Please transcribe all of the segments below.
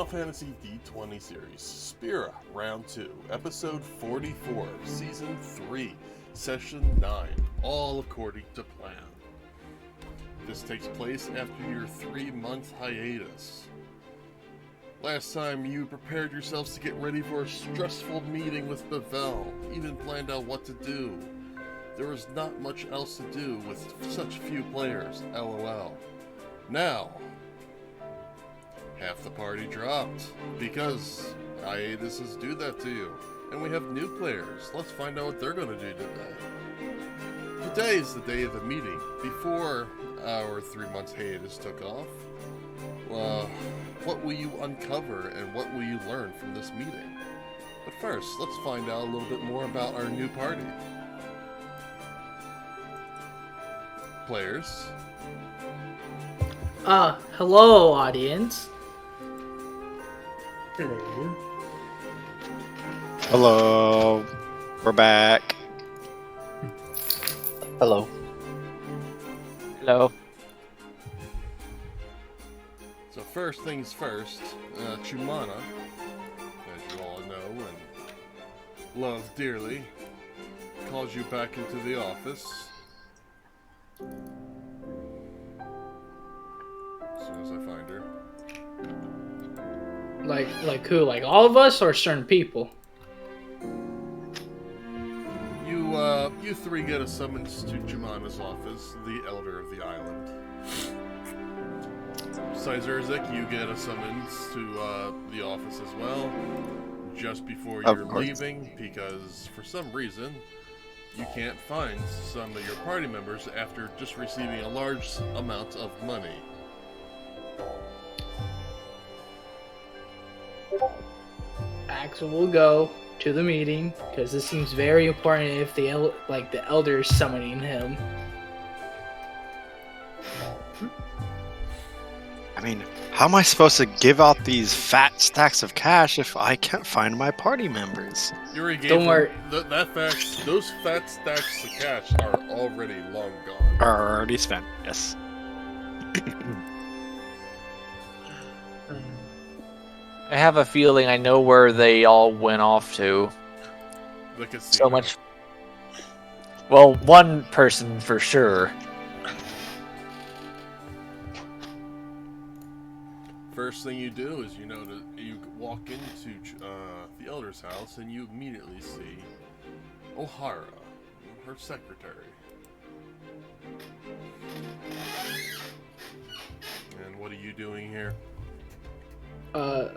Final Fantasy D20 series, Spira, Round 2, Episode 44, Season 3, Session 9, all according to plan. This takes place after your 3-month hiatus. Last time you prepared yourselves to get ready for a stressful meeting with Bevelle, even planned out what to do. There was not much else to do with such few players, lol. Now, half the party dropped, because hiatuses do that to you. And we have new players. Let's find out what they're going to do today. Today is the day of the meeting, before our 3 months hiatus took off. What will you uncover and what will you learn from this meeting? But first, let's find out a little bit more about our new party. Players. Hello, audience. Hello. Hello. We're back. Hello. Hello. So first things first, Chumana, as you all know and love dearly, calls you back into the office. As soon as I find her. Like who? Like all of us or certain people? You three get a summons to Jumana's office, the elder of the island. Sizerzik, you get a summons to the office as well, just before you're leaving, because for some reason, you can't find some of your party members after just receiving a large amount of money. Axel will go to the meeting because this seems very important. If the elder is summoning him. I mean, how am I supposed to give out these fat stacks of cash if I can't find my party members? You already gave Don't worry. Those fat stacks of cash are already long gone. Are already spent, yes. I have a feeling I know where they all went off to. The casino. So much. Well, one person for sure. First thing you do is you walk into the elder's house and you immediately see O'Hara, her secretary. And what are you doing here? I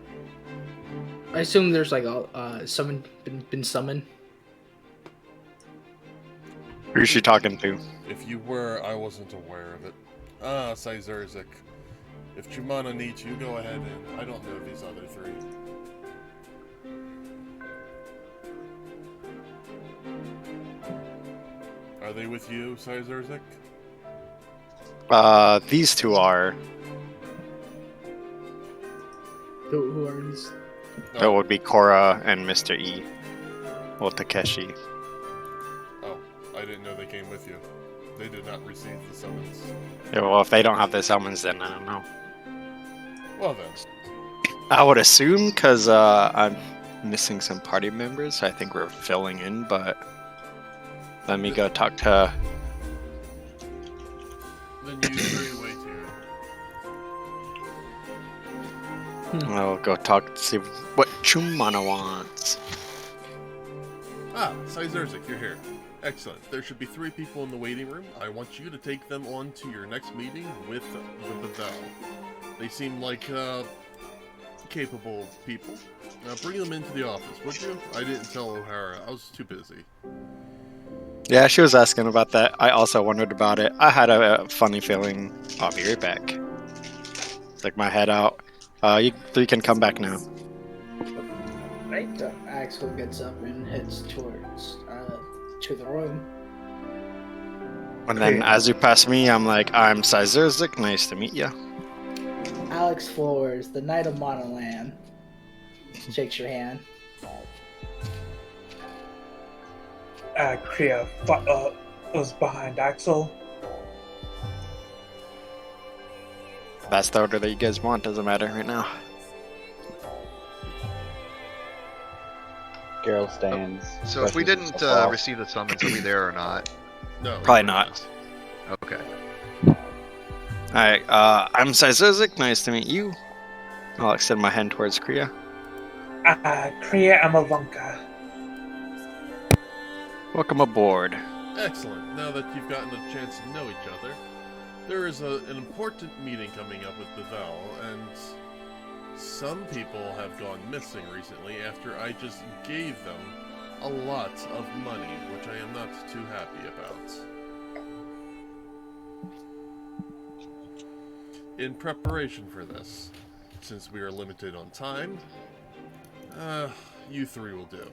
assume there's like someone been summoned. Who's she talking to? If you were, I wasn't aware of it. Sizerzik. If Jumana needs you, go ahead and I don't know these other three. Are they with you, Sizerzik? These two are. Who are these? That would be Korra and Mr. E. Well, Takeshi. Oh, I didn't know they came with you. They did not receive the summons. Yeah, well, if they don't have the summons, then I don't know. Well then. I would assume, because I'm missing some party members. I think we're filling in, but let me go talk to... Then you three wait here. I'll go talk to see what Chumana wants. Sizerzik, you're here. Excellent. There should be 3 people in the waiting room. I want you to take them on to your next meeting with the Bevelle. They seem like capable people. Now bring them into the office, would you? I didn't tell O'Hara. I was too busy. Yeah, she was asking about that. I also wondered about it. I had a funny feeling. I'll be right back. Stick my head out. You 3 can come back now. Right. Axel gets up and heads towards to the room. And then as you pass me, I'm like, I'm Sizerzik. Nice to meet you. Alex Flores, the Knight of Monoland, shakes your hand. Kriya was behind Axel. That's the order that you guys want. Doesn't matter right now. Garrel stands. So if we stretches didn't himself out. receive the summons, are we there or not? No. Probably not. Okay. Alright, I'm Sizozik. Nice to meet you. I'll extend my hand towards Kriya. Kriya Amavanka. Welcome aboard. Excellent. Now that you've gotten a chance to know each other, there is an important meeting coming up with Bevelle, and some people have gone missing recently after I just gave them a lot of money, which I am not too happy about. In preparation for this, since we are limited on time, you three will do.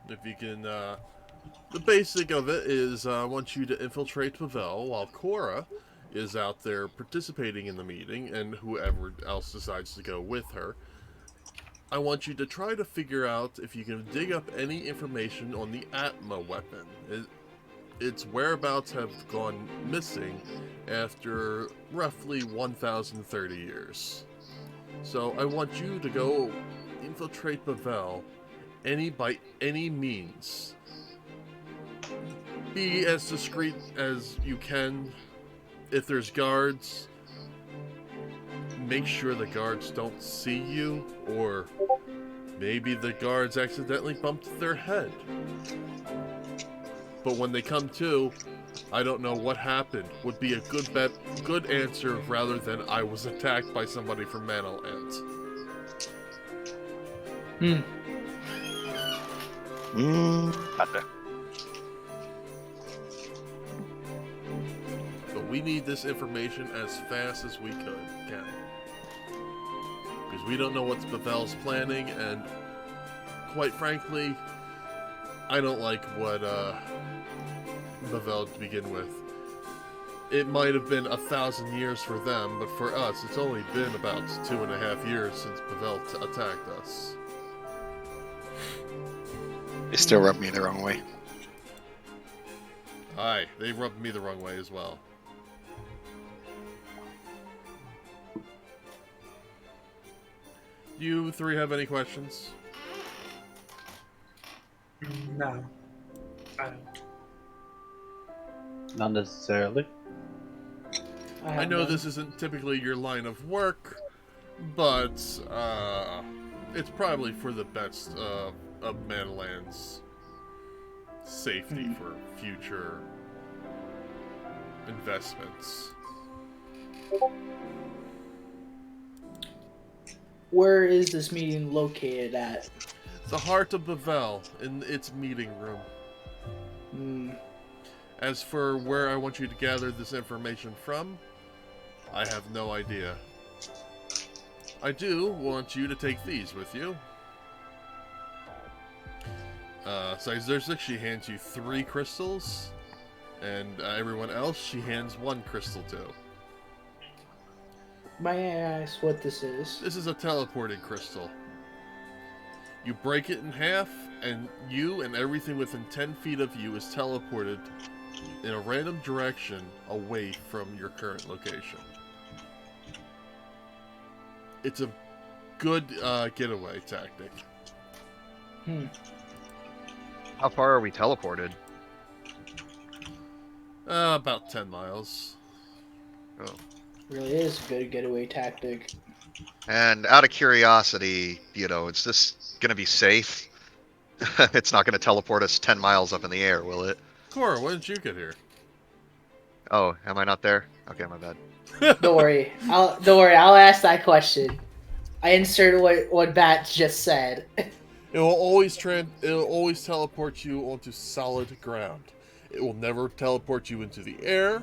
If you can, the basic of it is I want you to infiltrate Bevelle while Cora is out there participating in the meeting, and whoever else decides to go with her. I want you to try to figure out if you can dig up any information on the Atma weapon. Its whereabouts have gone missing after roughly 1,030 years. So I want you to go infiltrate Bevelle by any means. Be as discreet as you can. If there's guards, make sure the guards don't see you, or maybe the guards accidentally bumped their head. But when they come to, I don't know what happened, would be a good answer rather than I was attacked by somebody from Manoland. Gotcha. But we need this information as fast as we can. Because we don't know what Bevelle's planning, and quite frankly, I don't like what Bevelle to begin with. It might have been 1,000 years for them, but for us, it's only been about 2.5 years since Bevelle attacked us. They still rub me the wrong way. Aye, they rubbed me the wrong way as well. Do you three have any questions? No. I don't. Not necessarily. I know this isn't typically your line of work, but it's probably for the best of Manoland's safety for future investments. Where is this meeting located at? The heart of Bevelle, in its meeting room. As for where I want you to gather this information from, I have no idea. I do want you to take these with you. Sizozik, she hands you 3 crystals, and everyone else, she hands 1 crystal to. May I ask what this is? This is a teleporting crystal. You break it in half, and you and everything within 10 feet of you is teleported in a random direction away from your current location. It's a good getaway tactic. How far are we teleported? About 10 miles. Oh. Really is a good getaway tactic. And out of curiosity, is this gonna be safe? It's not gonna teleport us 10 miles up in the air, will it? Cora, when did you get here? Oh, am I not there? Okay, my bad. Don't worry. I'll ask that question. I inserted what Bat just said. It will always teleport you onto solid ground. It will never teleport you into the air,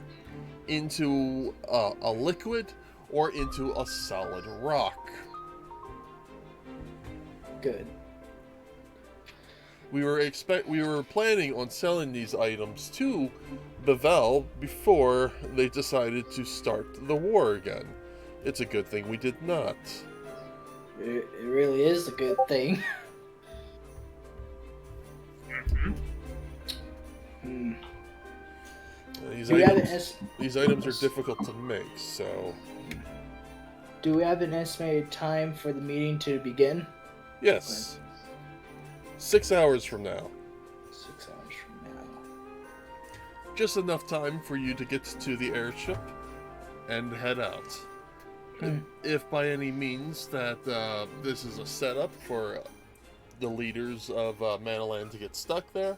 into a liquid, or into a solid rock. Good. We were planning on selling these items to Bevelle before they decided to start the war again. It's a good thing we did not. It really is a good thing. Do we have an these items are difficult to make, so Do we have an estimated time for the meeting to begin? yes. 6 hours from now. 6 hours from now. Just enough time for you to get to the airship and head out. If by any means that this is a setup for the leaders of Manaland to get stuck there,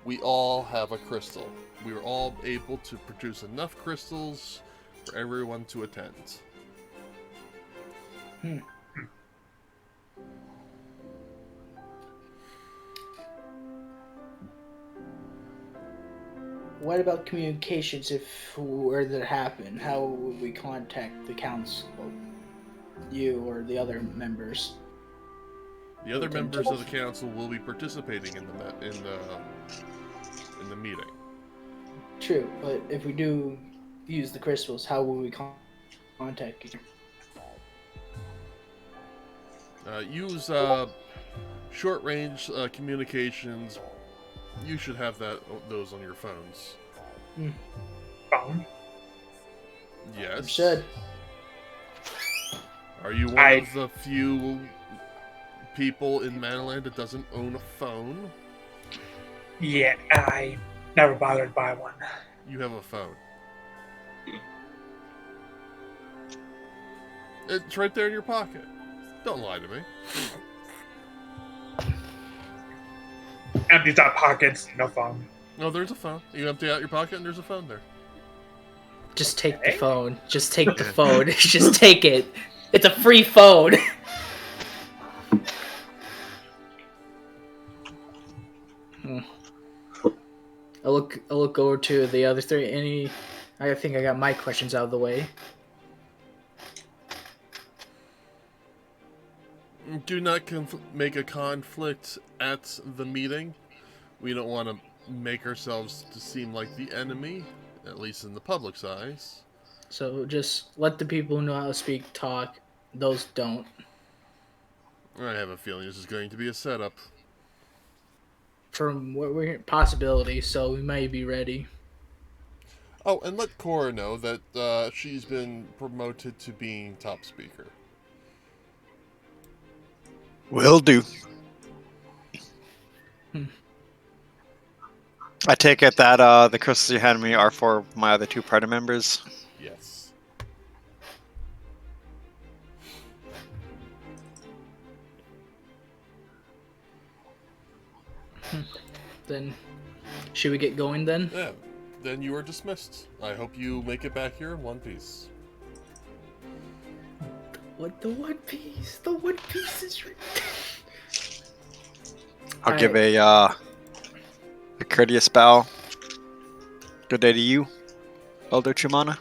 we all have a crystal. We were all able to produce enough crystals for everyone to attend. What about communications if were to happen? How would we contact the council? You or the other members? The other members of the council will be participating in the meeting. True, but if we do use the crystals, how will we contact you? Use short-range communications. You should have those on your phones. Phone? Yes. Should. Are you one of the few people in Manaland that doesn't own a phone? Yeah, I never bothered to buy one. You have a phone. It's right there in your pocket. Don't lie to me. Empties out pockets, no phone. No, there's a phone. You empty out your pocket and there's a phone there. Just take the phone. Just take the phone. Just take it. It's a free phone. I'll look over to the other three. I think I got my questions out of the way. Do not make a conflict at the meeting. We don't want to make ourselves to seem like the enemy, at least in the public's eyes. So just let the people who know how to speak talk. Those don't. I have a feeling this is going to be a setup. From what we're possibility, so we might be ready. Oh, and let Cora know that she's been promoted to being top speaker. Will do. I take it that the crystals you handed me are for my other two party members. Yes. Then, should we get going then? Yeah. Then you are dismissed. I hope you make it back here in one piece. What, the One Piece? The One Piece is right. I'll give a courteous bow. Good day to you, Elder Chumana.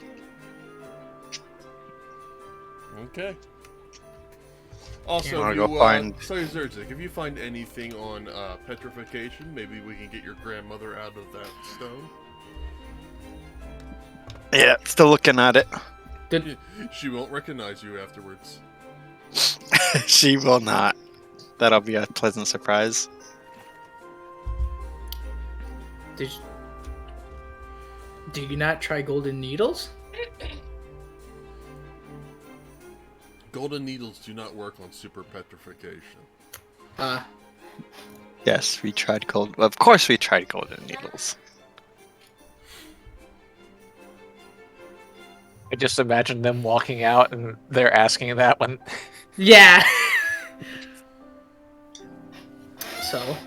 Okay. Also, Wanna if go you, find- sorry, Zerzik, if you find anything on petrification, maybe we can get your grandmother out of that stone. Yeah, still looking at it. She won't recognize you afterwards. She will not. That'll be a pleasant surprise. Do you not try golden needles? Golden needles do not work on super petrification. Yes, we tried gold. Of course, we tried golden needles. I just imagine them walking out and they're asking that one. Yeah. So,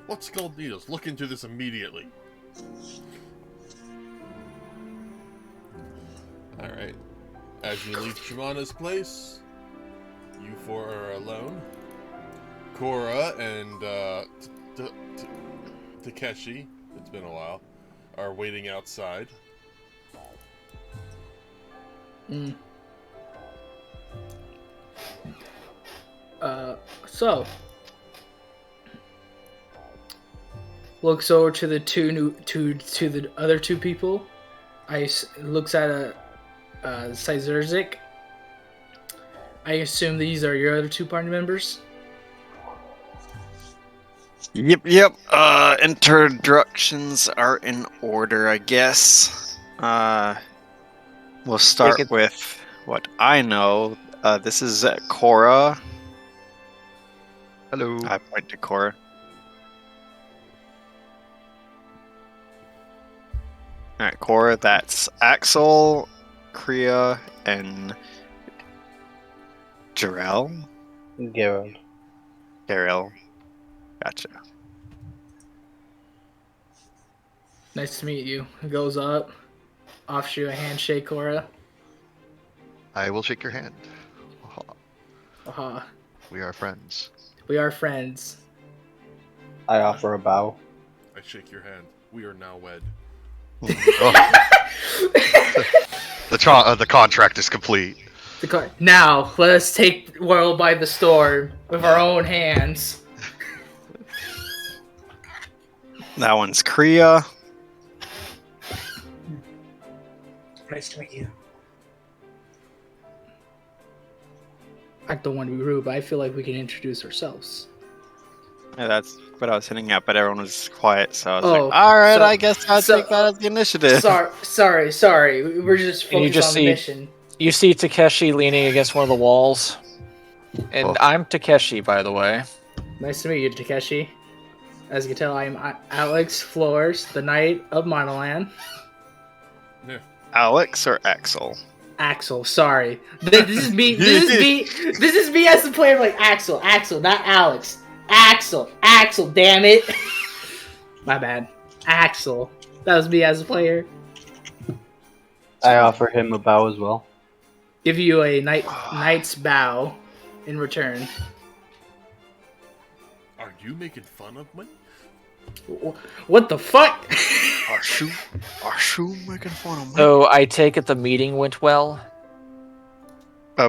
What's gold needles? Look into this immediately. Alright. As you leave Shimana's place, you four are alone. Cora and Takeshi, it's been a while, are waiting outside. So looks over to the to the other two people. Looks at Sizerzik. I assume these are your other two party members. Yep. Introductions are in order, I guess. We'll start it- with what I know. This is Cora. Hello. I point to Cora. Alright, Cora, that's Axel, Kriya, and Jarrell? Garen. Garel. Gotcha. Nice to meet you. Goes up, offers you a handshake, Cora. I will shake your hand. Aha. We are friends. We are friends. I offer a bow. I shake your hand. We are now wed. The contract is complete. Now, let us take the world by the storm with our own hands. That one's Kriya. Nice to meet you. I don't want to be rude, but I feel like we can introduce ourselves. Yeah, that's what I was hitting at, but everyone was quiet, so I was Oh, like, alright, so- I guess I'll so- take that as the initiative. Sorry. We're just And you focused just on see- the mission. You see Takeshi leaning against one of the walls. And Oh. I'm Takeshi, by the way. Nice to meet you, Takeshi. As you can tell, I am Alex Flores, the Knight of Monoland. Alex or Axel? Axel, sorry. This is me. This is me as the player. Like Axel, not Alex. Axel, damn it. My bad. Axel. That was me as a player. I offer him a bow as well. Give you a knight's bow in return. Are you making fun of me? What the fuck? Are you making fun of me? So I take it the meeting went well?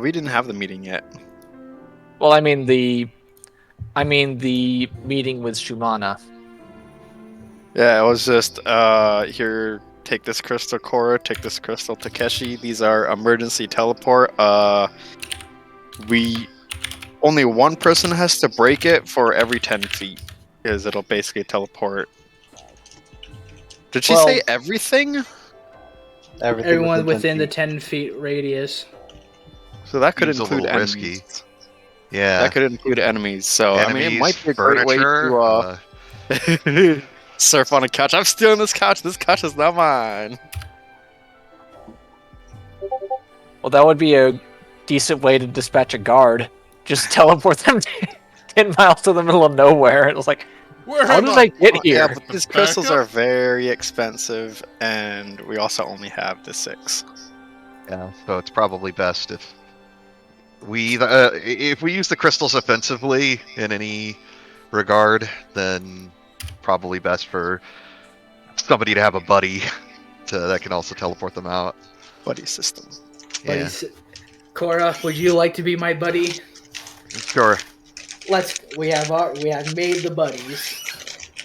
We didn't have the meeting yet. Well, I mean the meeting with Shumana. Yeah, it was just, here, take this crystal, Cora, take this crystal, Takeshi. These are emergency teleport. Only one person has to break it for every 10 feet, because it'll basically teleport. Did she Well- say everything? Everything Everyone within the 10 10 feet radius. So that could Seems a include little enemies. risky. Yeah. That could include enemies. So I mean, it Enemies, might be a great way furniture. to surf on a couch. I'm stealing this couch. This couch is not mine. Well, that would be a decent way to dispatch a guard. Just teleport them 10 miles to the middle of nowhere. It was like, Where how am did I? I get Yeah, here? but these Backup? crystals are very expensive, and we also only have the 6. Yeah. So it's probably best if we use the crystals offensively in any regard, then probably best for somebody to have a buddy that can also teleport them out. Buddy system. Yeah. Buddies. Cora, would you like to be my buddy? Sure. We have made the buddies.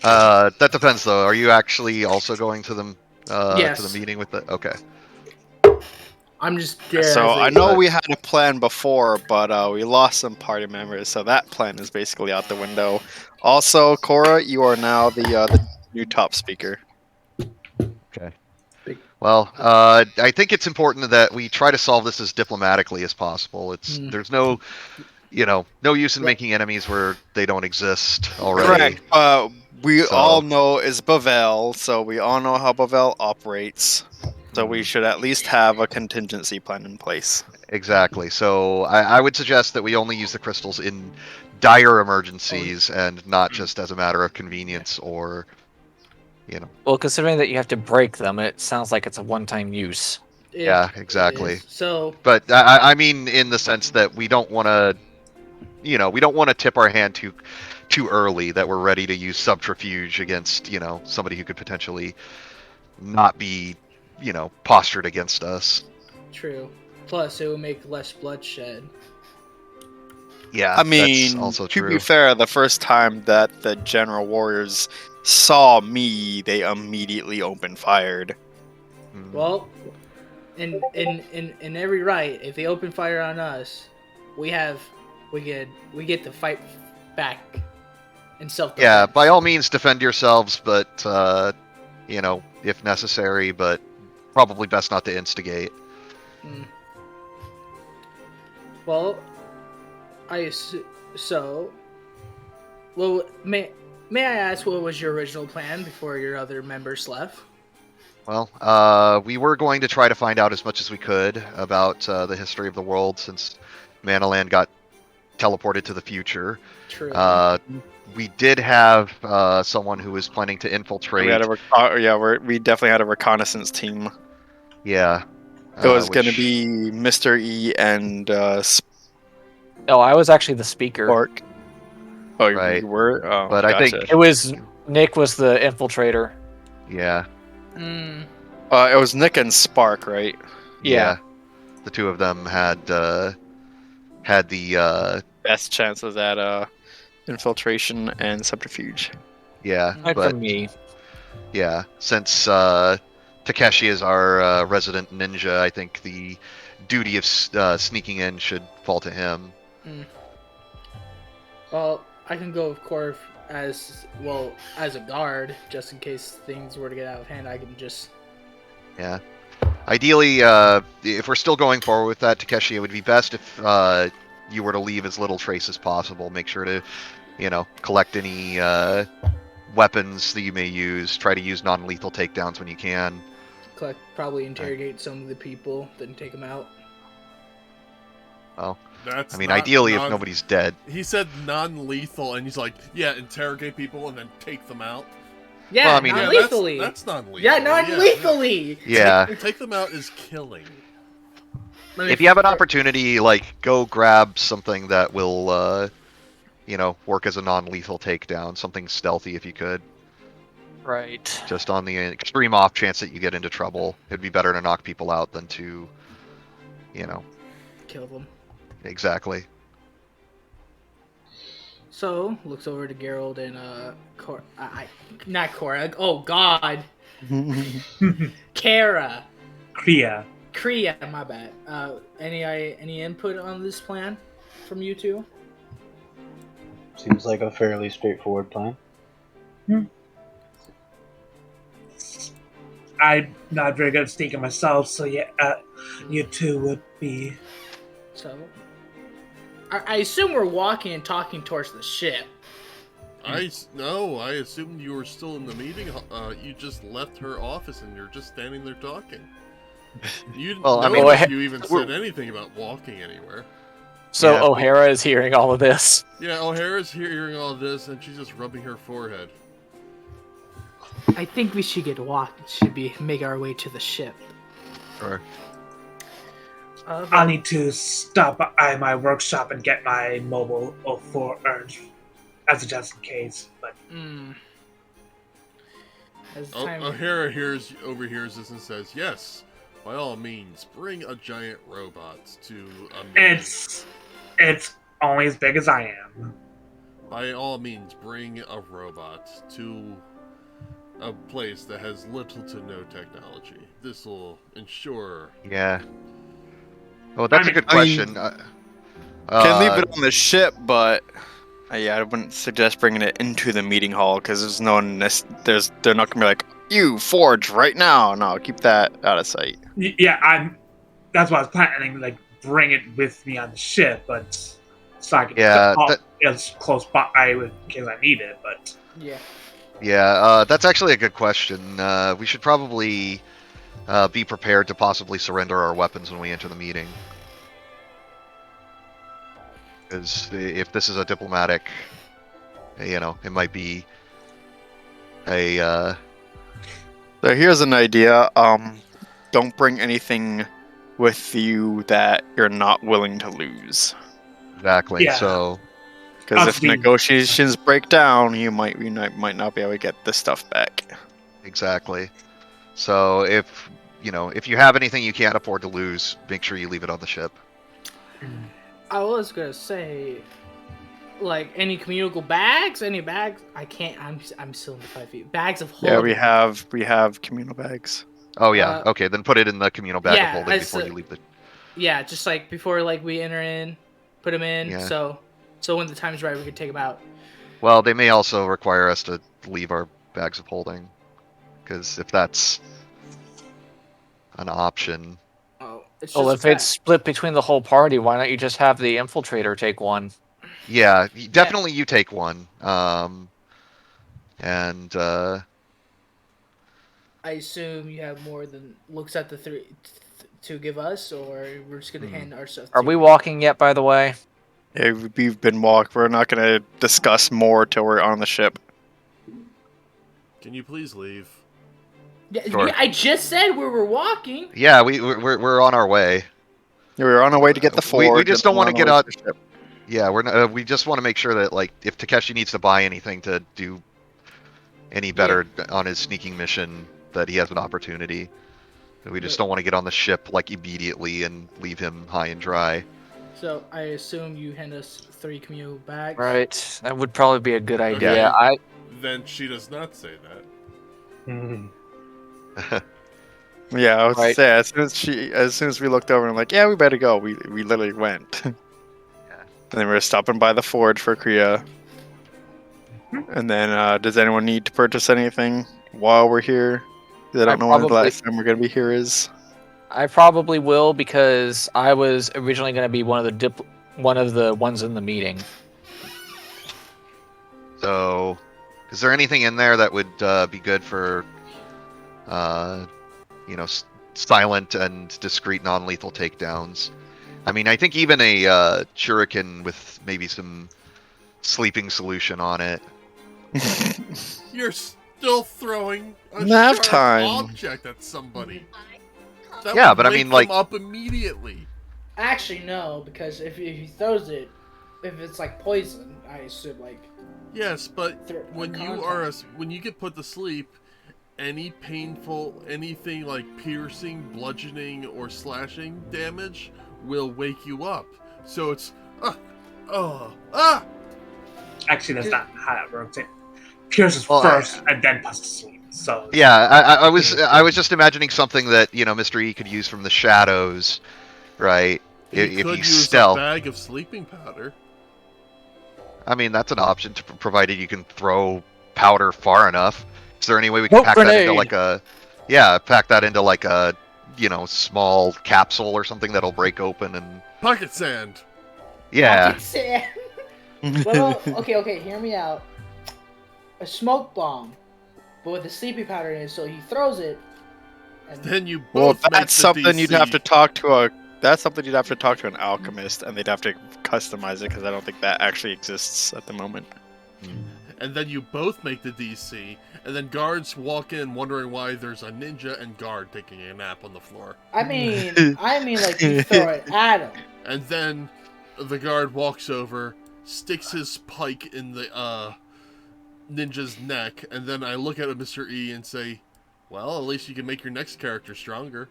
That depends though. Are you actually also going to them to Yes. the meeting with the? Okay. I'm just there. So as a- I know we had a plan before, but we lost some party members, so that plan is basically out the window. Also, Cora, you are now the new top speaker. Okay. Well, I think it's important that we try to solve this as diplomatically as possible. There's no use in making enemies where they don't exist already. Correct. We So- all know it's Bevelle, so we all know how Bevelle operates. So we should at least have a contingency plan in place. Exactly. So I would suggest that we only use the crystals in dire emergencies and not just as a matter of convenience or, Well, considering that you have to break them, it sounds like it's a one-time use. Yeah, exactly. So But I mean, in the sense that we don't want to, tip our hand too early that we're ready to use subterfuge against, somebody who could potentially not be, postured against us. true. Plus, it will make less bloodshed. Yeah, I mean, that's also to true. be fair, the first time that the General Warriors saw me, they immediately opened fired. Mm. Well, in every right, if they open fire on us, we get to fight back in self. Yeah, by all means defend yourselves, but if necessary, but probably best not to instigate. Hmm. Well, so. Well, may I ask what was your original plan before your other members left? Well, we were going to try to find out as much as we could about the history of the world since Manaland got teleported to the future. True. We did have someone who was planning to infiltrate. We definitely had a reconnaissance team. Yeah. It was going to which- be Mr. E and Oh, I was actually the speaker. Spark. Oh, Right. you were? Oh, But I think- gotcha. It was Nick was the infiltrator. Yeah. Mm, It was Nick and Spark, right? Yeah. The two of them had the Best chances at infiltration and subterfuge. yeah, Like but from me. yeah, since Takeshi is our resident ninja, I think the duty of sneaking in should fall to him. well, I can go, of course, as a guard, just in case things were to get out of hand. I can just. Yeah. Ideally, if we're still going forward with that, Takeshi, it would be best if you were to leave as little trace as possible. Make sure to, collect any weapons that you may use. Try to use non-lethal takedowns when you can. Probably interrogate some of the people, then take them out. Well, That's I mean, not ideally, if nobody's dead. He said non-lethal, and he's like, yeah, interrogate people and then take them out. Yeah, Well, I mean, non-lethally. That's non-lethal. Yeah, non-lethally. Yeah. Take them out is killing. If you have an opportunity, go grab something that will, work as a non-lethal takedown. Something stealthy, if you could. Right. Just on the extreme off chance that you get into trouble, it'd be better to knock people out than to, kill them. Exactly. So looks over to Geralt and not Cora. Oh God, Kara. Kriya, my bad. Any input on this plan from you two? Seems like a fairly straightforward plan. I'm not very good at sneaking myself, so yeah, you two would be. So, I assume we're walking and talking towards the ship. No, I assumed you were still in the meeting. You just left her office and you're just standing there talking. You Well, I no mean, one of you even said anything about walking anywhere. So Yeah. O'Hara is hearing all of this. Yeah, O'Hara's hearing all this and she's just rubbing her forehead. I think we should make our way to the ship. Sure. I'll need to stop by my workshop and get my mobile 04 urns as a just in case. But O'Hara overhears this and says, "Yes, by all means, bring a giant robot to a meeting. it's only as big as I am. By all means, bring a robot to a place that has little to no technology. This will ensure." Yeah. Oh, that's a good question. Can leave it on the ship, but I wouldn't suggest bringing it into the meeting hall because there's no one. They're not gonna be like, "You forge right now." No, keep that out of sight. Yeah, that's what I was planning. Bring it with me on the ship, but it's not as close by in case I need it. But Yeah. Yeah, that's actually a good question. We should probably be prepared to possibly surrender our weapons when we enter the meeting. Because if this is a diplomatic, it might be a... So here's an idea. Don't bring anything with you that you're not willing to lose. Exactly, Yeah. so... Because if Obviously- negotiations break down, we might not be able to get this stuff back. Exactly. So if you have anything you can't afford to lose, make sure you leave it on the ship. I was gonna say, any communicable bags, any bags. I can't. I'm still in the 5 feet. Bags of holding. Yeah, we have communal bags. Oh yeah, okay, then put it in the communal bag yeah, of holding I before said- you leave the... Yeah, just before we enter in, put them in. Yeah. So when the time's right, we can take them out. Well, they may also require us to leave our bags of holding. Because if that's... an option. Oh, it's Well, just if it's split between the whole party, why don't you just have the infiltrator take one? Yeah, definitely you take one. And I assume you have more than looks at the three to give us, or we're just gonna hand our stuff. Are to we you? walking yet, by the way? Yeah, we've been walked. We're not going to discuss more till we're on the ship. Can you please leave? Yeah, Sure. yeah, I just said we were walking. yeah, we're on our way. We were on our way to get the forge. We just and don't want to we're get on our way out. to the ship. Yeah, we're not, we just want to make sure that like if Takeshi needs to buy anything to do any better on his sneaking mission, that he has an opportunity. We just don't want to get on the ship like immediately and leave him high and dry. So I assume you hand us 3 communal bags. Right. That would probably be a good idea. Okay. Then she does not say that. Yeah, I was Right. say as soon as we looked over, and I'm like, yeah, we better go. We literally went. And then we were stopping by the forge for Kriya. And then, does anyone need to purchase anything while we're here? 'Cause I don't know when the last time we're gonna be here is. I probably will because I was originally going to be one of the ones in the meeting. So, is there anything in there that would be good for, silent and discreet non-lethal takedowns? I mean, I think even a shuriken with maybe some sleeping solution on it. You're still throwing a Nap sharp time. object at somebody. That Yeah, would but I wake mean, like- them up immediately. Actually, no, because if he throws it, if it's like poison, I assume like. Yes, but Through when you contact. when you get put to sleep, any painful, anything like piercing, bludgeoning, or slashing damage will wake you up. So it's Actually, that's not how that works. It pierces Well, first and then puts to sleep. So Yeah, I was just imagining something that Mr. E could use from the shadows, right? You If could he's use stealth. a bag of sleeping powder. I mean, that's an option, provided you can throw powder far enough. Is there any way we can Smoke pack that into grenade! like a... Yeah, pack that into like a, small capsule or something that'll break open and... Pocket sand. Yeah. Pocket sand. Well, okay, hear me out. A smoke bomb, but with the sleeping powder in it, so he throws it. And Then you Well, both make that's the something you'd DC. have to talk to a. That's something you'd have to talk to an alchemist, and they'd have to customize it because I don't think that actually exists at the moment. And then you both make the DC, and then guards walk in wondering why there's a ninja and guard taking a nap on the floor. I mean, like you throw it at him. And then the guard walks over, sticks his pike in the ninja's neck, and then I look at Mr. E and say, well, at least you can make your next character stronger.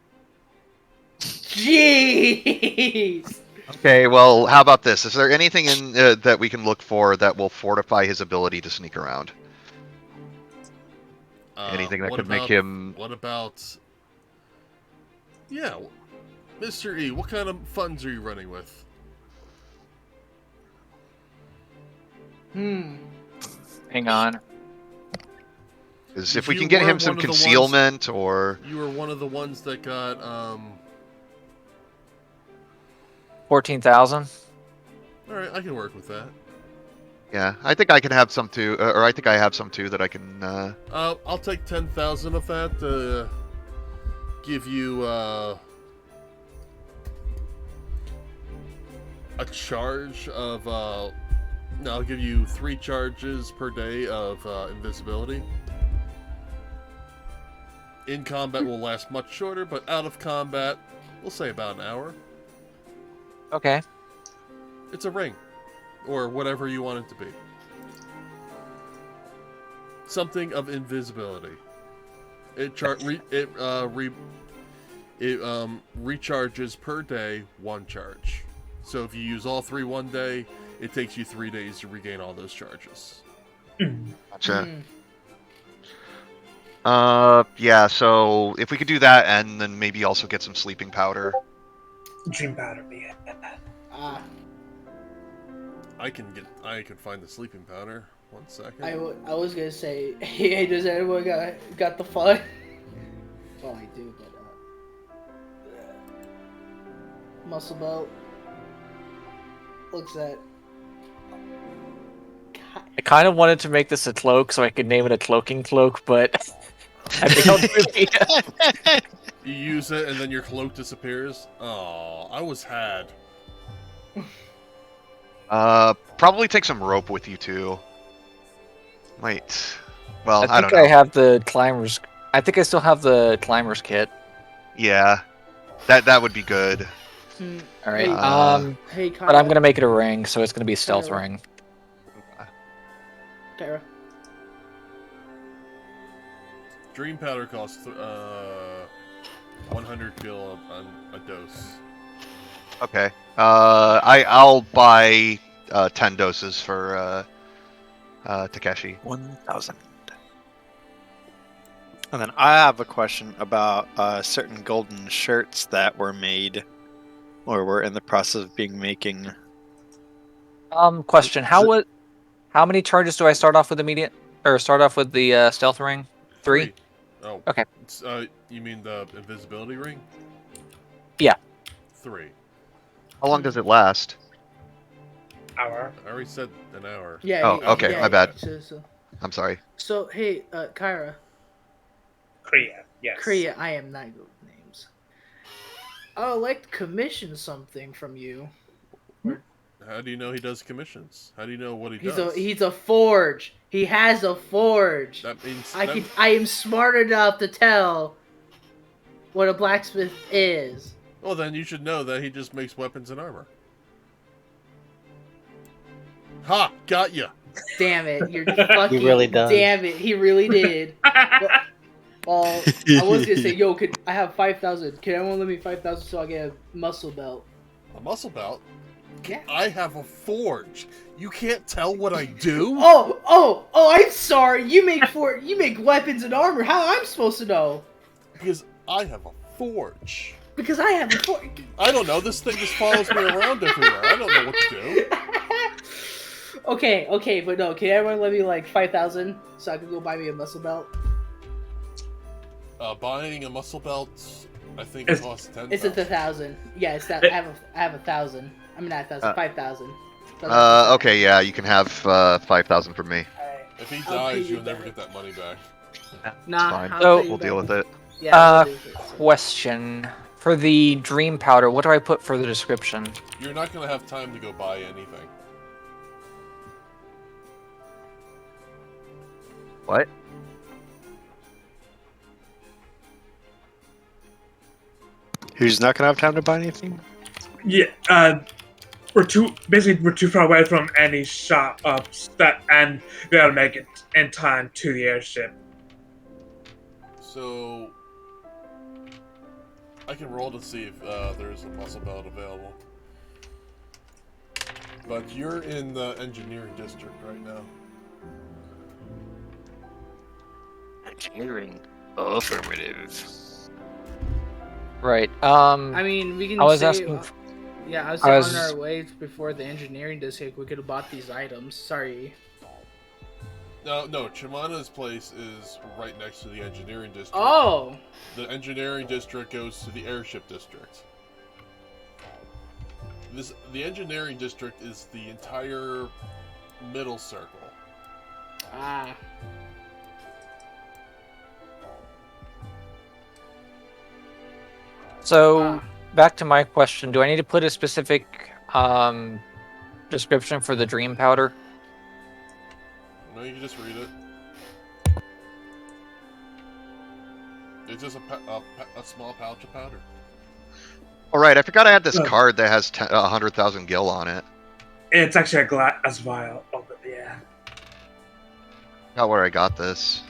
Jeez. Okay, well, how about this? Is there anything in that we can look for that will fortify his ability to sneak around? Anything that what could make about- him... What about... Yeah, Mr. E, what kind of funds are you running with? Hang on. Is if we You can get were him some one of the ones- concealment or... You were one of the ones that got, 14,000. Alright, I can work with that. Yeah, I think I can have some too, or I think I have some too that I can... I'll take 10,000 of that to give you, a charge of, no, I'll give you 3 charges per day of, invisibility. In combat will last much shorter, but out of combat, we'll say about an hour. Okay. It's a ring. Or whatever you want it to be. Something of invisibility. It recharges per day 1 charge. So if you use all 3 one day, it takes you 3 days to regain all those charges. Gotcha. Yeah, so if we could do that and then maybe also get some sleeping powder. dream powder, yeah. I can find the sleeping powder. 1 second. I was gonna say, hey, does anyone got the fun? Well, I do, but muscle belt. Looks at. I kind of wanted to make this a cloak so I could name it a cloaking cloak, but I think I'll do it. You use it and then your cloak disappears. Oh, I was had. Probably take some rope with you too. Wait. Well, I don't think know. I have the climbers. I think I still have the climbers kit. Yeah, that would be good. All right. Hey, but I'm gonna make it a ring, so it's gonna be a stealth Kyra. ring. Kyra. Dream powder costs 100 gil a dose. Okay. I'll buy 10 doses for Takeshi. 1,000. And then I have a question about certain golden shirts that were made, or were in the process of being making. Question: How many charges do I start off with immediate, or start off with the stealth ring? 3. Oh. Okay. It's, you mean the invisibility ring? Yeah. 3. How long does it last? Hour. I already said an hour. Yeah. Oh, okay, my bad. So, I'm sorry. hey, Kyra. Kriya, yes. Kriya, I am not good with names. I would like to commission something from you. How do you know he does commissions? How do you know what he does? He's a forge. He has a forge. That means I am smart enough to tell what a blacksmith is. Well, then you should know that he just makes weapons and armor. Ha! Got ya. Damn it! You're fucking. He really does. Damn it! He really did. Well, I was gonna say, yo, could I have 5,000? Can everyone let me 5,000 so I get a muscle belt? A muscle belt? Yeah. I have a forge. You can't tell what I do? Oh! I'm sorry. You make weapons and armor. How am I supposed to know? Because I have a forge. Because I have a forge. I don't know. This thing just follows me around everywhere. I don't know what to do. Okay, but no. Can everyone let me like 5,000 so I can go buy me a muscle belt? Buying a muscle belt, I think it costs 10,000. It's 1,000. Yeah, it's that. I have 1,000. I mean, not 1,000. 5,000. Okay, yeah, you can have 5,000 from me. Alright. If he I'll pay dies, you you'll never back. get that money back. Nah, fine. I'll So- pay you We'll back. deal with it. Yeah, I'll do it. Question: For the dream powder, what do I put for the description? You're not going to have time to go buy anything. What? Who's not gonna have time to buy anything? Yeah, we're too far away from any shop-ups and we gotta make it in time to the airship. So, I can roll to see if there's a muscle belt available. But you're in the engineering district right now. Engineering. Affirmative. Right. I mean, we can I was say, asking. yeah, I was I saying was- on our way before the engineering district, we could have bought these items. Sorry. No, Chimana's place is right next to the engineering district. Oh! The engineering district goes to the airship district. The engineering district is the entire middle circle. Ah. So back to my question: Do I need to put a specific description for the dream powder? No, you can just read it. It's just a small pouch of powder. Alright, I forgot I had this Oh. card that has 100,000 gil on it. It's actually a glass vial of it, yeah. Not where I got this.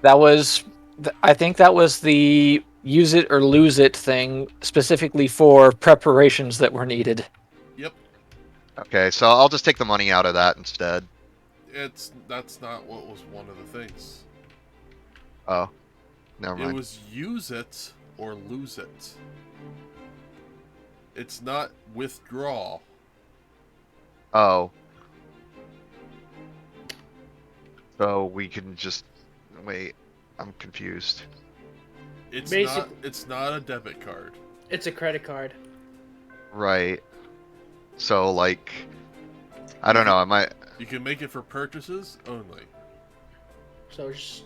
That was, I think that was the use it or lose it thing, specifically for preparations that were needed. Yep. Okay, so I'll just take the money out of that instead. That's not what was one of the things. Oh. Never It mind. was use it or lose it. It's not withdraw. Oh. So we can just... Wait, I'm confused. It's Basic- not a debit card. It's a credit card. Right. So like, I don't know. I might. You can make it for purchases only. So just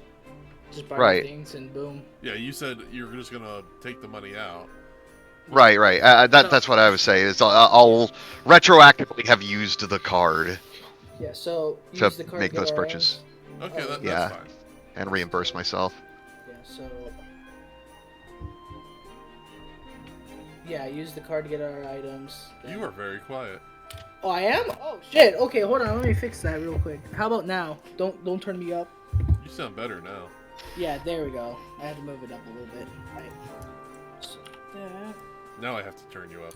buy Right. things and boom. Yeah, you said you're just gonna take the money out. Right. That's what I was saying. Is I'll retroactively have used the card Yeah, so to use the card make to get those our purchases. Okay, Oh, yeah. that's fine. And reimburse myself. Yeah, so yeah, use the card to get our items. You are very quiet. Oh, I am? Oh shit. Okay, hold on. Let me fix that real quick. How about now? Don't turn me up. You sound better now. Yeah, there we go. I had to move it up a little bit. Right. So that. Now I have to turn you up.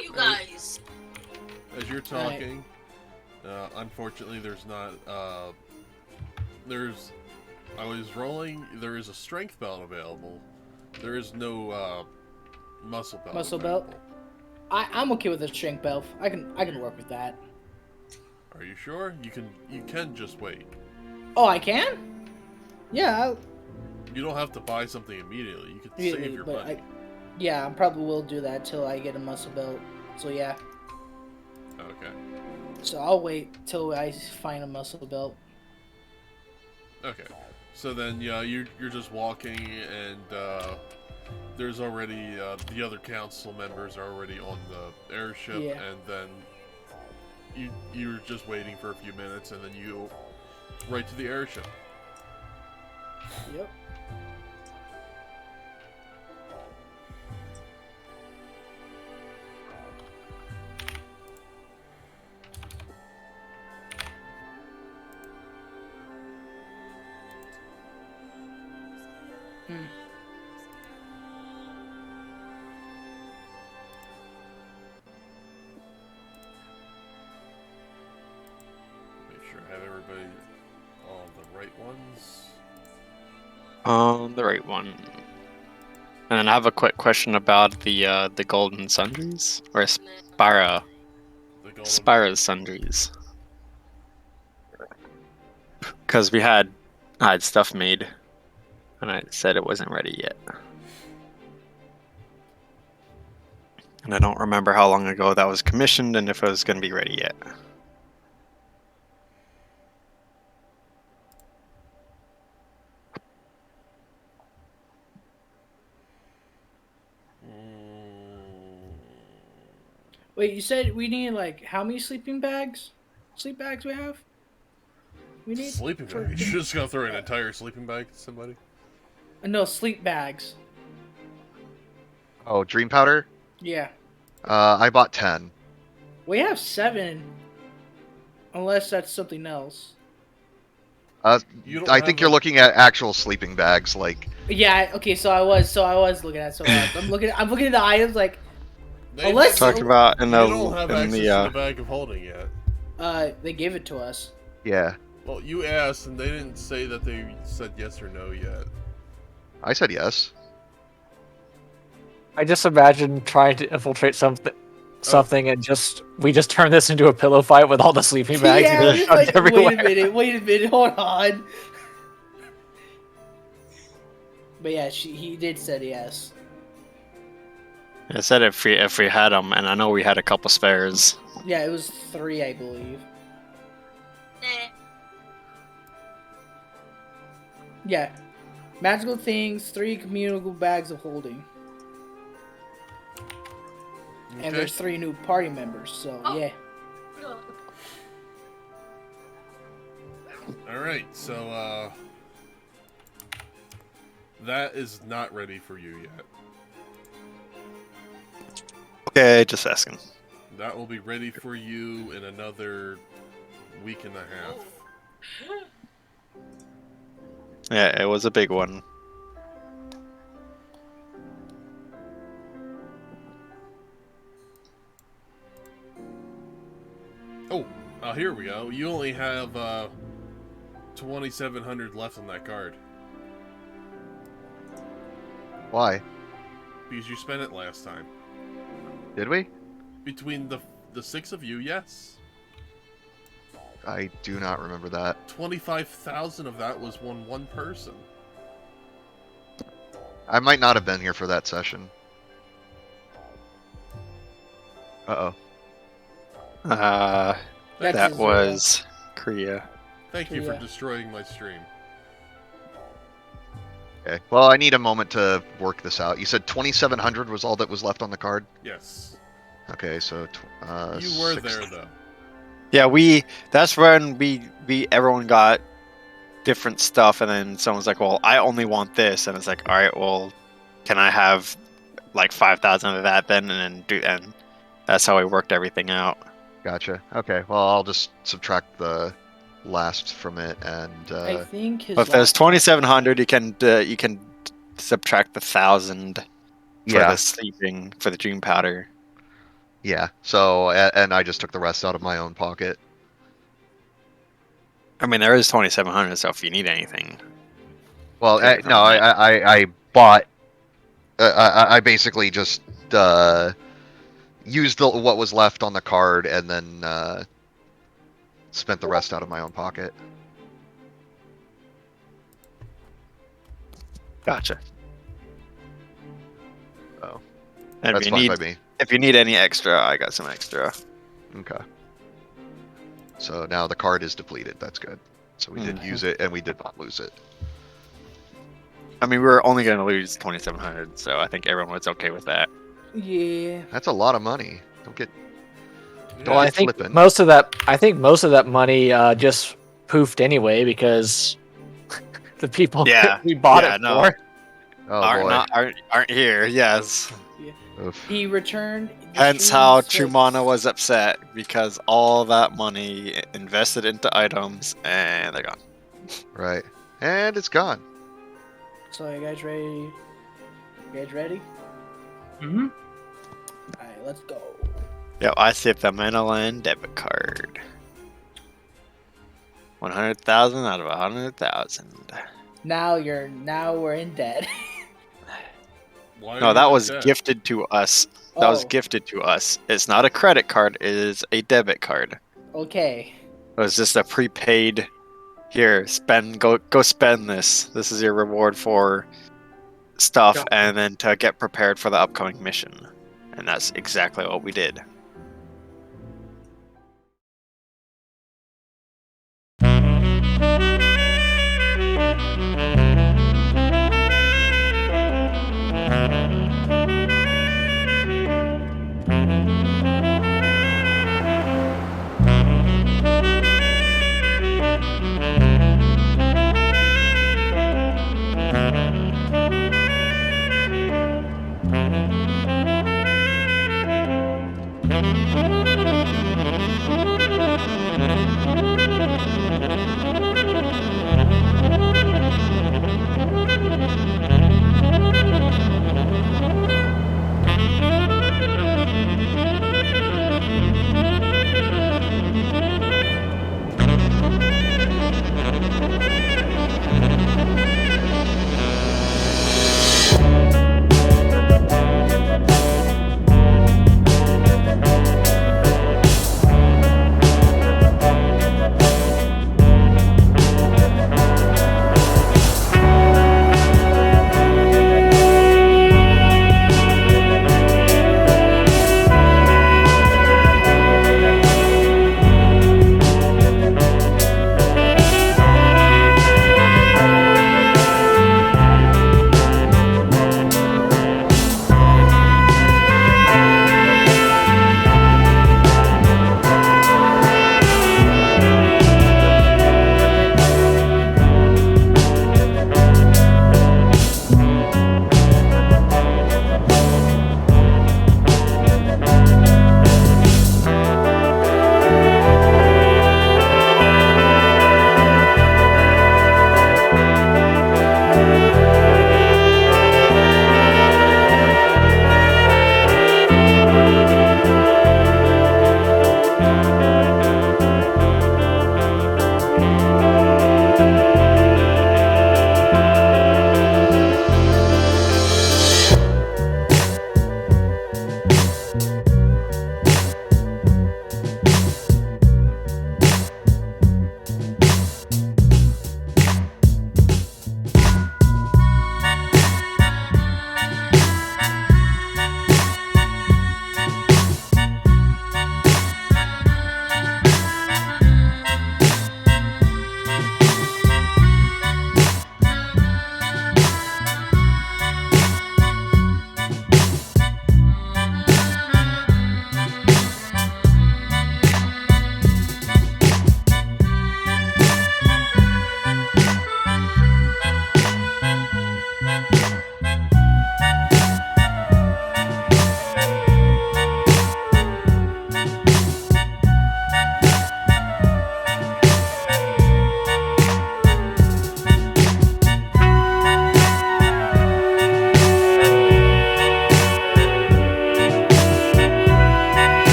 You guys. As you're talking, unfortunately, there's not. I was rolling. There is a strength belt available. There is no muscle belt. Muscle available. belt? I'm okay with a strength belt. I can work with that. Are you sure? You can just wait. Oh, I can? Yeah. You don't have to buy something immediately. You can Really, save your but money. yeah, I probably will do that till I get a muscle belt. So yeah. Okay. So I'll wait till I find a muscle belt. Okay. So then, yeah, you're just walking, and there's already the other council members are already on the airship, Yeah. and then you're just waiting for a few minutes, and then you right to the airship. Yep. Make sure I have everybody on the right ones. The right one. And then I have a quick question about the golden sundries or Spira. The golden. Spira's sundries. Because I had stuff made, and I said it wasn't ready yet. And I don't remember how long ago that was commissioned and if it was going to be ready yet. Wait, you said we need like how many sleeping bags? Sleep bags we have? We need Sleeping for- bag. You're just gonna throw an entire sleeping bag at somebody? No, sleep bags. Oh, dream powder. Yeah. I bought 10. We have 7. Unless that's something else. You don't I have think you're looking at actual sleeping bags, like. Yeah, okay, so I was looking at I'm looking at the items like They Unless- Talked about in you the don't have in access the to the bag of holding yet. they gave it to us. Yeah, Well, you asked, and they didn't say that they said yes or no yet. I said yes. I just imagine trying to infiltrate something and we just turn this into a pillow fight with all the sleeping bags Yeah, and we're just just shoved like, everywhere. wait a minute, hold on. But yeah, he did said yes. I said if we had them, and I know we had a couple spares. Yeah, it was 3, I believe. Eh. Yeah. Magical things, 3 communal bags of holding. Okay. And there's 3 new party members, so Oh. yeah. Alright, so, that is not ready for you yet. Okay, just asking. That will be ready for you in another week and a half. Yeah, it was a big one. Oh, here we go. You only have 2,700 left on that card. Why? Because you spent it last time. Did we? Between the 6 of you, yes. I do not remember that. 25,000 of that was one person. I might not have been here for that session. Uh-oh. That's That his, was Korea. Thank you for Yeah. destroying my stream. Okay. Well, I need a moment to work this out. You said 2,700 was all that was left on the card? Yes. Okay, so... You were there, though. Yeah, that's when we everyone got different stuff, and then someone's like, well, I only want this, and it's like, all right, well, can I have like 5,000 of that then, and that's how we worked everything out. Gotcha. Okay, well, I'll just subtract the last from it, and... I think his. But if there's last- 2,700, you can subtract the 1,000 for yeah, the sleeping, for the dream powder. yeah. So, and I just took the rest out of my own pocket. I mean, there is 2,700, so if you need anything. Well, Okay, no, I bought... I basically just used what was left on the card, and then spent the rest out of my own pocket. Gotcha. Oh, And that's fine by me. if you need any extra, I got some extra. Okay. So now the card is depleted. That's good. So we did use it, and we did not lose it. I mean, we were only going to lose 2,700, so I think everyone was okay with that. Yeah. That's a lot of money. Don't get... Yeah. Well, I think flippin'. most of that money just poofed anyway because the people Yeah, we bought yeah, it no. for. Oh, boy. aren't here. Yes. Oof. He returned. the Hence how streams Chumana was upset because all that money invested into items and they're gone. Right. And it's gone. So you guys ready? You guys ready? Mm-hmm. Alright, let's go. Yep, I saved the Manoland debit card. 100,000 out of 100,000. Now we're in debt. Why No, are that you was dead? gifted to us. That was Oh. gifted to us. It's not a credit card, it is a debit card. Okay. It was just a prepaid. Here, go spend this. This is your reward for stuff, Yeah. and then to get prepared for the upcoming mission. And that's exactly what we did.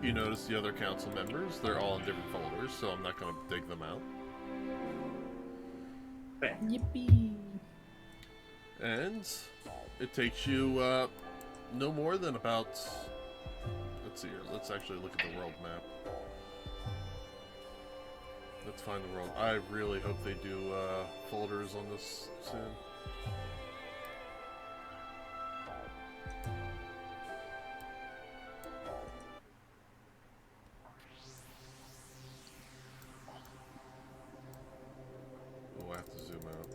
You notice the other council members, they're all in different folders, so I'm not going to dig them out. Yippee! And it takes you no more than about... Let's see here. Let's actually look at the world map. Let's find the world. I really hope they do folders on this soon. We'll have to zoom out.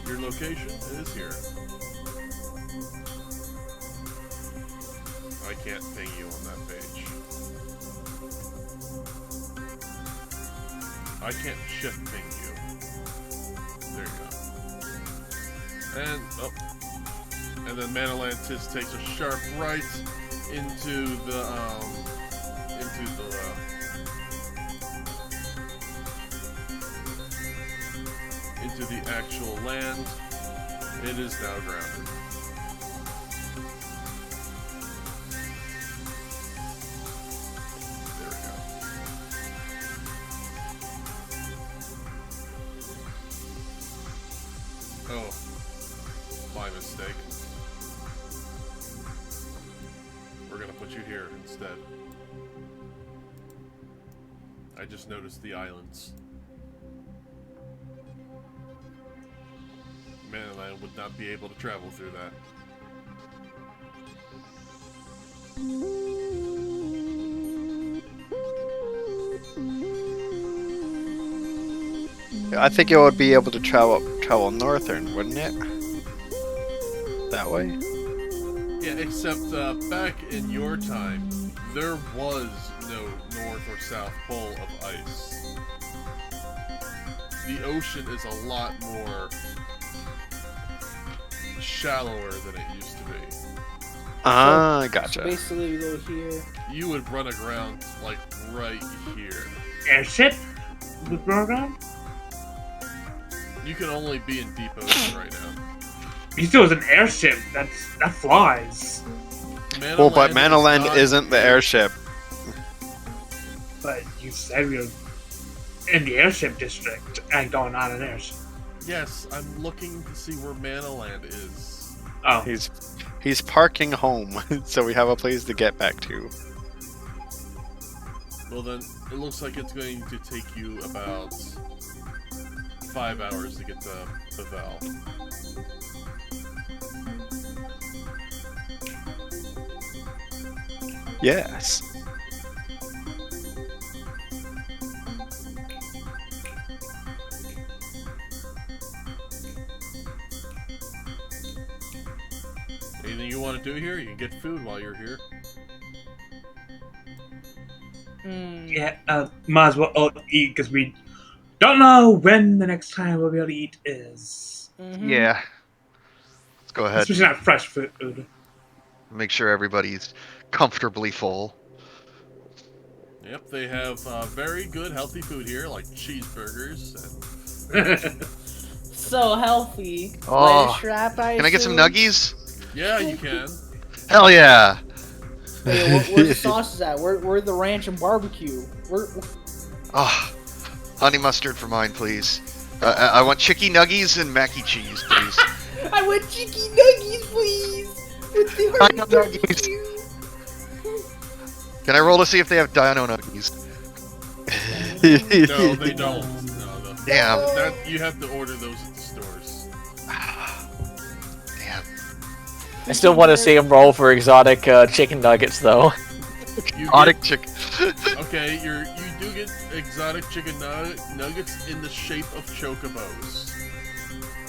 Your location is here. I can't ping you on that page. I can't shift ping you. There you go. And and then Manalantis takes a sharp right into the actual land. It is now grounded. There we go. Oh, my mistake. We're gonna put you here instead. I just noticed the islands. Manaland would not be able to travel through that. I think it would be able to travel northern, wouldn't it? That way. Yeah, except back in your time, there was no North or South Pole of ice. The ocean is a lot more shallower than it used to be. Ah, gotcha. So basically, we go here. You would run aground like right here. Airship with Burgon? You can only be in deep ocean right now. He still was an airship. That flies. Well, but Manaland isn't the airship. But you said we were in the airship district and going on an airship. Yes, I'm looking to see where Manaland is. Oh. He's parking home, so we have a place to get back to. Well then, it looks like it's going to take you about 5 hours to get to Bevelle. Yes. Anything you want to do here? You can get food while you're here. Yeah, might as well eat because we don't know when the next time we'll be able to eat is. Mm-hmm. Yeah. Let's go ahead. Especially not fresh food. Make sure everybody's comfortably full. Yep, they have very good healthy food here, like cheeseburgers. So healthy. Oh, Lettuce wrap, can I get some nuggies? Yeah, you can. Hell yeah! Hey, where's the sauces at? Where's the ranch and barbecue? Oh, honey mustard for mine, please. I want chicky nuggies and mac and cheese, please. I want chicky nuggies, please. With the Dino nuggies. Can I roll to see if they have dino nuggies? No, they don't. No. Damn. You have to order those at the stores. Damn. I still want to see him roll for exotic chicken nuggets, though. Exotic chicken. Okay, you do get exotic chicken nuggets in the shape of chocobos.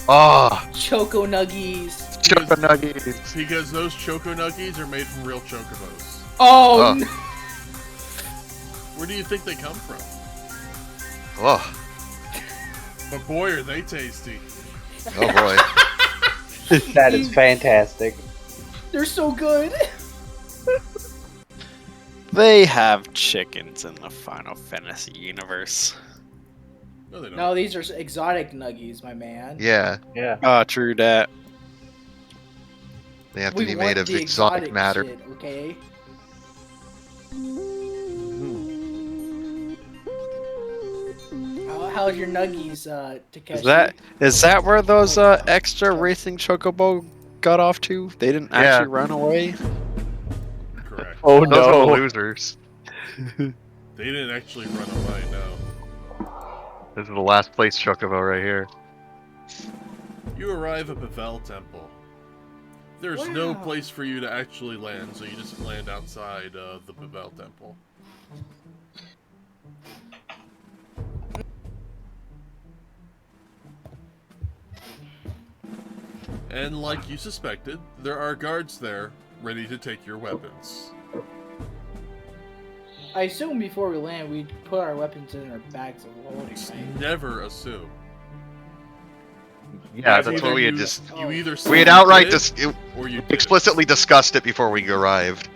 Oh, Choco nuggies. choco nuggies. Because those choco nuggies are made from real chocobos. Oh, no. Where do you think they come from? Oh. But boy, are they tasty. Oh boy. That is fantastic. They're so good. They have chickens in the Final Fantasy universe. No, they don't. No, these are exotic nuggies, my man. Yeah, Yeah. Ah, true that. they have to We be want made of the exotic matter. shit, okay? How's your nuggies, Takeshi? Is that where those extra racing chocobo got off to? They didn't Yeah. actually run away. Correct. Oh Those are the no! losers. They didn't actually run away, no. This is the last place chocobo right here. You arrive at Bevelle Temple. There's no Wow. place for you to actually land, so you just land outside the Bevelle Temple. And like you suspected, there are guards there ready to take your weapons. I assume before we land, we'd put our weapons in our bags of holding, right? Never assume. Yeah, It's that's either what we had you- just. You either We had say you outright did, or you didn't. explicitly discussed it before we arrived,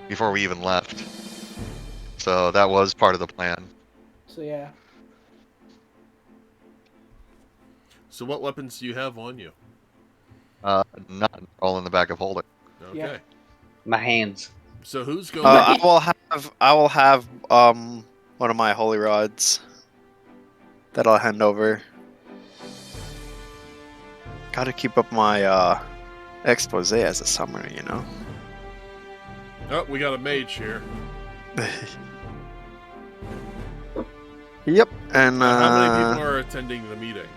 before we even left. So that was part of the plan. So yeah. So what weapons do you have on you? None. All in the bag of holding. Okay. Yeah. My hands. So who's going? I will have one of my holy rods that I'll hand over. Got to keep up my expose as a summoner, you know. Oh, we got a mage here. Yep, and How many people are attending the meeting?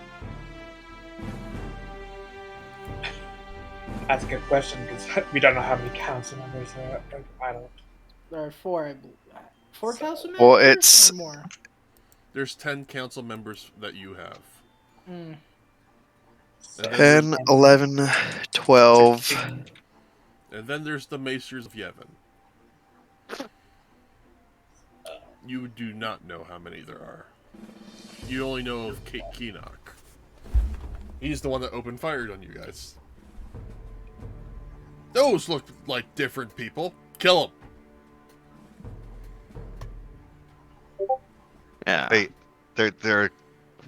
That's a good question because we don't know how many council members there are. I don't. There are four, I believe. 4 council members? Well, it's- Or more. There's 10 council members that you have. Mm. So, 10, 11, 12. 16. And then there's the Maesters of Yevon. You do not know how many there are. You only know of Kate Keenock. He's the one that opened fire on you guys. Those look like different people. Kill them. Yeah. Wait, they're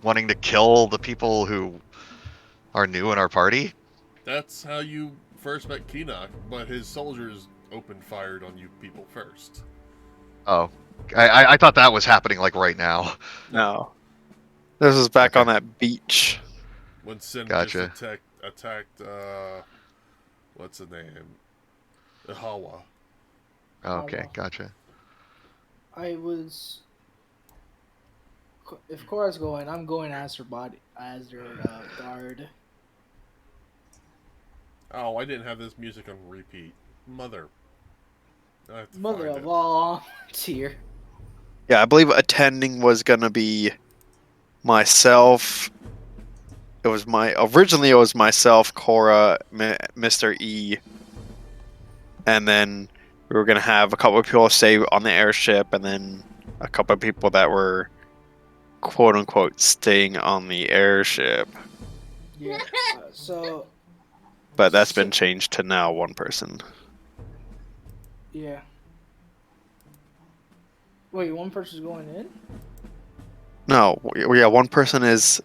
wanting to kill the people who are new in our party? That's how you first met Keenock, but his soldiers opened fire on you people first. Oh, I thought that was happening like right now. No. This was back Okay. on that beach. When Sin Gotcha. just attacked what's the name? Hawa. Okay, gotcha. I was. If Cora's going, I'm going as her guard. Oh, I didn't have this music on repeat. Mother. I have to Mother find of it. all tier. Yeah, I believe attending was gonna be myself. Originally it was myself, Cora, Mr. E, and then we were gonna have a couple of people stay on the airship, and then a couple of people that were quote unquote staying on the airship. Yeah. So But that's been changed to now one person. yeah. Wait, one person's going in? No, yeah, one person is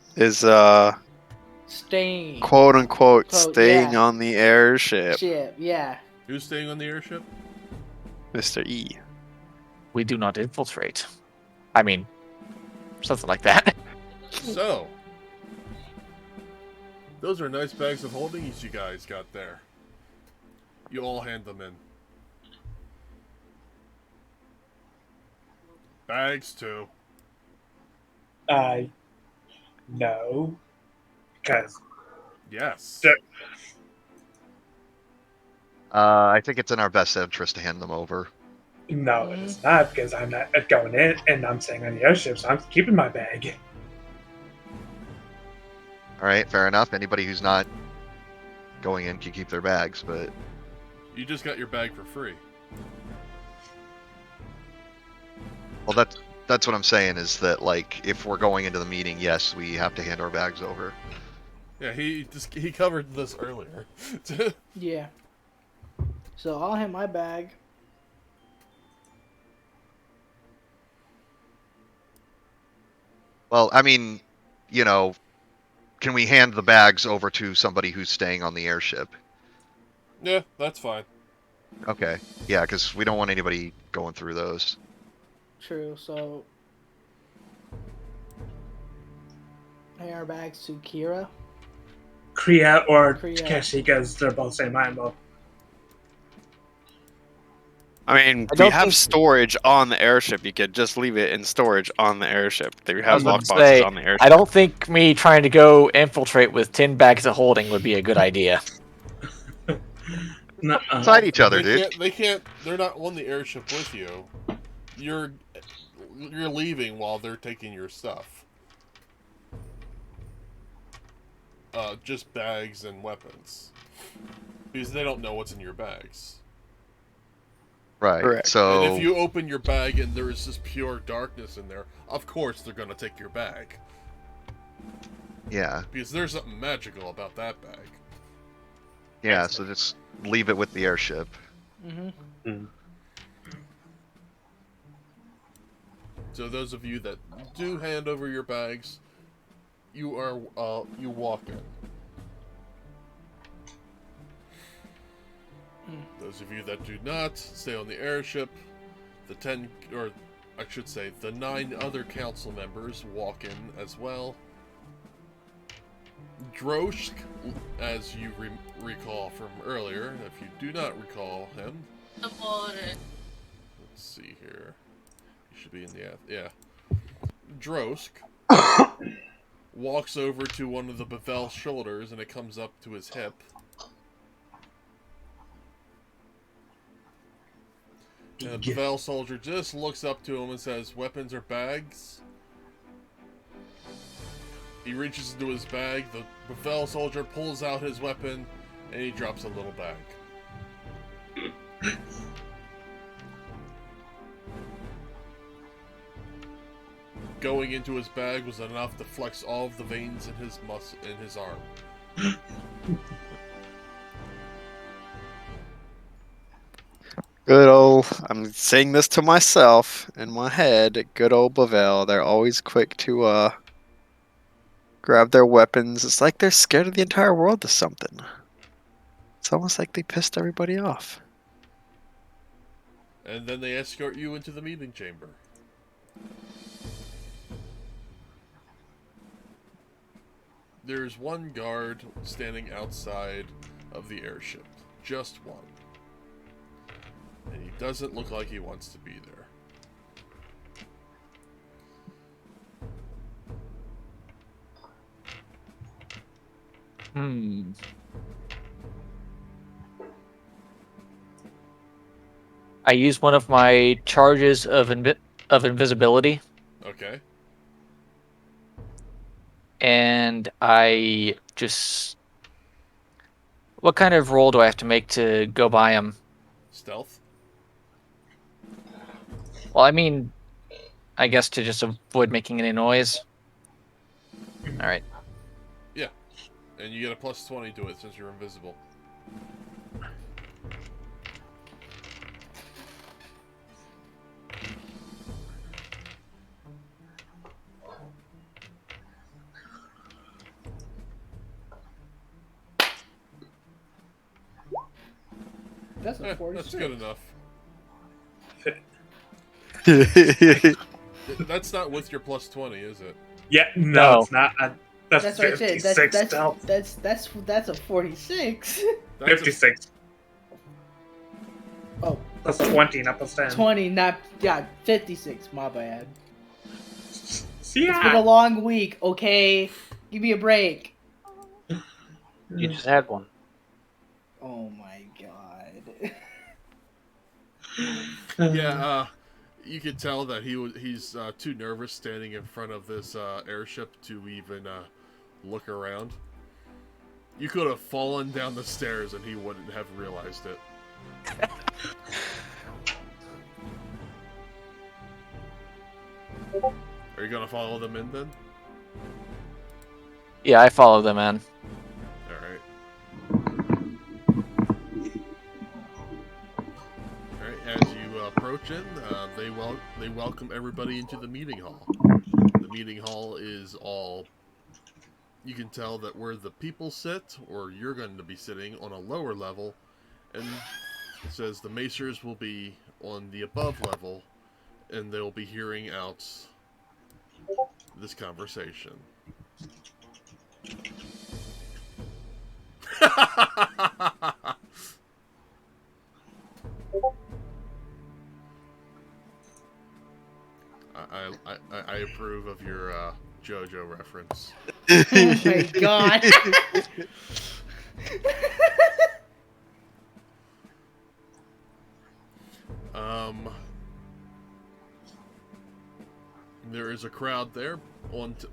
Staying. quote unquote Quote, staying yeah. on the airship. Ship, yeah. Who's staying on the airship? Mr. E. We do not infiltrate. I mean, something like that. So, those are nice bags of holdings you guys got there. You all hand them in. Bags too. No. Because Yes. Sure. I think it's in our best interest to hand them over. no, it is not because I'm not going in and I'm staying on the airship, so I'm keeping my bag. All right, fair enough. Anybody who's not going in can keep their bags, but You just got your bag for free. well, That's what I'm saying is that, like, if we're going into the meeting, yes, we have to hand our bags over. Yeah, he covered this earlier. Yeah. So I'll hand my bag. Well, I mean, you know, can we hand the bags over to somebody who's staying on the airship? Yeah, that's fine. Okay. Yeah, because we don't want anybody going through those. True. So hand our bags to Kira. Kriya or Kriya. Takeshi, because they're both same mind. Well, I mean, I we don't have think- storage on the airship. You could just leave it in storage on the airship. They I was have about to lockboxes say, on the airship. I don't think me trying to go infiltrate with 10 bags of holding would be a good idea. Inside each other, dude. They can't. They're not on the airship with you. You're leaving while they're taking your stuff. Just bags and weapons, because they don't know what's in your bags. Right. Correct. So And if you open your bag and there is just pure darkness in there, of course they're gonna take your bag. yeah, Because there's something magical about that bag. yeah. So just leave it with the airship. Mm-hmm. So those of you that do hand over your bags, you walk in. Those of you that do not stay on the airship, the 9 other council members walk in as well. Droshk, as you recall from earlier, if you do not recall him, Amore. let's see here. You should be in the yeah. Drosk walks over to one of the Bevelle shoulders and it comes up to his hip. And the Bevelle soldier just looks up to him and says, "Weapons or bags?" He reaches into his bag, the Bevelle soldier pulls out his weapon, and he drops a little bag. Going into his bag was enough to flex all of the veins in his arm. Good old, I'm saying this to myself in my head, good old Bevelle. They're always quick to grab their weapons. It's like they're scared of the entire world or something. It's almost like they pissed everybody off. And then they escort you into the meeting chamber. There's one guard standing outside of the airship. Just one. And he doesn't look like he wants to be there. I use one of my charges of invisibility, Okay. and I just... What kind of roll do I have to make to go by him? Stealth? Well, I mean, I guess to just avoid making any noise. Alright. Yeah. And you get a plus 20 to it since you're invisible. That's a 46. That's good enough. That's not with your plus 20, is it? Yeah, No. it's not. That's That's what I said. 56 stealth. That's a 46. That's 56. Oh, Plus 20, not plus 10. 20, not 56. My bad. See It's been a long week. Okay, give me a break. You just had one. Oh my god. Yeah, you could tell that he's too nervous standing in front of this airship to even look around. You could have fallen down the stairs and he wouldn't have realized it. Are you gonna follow them in then? Yeah, I follow them in. Alright. Alright, as you approach in, they welcome everybody into the meeting hall. The meeting hall is all... You can tell that where the people sit, or you're going to be sitting, on a lower level, and it says the Macers will be on the above level, and they'll be hearing out this conversation. I approve of your JoJo reference. Oh my god. There is a crowd there,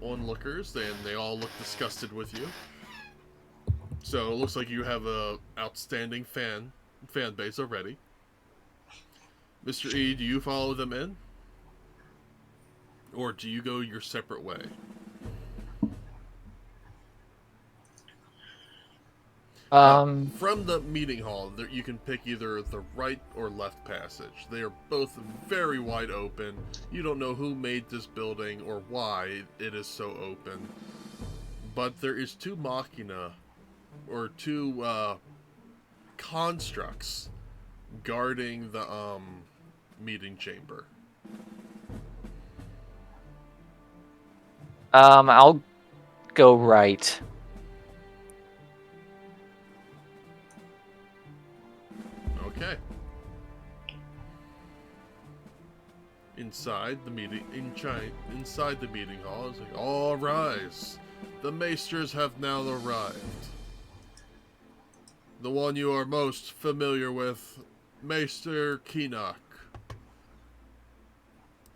onlookers, and they all look disgusted with you. So it looks like you have a outstanding fan base already. Mr. E, do you follow them in? Or do you go your separate way? From the meeting hall, you can pick either the right or left passage. They are both very wide open. You don't know who made this building or why it is so open. But there is two machina, or two constructs, guarding the meeting chamber. I'll go right. Okay. Inside the meeting hall, it's like, all rise. The Maesters have now arrived. The one you are most familiar with, Maester Keenock,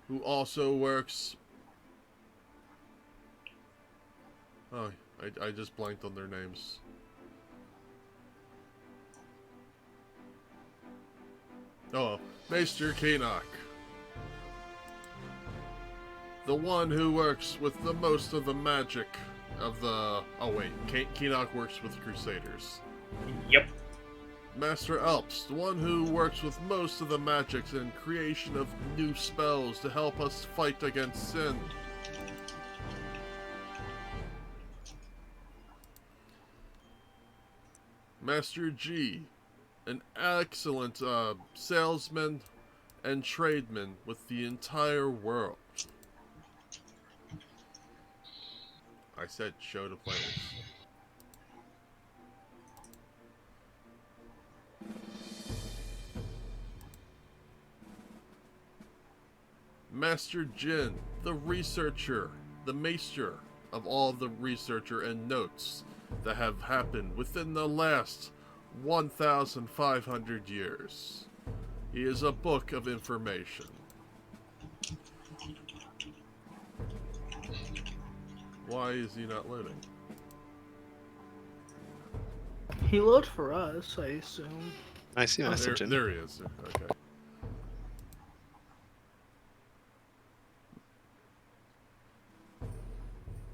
who also works... Oh, I just blanked on their names. Oh, Maester Keenock. The one who works with the most of the magic of the... Oh wait, Keenock works with Crusaders. Yep. Master Alps, the one who works with most of the magics and creation of new spells to help us fight against sin. Master G, an excellent salesman and tradesman with the entire world. I said show to players. Master Jin, the researcher, the maester of all the researcher and notes that have happened within the last 1,500 years. He is a book of information. Why is he not loading? He loaded for us, I assume. I see message. There he is. Okay.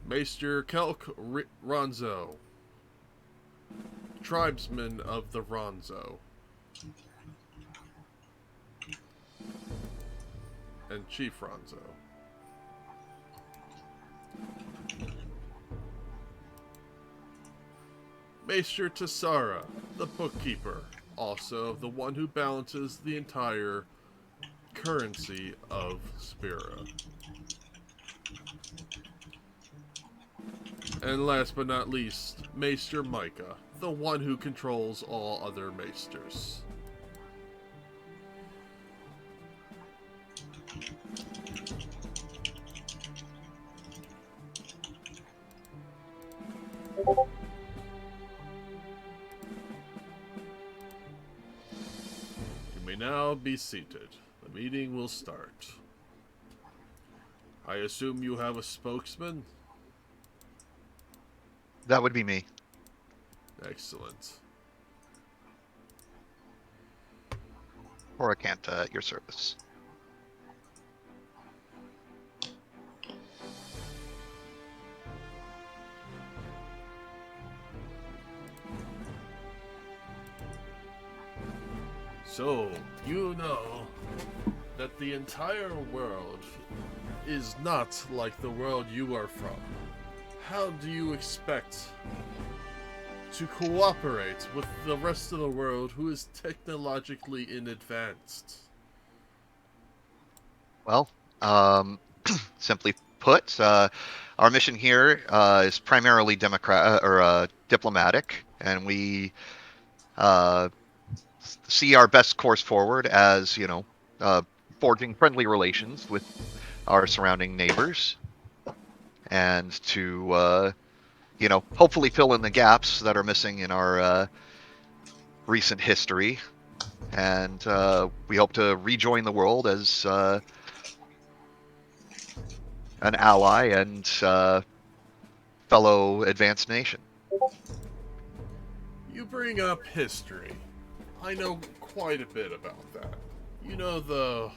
Maester Kelk Ronzo, tribesman of the Ronzo, and Chief Ronzo. Maester Tessara, the bookkeeper, also the one who balances the entire currency of Spira. And last but not least, Maester Micah, the one who controls all other maesters. You may now be seated. The meeting will start. I assume you have a spokesman? That would be me. Excellent. Or I can't at your service. So, you know that the entire world is not like the world you are from. How do you expect to cooperate with the rest of the world who is technologically advanced? Well, simply put, our mission here is primarily diplomatic, and we see our best course forward as forging friendly relations with our surrounding neighbors, and to hopefully fill in the gaps that are missing in our recent history, and we hope to rejoin the world as an ally and fellow advanced nation. You bring up history. I know quite a bit about that. You know,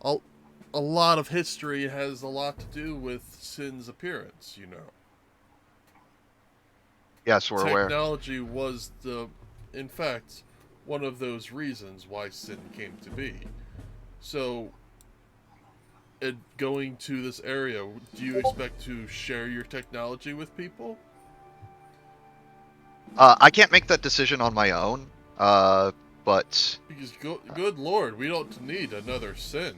a lot of history has a lot to do with Sin's appearance, you know. Yes, we're aware. Technology was in fact, one of those reasons why Sin came to be. So, going to this area, do you expect to share your technology with people? I can't make that decision on my own, but... Because, good lord, we don't need another Sin.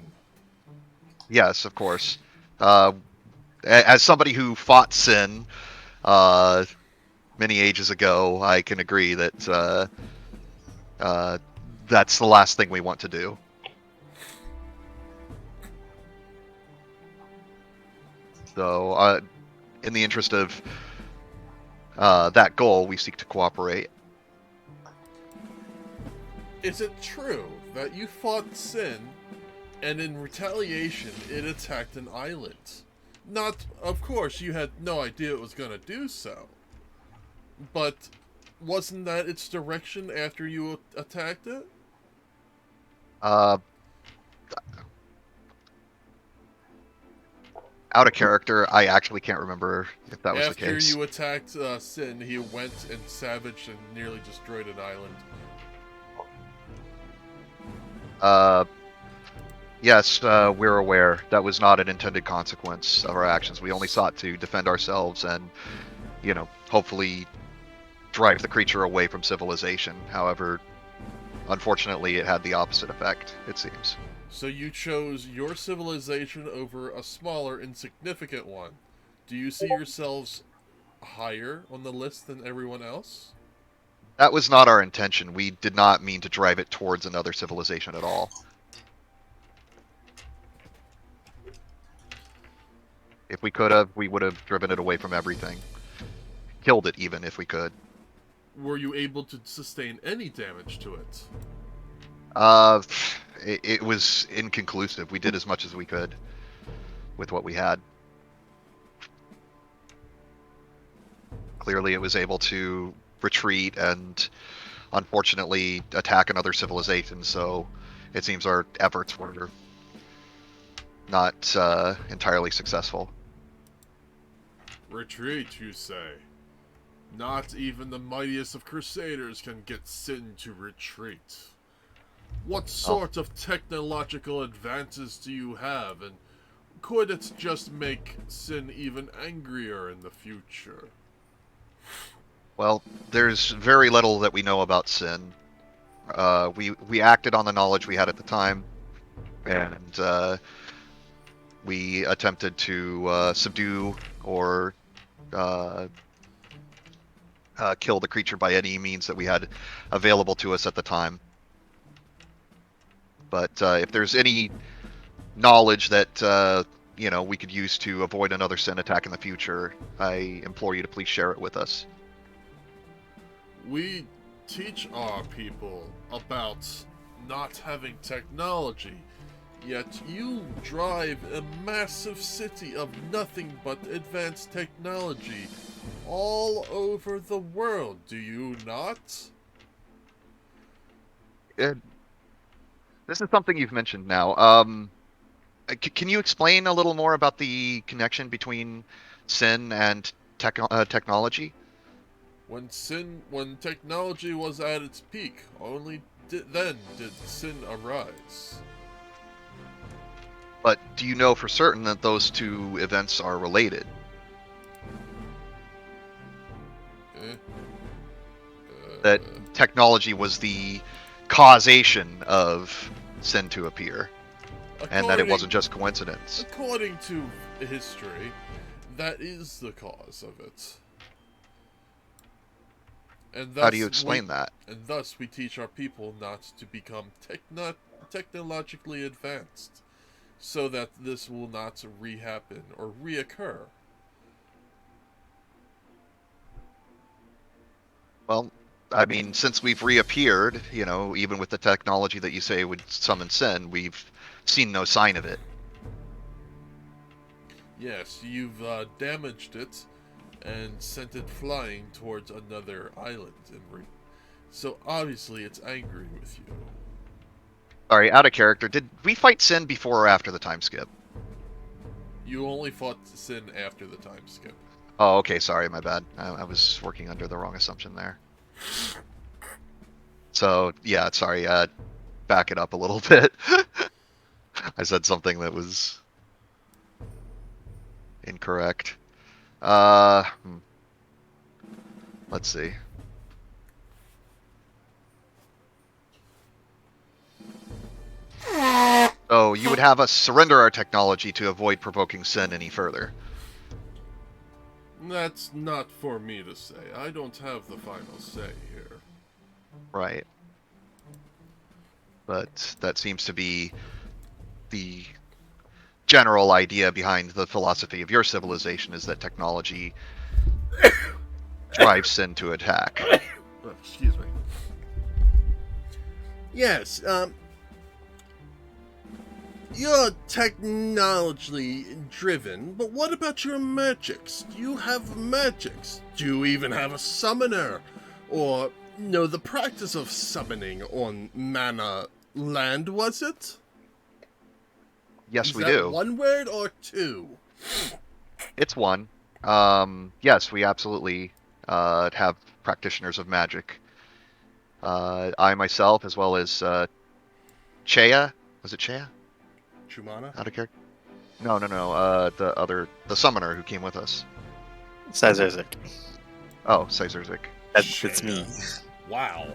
Yes, of course. As somebody who fought Sin many ages ago, I can agree that that's the last thing we want to do. So, in the interest of that goal, we seek to cooperate. Is it true that you fought Sin, and in retaliation, it attacked an island? Not, of course, you had no idea it was going to do so. But wasn't that its direction after you attacked it? Out of character, I actually can't remember if that was the case. After you attacked Sin, he went and savaged and nearly destroyed an island. Yes, we're aware. That was not an intended consequence of our actions. We only sought to defend ourselves and, hopefully drive the creature away from civilization. However, unfortunately, it had the opposite effect, it seems. So you chose your civilization over a smaller, insignificant one. Do you see yourselves higher on the list than everyone else? That was not our intention. We did not mean to drive it towards another civilization at all. If we could have, we would have driven it away from everything. Killed it, even, if we could. Were you able to sustain any damage to it? It was inconclusive. We did as much as we could with what we had. Clearly, it was able to retreat and, unfortunately, attack another civilization, so it seems our efforts were not entirely successful. Retreat, you say? Not even the mightiest of crusaders can get Sin to retreat. What sort of technological advances do you have, and could it just make Sin even angrier in the future? Well, there's very little that we know about Sin. We acted on the knowledge we had at the time, and we attempted to subdue or kill the creature by any means that we had available to us at the time. But if there's any knowledge that we could use to avoid another Sin attack in the future, I implore you to please share it with us. We teach our people about not having technology, yet you drive a massive city of nothing but advanced technology all over the world, do you not? This is something you've mentioned now. Can you explain a little more about the connection between Sin and technology? When technology was at its peak, only then did sin arise. But do you know for certain that those two events are related? That technology was the causation of sin to appear, and that it wasn't just coincidence. According to history, that is the cause of it. And thus How do you explain that? And thus we teach our people not to become technologically advanced, so that this will not rehappen or reoccur. Well, I mean, since we've reappeared, you know, even with the technology that you say would summon sin, we've seen no sign of it. Yes, you've damaged it and sent it flying towards another island. So obviously it's angry with you. Sorry, out of character. Did we fight sin before or after the time skip? You only fought sin after the time skip. Oh, okay, sorry, my bad. I was working under the wrong assumption there. So, yeah, sorry, back it up a little bit. I said something that was incorrect. Let's see. Oh, you would have us surrender our technology to avoid provoking sin any further. That's not for me to say. I don't have the final say here. Right. But that seems to be the general idea behind the philosophy of your civilization, is that technology drives sin to attack. Oh, excuse me. Yes, you're technologically driven, but what about your magics? Do you have magics? Do you even have a summoner? Or know the practice of summoning on Mana Land, was it? Yes, Is we that do. one word or two? It's one. Yes, we absolutely have practitioners of magic. I myself, as well as Chea. Was it Chea? Chumana? Out of character? No. The summoner who came with us. Sazerzik. Oh, Caesarzik. It's me. Wow.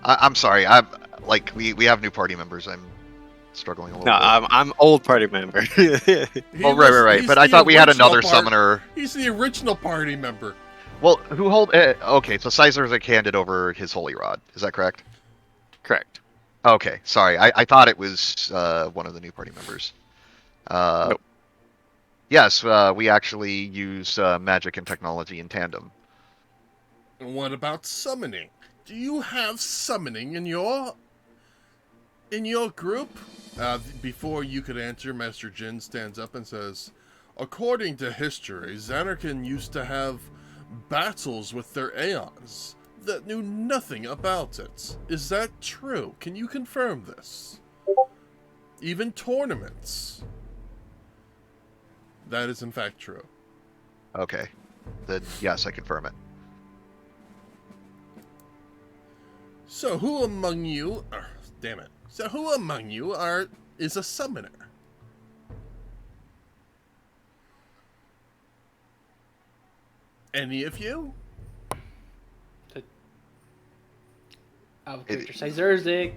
I'm sorry. We have new party members. I'm struggling a little No, bit. I'm old party member. Well, right. But I thought we had another summoner. He's the original party member. Well, who hold? Okay, so Caesarzik handed over his holy rod. Is that correct? Correct. Okay, sorry. I thought it was one of the new party members. Nope. Yes, we actually use magic and technology in tandem. And what about summoning? Do you have summoning in your group? Before you could answer, Master Jin stands up and says, according to history, Xanarkin used to have battles with their Aeons that knew nothing about it. Is that true? Can you confirm this? Even tournaments. That is in fact true. Okay. Then yes, I confirm it. So who among you... damn it. So who among you is a summoner? Any of you? Caesarzik.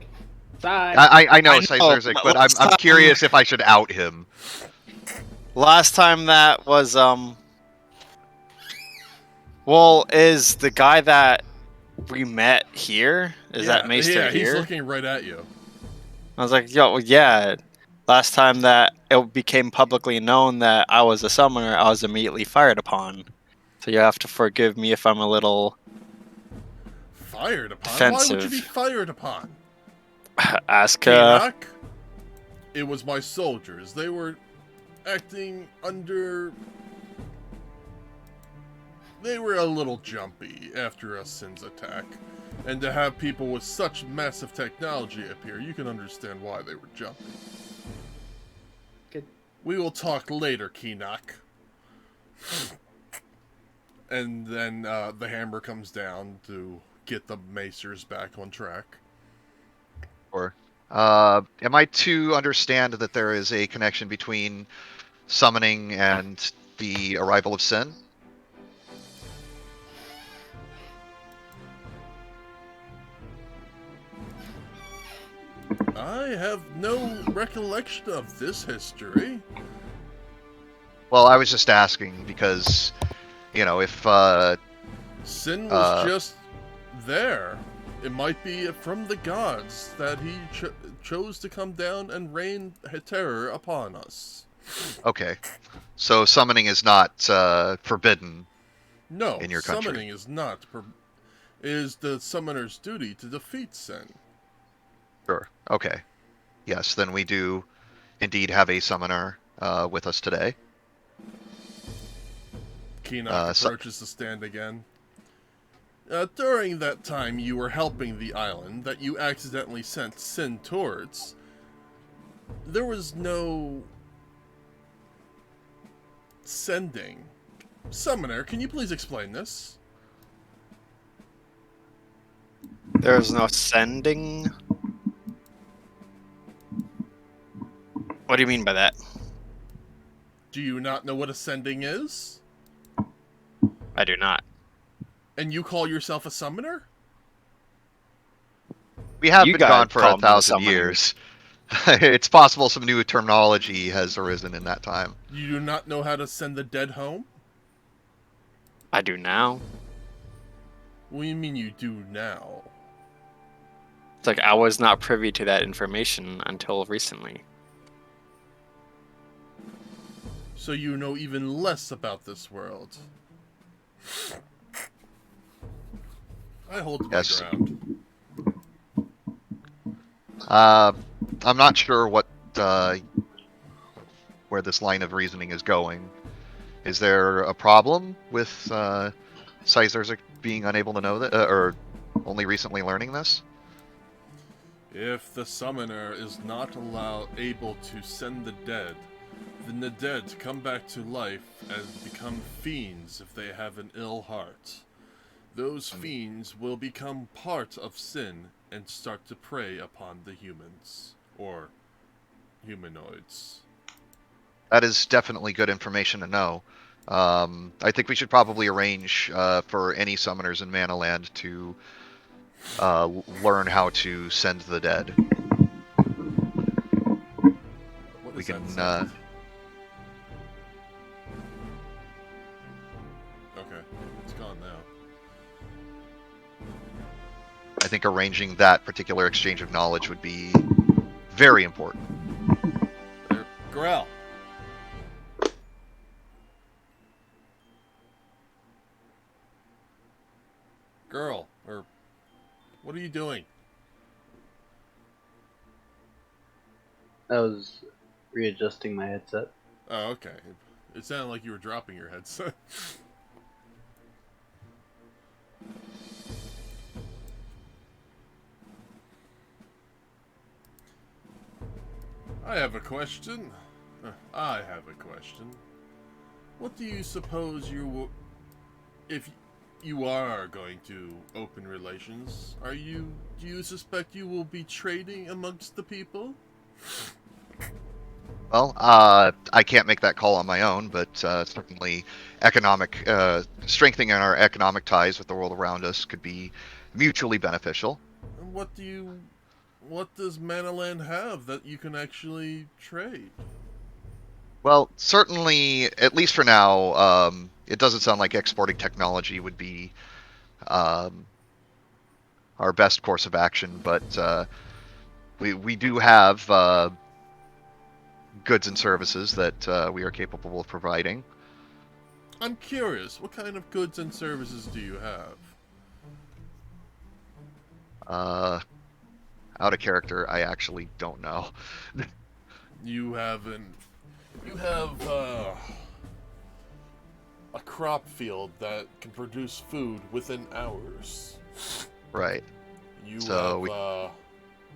I know I know, Caesarzik, but I'm last curious if I should out him. Last time that was well, is the guy that we met here? Is that Maester yeah, here? he's looking right at you. I was like, yo, yeah. Last time that it became publicly known that I was a summoner, I was immediately fired upon. So you have to forgive me if I'm a little Fired upon? defensive. Why would you be fired upon? Ask Enoch? It was my soldiers. They were acting under... They were a little jumpy after a Sin's attack. And to have people with such massive technology appear, you can understand why they were jumpy. Good. We will talk later, Keenock. And then the hammer comes down to get the macers back on track. Sure. Am I to understand that there is a connection between summoning and the arrival of sin? I have no recollection of this history. Well, I was just asking because, if Sin was just there. It might be from the gods that he chose to come down and rain terror upon us. Okay, so summoning is not forbidden. No, In your country. summoning is not. It is the summoner's duty to defeat sin. Sure. Okay. Yes, then we do indeed have a summoner with us today. Keenock approaches the stand again. During that time you were helping the island that you accidentally sent sin towards, there was no sending. Summoner, can you please explain this? There's no sending? What do you mean by that? Do you not know what a sending is? I do not. And you call yourself a summoner? We have You been guys gone for call me a 1,000 summoner. years. It's possible some new terminology has arisen in that time. You do not know how to send the dead home? I do now. What do you mean you do now? It's like I was not privy to that information until recently. So you know even less about this world. I hold my Yes. ground. I'm not sure where this line of reasoning is going. Is there a problem with Sizers being unable to know that, or only recently learning this? If the summoner is not able to send the dead, then the dead come back to life and become fiends if they have an ill heart. Those fiends will become part of sin and start to prey upon the humans, or humanoids. That is definitely good information to know. I think we should probably arrange for any summoners in Manaland to learn how to send the dead. What We is that can, sound? Okay, it's gone now. I think arranging that particular exchange of knowledge would be very important. There, Growl. Girl, or what are you doing? I was readjusting my headset. Oh, okay. It sounded like you were dropping your headset. I have a question. What do you suppose if you are going to open relations, do you suspect you will be trading amongst the people? Well, I can't make that call on my own, but certainly strengthening our economic ties with the world around us could be mutually beneficial. And what does Manaland have that you can actually trade? Well, certainly, at least for now, it doesn't sound like exporting technology would be our best course of action, but we do have goods and services that we are capable of providing. I'm curious, what kind of goods and services do you have? Out of character, I actually don't know. You have a crop field that can produce food within hours. Right. You're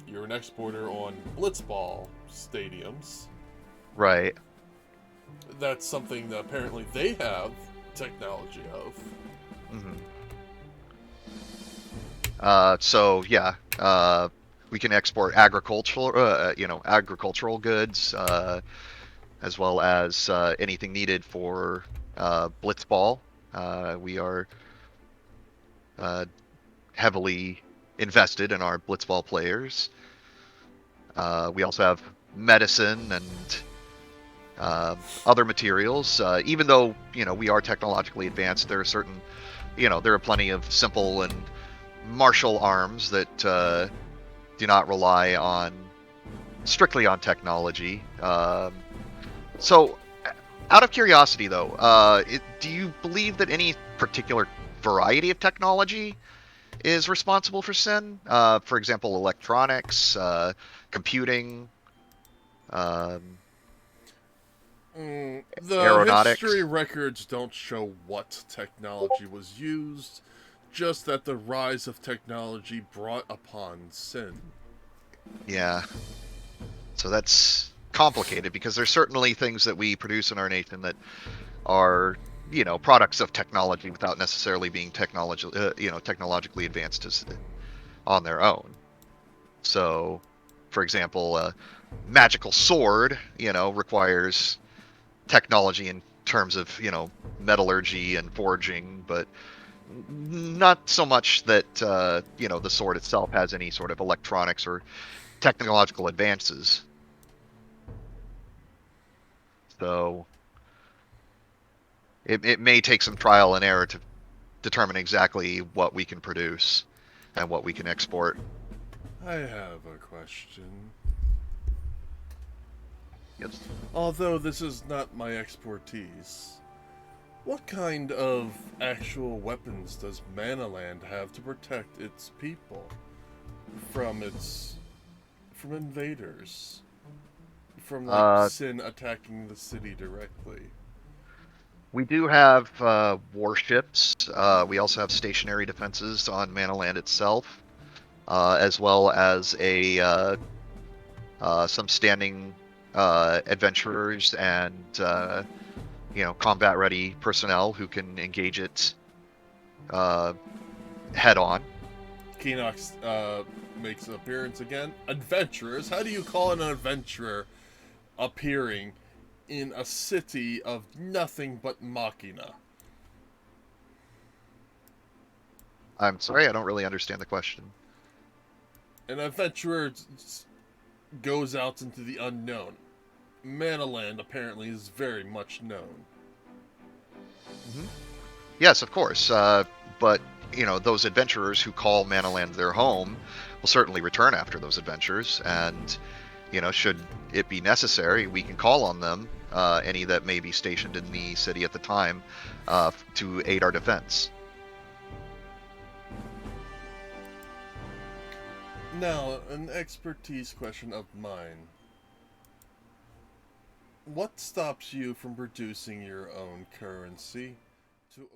an exporter on blitzball stadiums. Right. That's something that apparently they have technology of. Mm-hmm. So yeah, we can export agricultural goods, as well as anything needed for blitzball. We are heavily invested in our blitzball players. We also have medicine and other materials. Even though we are technologically advanced, there are certain there are plenty of simple and martial arms that do not rely on strictly on technology. So, out of curiosity, though, do you believe that any particular variety of technology is responsible for sin? For example, electronics, computing, The aeronautics. history records don't show what technology was used, just that the rise of technology brought upon sin. Yeah. So that's complicated because there's certainly things that we produce in our nation that are, products of technology without necessarily being technologically advanced on their own. So, for example, a magical sword, requires technology in terms of, metallurgy and forging, but not so much that, the sword itself has any sort of electronics or technological advances. So it may take some trial and error to determine exactly what we can produce and what we can export. I have a question. Yes. Although this is not my expertise, what kind of actual weapons does Manaland have to protect its people from invaders? From Sin attacking the city directly? We do have warships. We also have stationary defenses on Manaland itself, as well as some standing adventurers and combat-ready personnel who can engage it head-on. Keenox makes an appearance again. Adventurers? How do you call an adventurer appearing in a city of nothing but machina? I'm sorry, I don't really understand the question. An adventurer goes out into the unknown. Manaland apparently is very much known. Mm-hmm. Yes, of course. But, those adventurers who call Manaland their home will certainly return after those adventures. And, should it be necessary, we can call on them, any that may be stationed in the city at the time, to aid our defense. Now, an expertise question of mine. What stops you from producing your own currency to...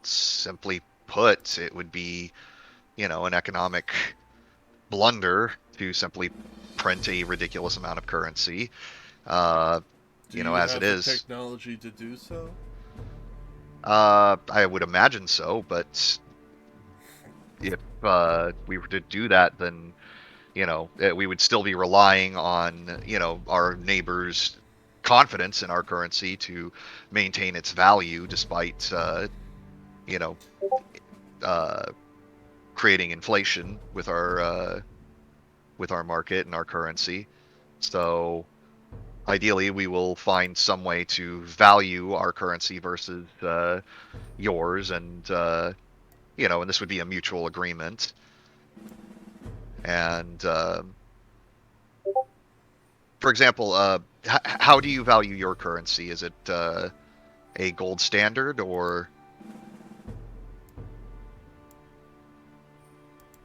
simply put, it would be, an economic blunder to simply print a ridiculous amount of currency. Do you As have it the is. technology to do so? I would imagine so, but if we were to do that, then we would still be relying on our neighbors' confidence in our currency to maintain its value, despite you know uh, creating inflation with our market and our currency. So ideally, we will find some way to value our currency versus yours, and this would be a mutual agreement. And for example, how do you value your currency? Is it a gold standard or?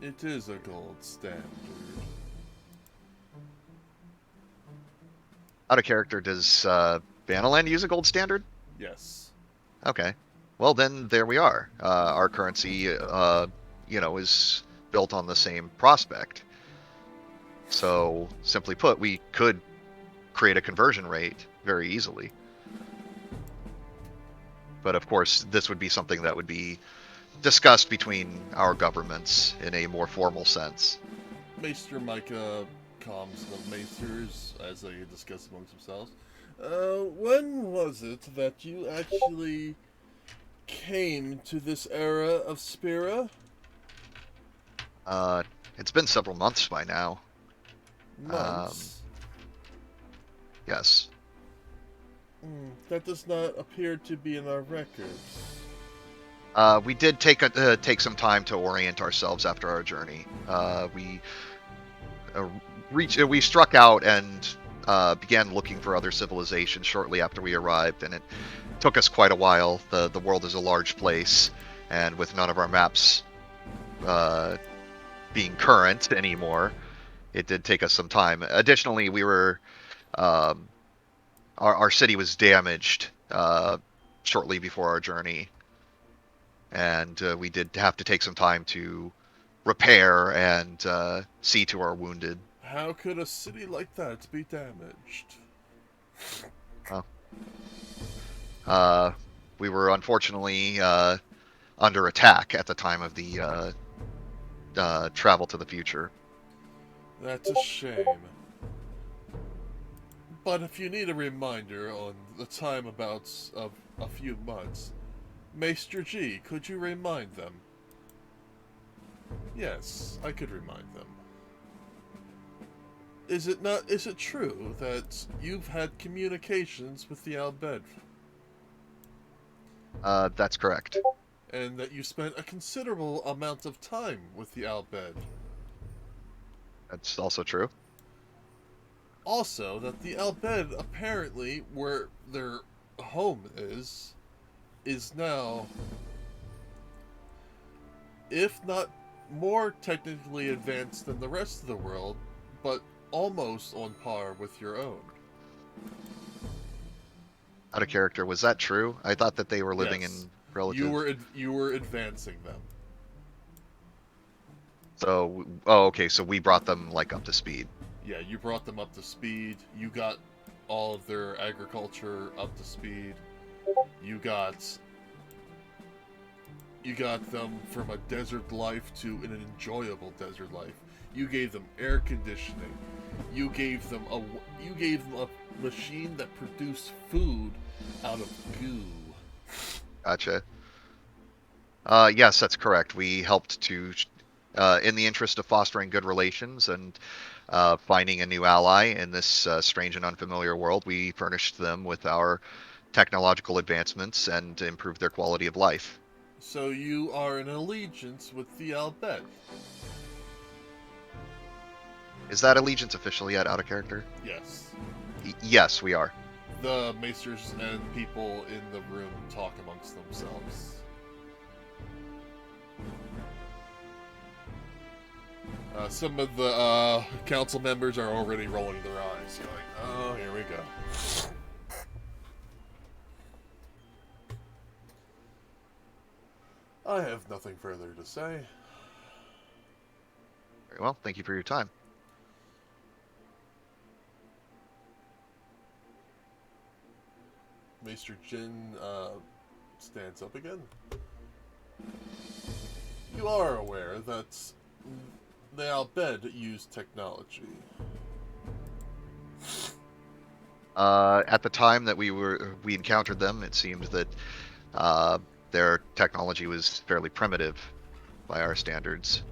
It is a gold standard. Out of character, does Vanaland use a gold standard? Yes. Okay. Well, then there we are. Our currency, is built on the same prospect. So, simply put, we could create a conversion rate very easily. But of course, this would be something that would be discussed between our governments in a more formal sense. Maester Micah calms the Maesters as they discuss amongst themselves. When was it that you actually came to this era of Spira? It's been several months by now. Months? Yes. That does not appear to be in our records. We did take some time to orient ourselves after our journey. We struck out and began looking for other civilizations shortly after we arrived, and it took us quite a while. The world is a large place, and with none of our maps being current anymore, it did take us some time. Additionally, we were our city was damaged shortly before our journey, and we did have to take some time to repair and see to our wounded. How could a city like that be damaged? We were unfortunately under attack at the time of the travel to the future. That's a shame. But if you need a reminder on the time abouts of a few months, Maester G, could you remind them? Yes, I could remind them. Is it true that you've had communications with the Albed? That's correct. And that you spent a considerable amount of time with the Albed? That's also true. Also, that the Albed apparently, where their home is now, if not more technically advanced than the rest of the world, but almost on par with your own. Out of character, was that true? I thought that they were living Yes. in relative. You were advancing them. So, okay. So we brought them up to speed. Yeah, you brought them up to speed. You got all of their agriculture up to speed. You got them from a desert life to an enjoyable desert life. You gave them air conditioning. You gave them a machine that produced food out of goo. Gotcha. Yes, that's correct. We helped to, in the interest of fostering good relations and finding a new ally in this strange and unfamiliar world, we furnished them with our technological advancements and improved their quality of life. So you are in allegiance with the Albed. Is that allegiance official yet, out of character? Yes. Yes, we are. The maesters and people in the room talk amongst themselves. Some of the council members are already rolling their eyes, going, "Oh, here we go." I have nothing further to say. Very well, thank you for your time. Maester Jin stands up again. You are aware that the Albed use technology. At the time that we encountered them, it seemed that their technology was fairly primitive by our standards.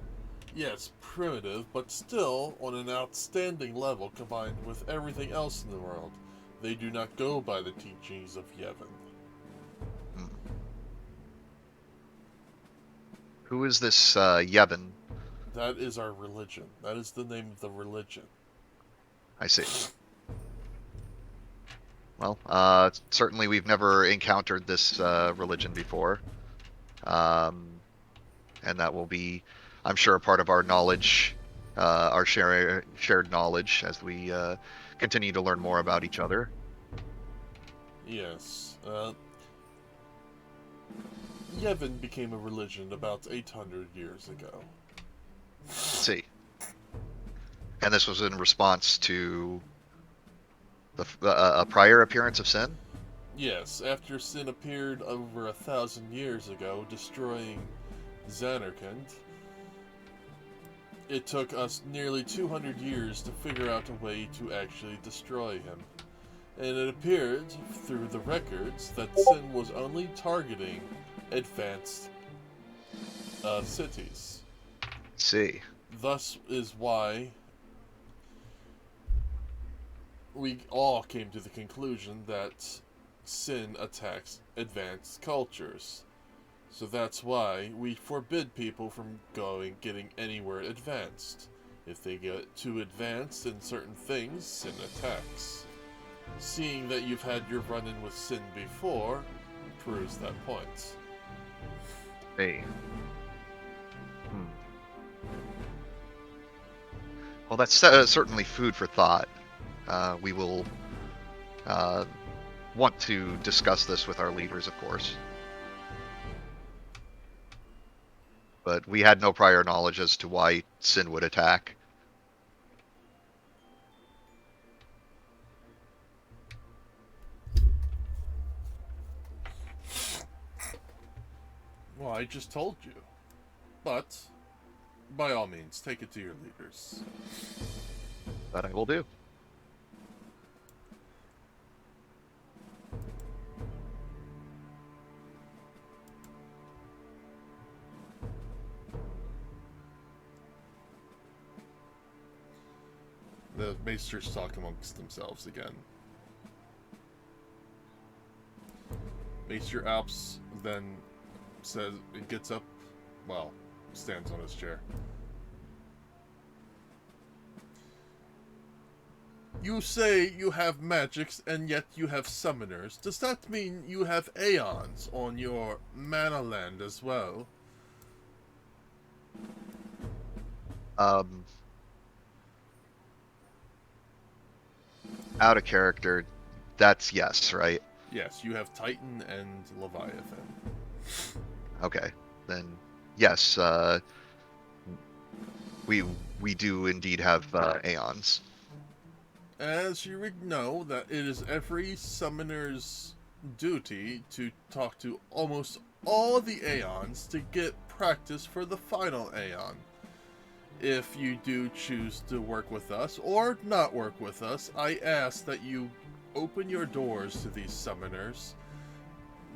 Yes, primitive, but still on an outstanding level combined with everything else in the world. They do not go by the teachings of Yevon. Hmm. Who is this Yevon? That is our religion. That is the name of the religion. I see. Well, certainly we've never encountered this religion before. And that will be, I'm sure, a part of our knowledge, our shared knowledge as we continue to learn more about each other. Yes. Yevon became a religion about 800 years ago. Let's see. And this was in response to a prior appearance of sin? Yes, after Sin appeared over 1,000 years ago, destroying Xanarkand, it took us nearly 200 years to figure out a way to actually destroy him. And it appeared, through the records, that Sin was only targeting advanced cities. See. Thus is why we all came to the conclusion that Sin attacks advanced cultures. So that's why we forbid people from getting anywhere advanced. If they get too advanced in certain things, Sin attacks. Seeing that you've had your run-in with Sin before proves that point. Hey. Well, that's certainly food for thought. We will want to discuss this with our leaders, of course. But we had no prior knowledge as to why Sin would attack. Well, I just told you. But, by all means, take it to your leaders. That I will do. The maesters talk amongst themselves again. Maester Alps then says, it gets up, well, stands on his chair. You say you have magics and yet you have summoners. Does that mean you have aeons on your mana land as well? Out of character, that's yes, right? Yes, you have Titan and Leviathan. Okay, then yes, we do indeed have aeons. As you know, that it is every summoner's duty to talk to almost all the aeons to get practice for the final aeon. If you do choose to work with us or not work with us, I ask that you open your doors to these summoners,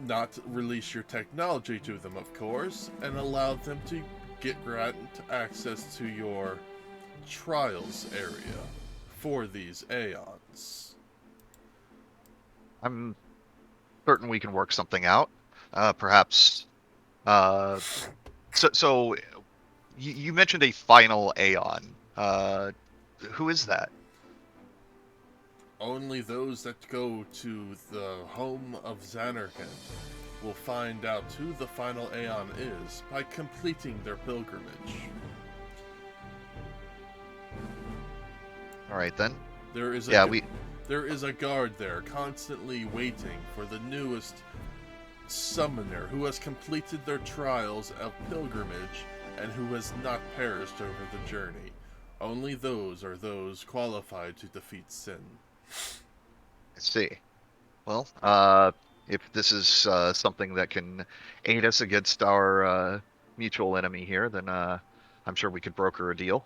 not release your technology to them, of course, and allow them to grant access to your trials area for these aeons. I'm certain we can work something out. Perhaps. So you mentioned a final aeon. Who is that? Only those that go to the home of Xanarkand will find out who the final aeon is by completing their pilgrimage. All right then. There is a guard there constantly waiting for the newest summoner who has completed their trials of pilgrimage and who has not perished over the journey. Only those are those qualified to defeat sin. I see. Well, if this is something that can aid us against our mutual enemy here, then I'm sure we could broker a deal.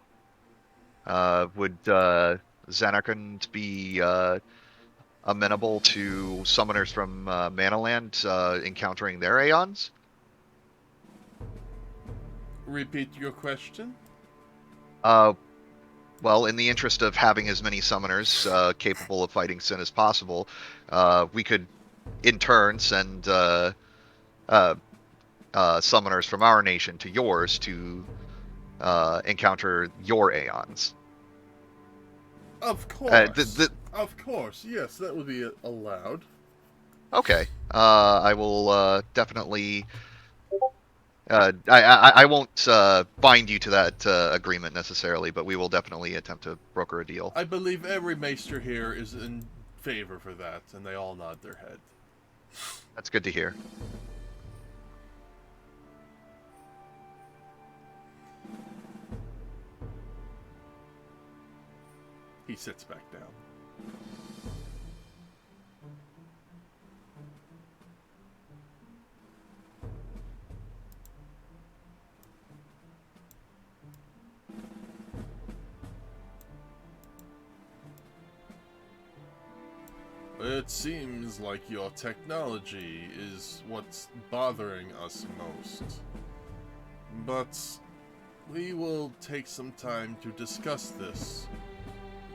Would Xanarkand be amenable to summoners from Manaland encountering their Aeons? Repeat your question? Well, in the interest of having as many summoners capable of fighting sin as possible, we could, in turn, send summoners from our nation to yours to encounter your Aeons. Of course. Of course, yes, that would be allowed. Okay. I will definitely. I won't bind you to that agreement necessarily, but we will definitely attempt to broker a deal. I believe every maester here is in favor for that, and they all nod their head. That's good to hear. He sits back down. It seems like your technology is what's bothering us most. But we will take some time to discuss this.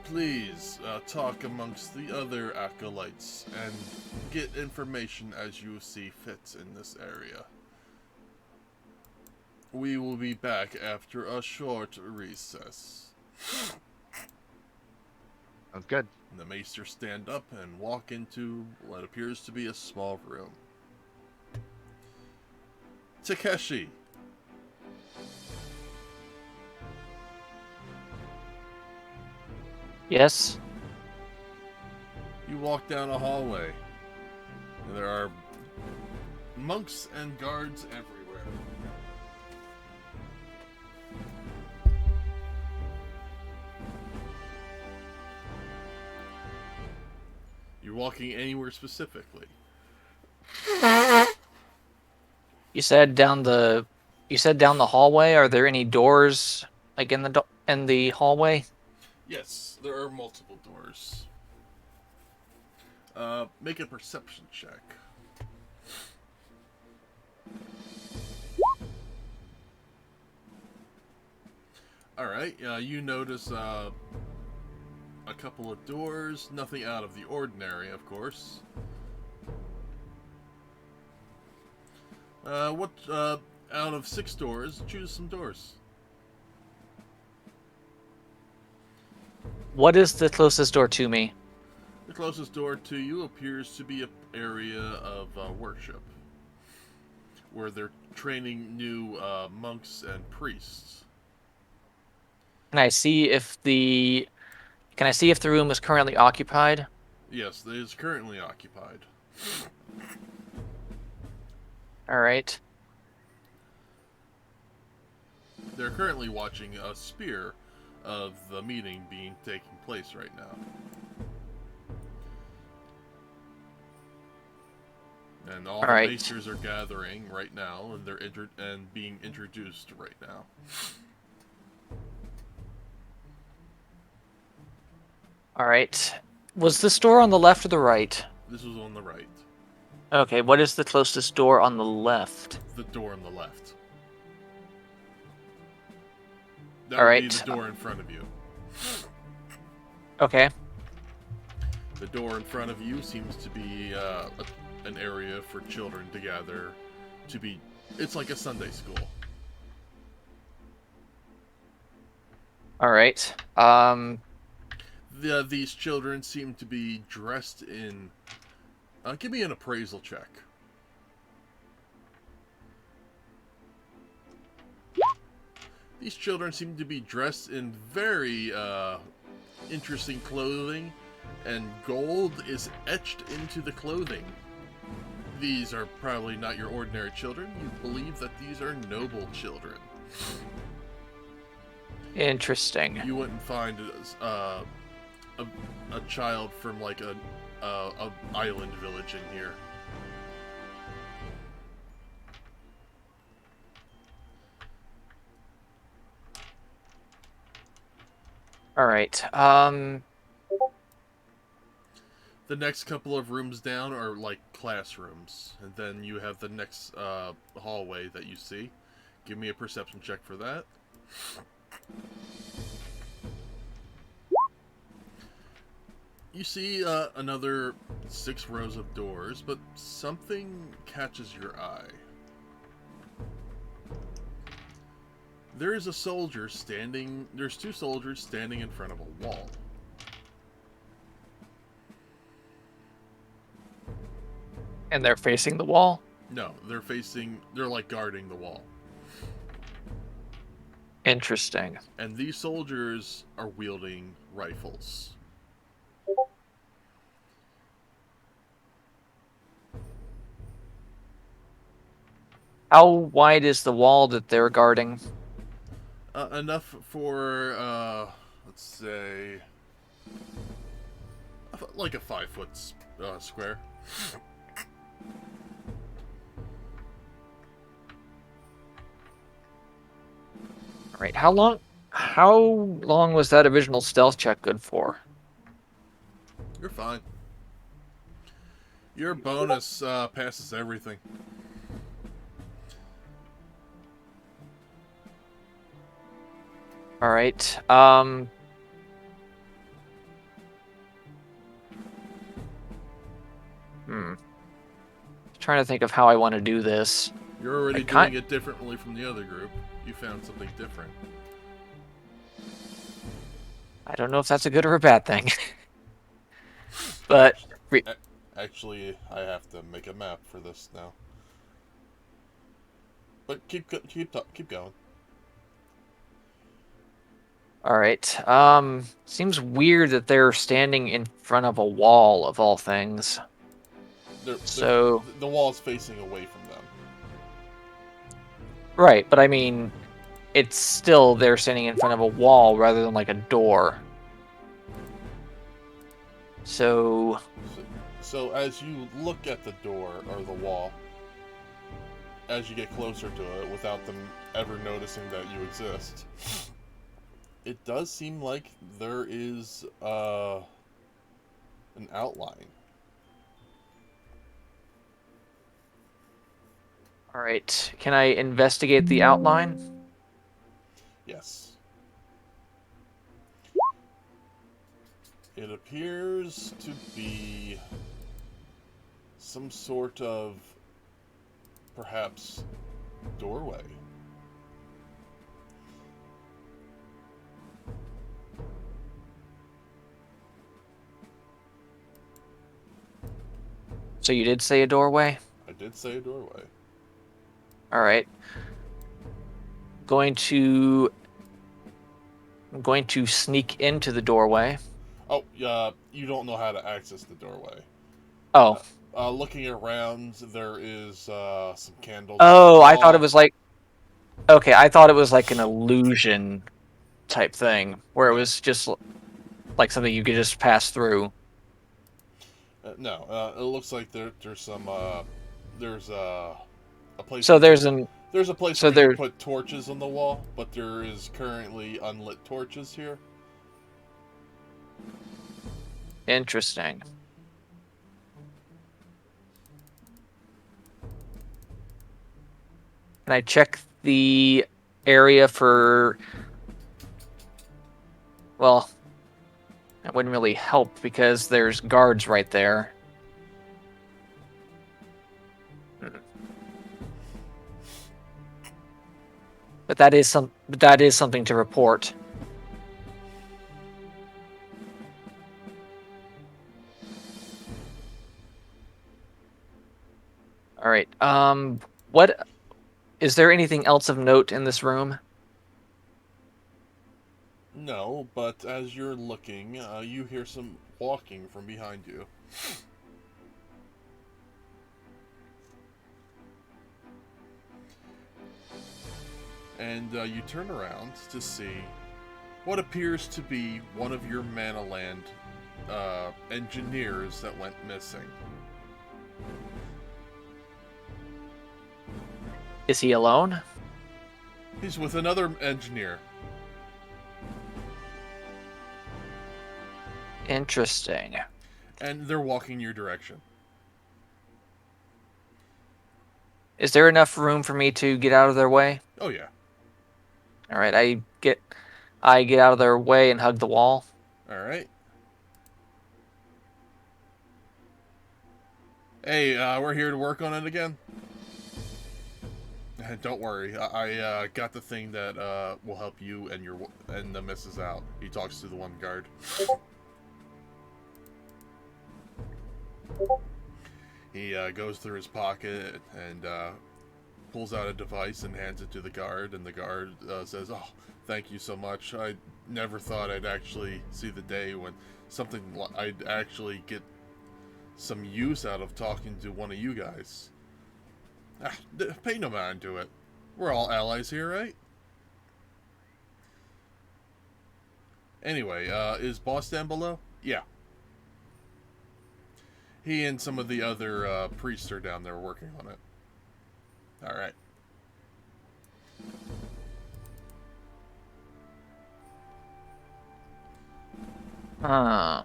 Please talk amongst the other acolytes and get information as you see fit in this area. We will be back after a short recess. Sounds good. The maesters stand up and walk into what appears to be a small room. Takeshi. Yes? You walk down a hallway. And there are monks and guards everywhere. You're walking anywhere specifically? You said down the hallway. Are there any doors like in the hallway? Yes, there are multiple doors. Make a perception check. Alright, you notice a couple of doors, nothing out of the ordinary, of course. Out of 6 doors, choose some doors. What is the closest door to me? The closest door to you appears to be an area of worship, where they're training new monks and priests. Can I see if the room is currently occupied? Yes, it is currently occupied. All right. They're currently watching a spear of the meeting taking place right now. And all the maesters are gathering right now, and they're being introduced right now. All right. Was this door on the left or the right? This was on the right. Okay, what is the closest door on the left? The door on the left. That All would right. be the door in front of you. Okay. The door in front of you seems to be an area for children to gather. It's like a Sunday school. All right. These children seem to be dressed in... give me an appraisal check. These children seem to be dressed in very interesting clothing, and gold is etched into the clothing. these are probably not your ordinary children. You believe that these are noble children. Interesting. You wouldn't find a child from like a island village in here. All right. The next couple of rooms down are like classrooms, and then you have the next hallway that you see. Give me a perception check for that. You see another 6 rows of doors, but something catches your eye. There's 2 soldiers standing in front of a wall. And they're facing the wall? No, they're like guarding the wall. Interesting. And these soldiers are wielding rifles. How wide is the wall that they're guarding? Enough for, let's say, like a 5-foot square. All right. How long was that original stealth check good for? You're fine. Your bonus passes everything. All right. Trying to think of how I want to do this. You're already doing it differently from the other group. You found something different. I don't know if that's a good or a bad thing. But actually, I have to make a map for this now. But keep going. all right. Seems weird that they're standing in front of a wall of all things. So the wall's facing away from them. Right, but I mean, it's still they're standing in front of a wall rather than like a door. So as you look at the door or the wall, as you get closer to it without them ever noticing that you exist, it does seem like there is an outline. all right, can I investigate the outline? Yes. It appears to be some sort of, perhaps, doorway. So you did say a doorway? I did say a doorway. All right. I'm going to sneak into the doorway. Oh, you don't know how to access the doorway. Oh. Looking around, there is some candles. Oh, I thought it was like... Okay, I thought it was like an illusion type thing, where it was just like something you could just pass through. No, it looks like there's some... there's a place... So there's a place where you can put torches on the wall, but there is currently unlit torches here. Interesting. Can I check the area for... Well, that wouldn't really help because there's guards right there. But that is something to report. All right. What is there anything else of note in this room? No, but as you're looking, you hear some walking from behind you. and you turn around to see what appears to be one of your Manaland engineers that went missing. Is he alone? He's with another engineer. Interesting. And they're walking your direction. Is there enough room for me to get out of their way? Oh yeah. All right, I get out of their way and hug the wall. All right. Hey, we're here to work on it again. Don't worry, I got the thing that will help you and the missus out. He talks to the one guard. He goes through his pocket and pulls out a device and hands it to the guard, and the guard says, "Oh, thank you so much. I never thought I'd actually see the day when I'd actually get some use out of talking to one of you guys. Pay no mind to it. We're all allies here, right? Anyway, is boss down below? Yeah. He and some of the other priests are down there working on it. Alright. Huh.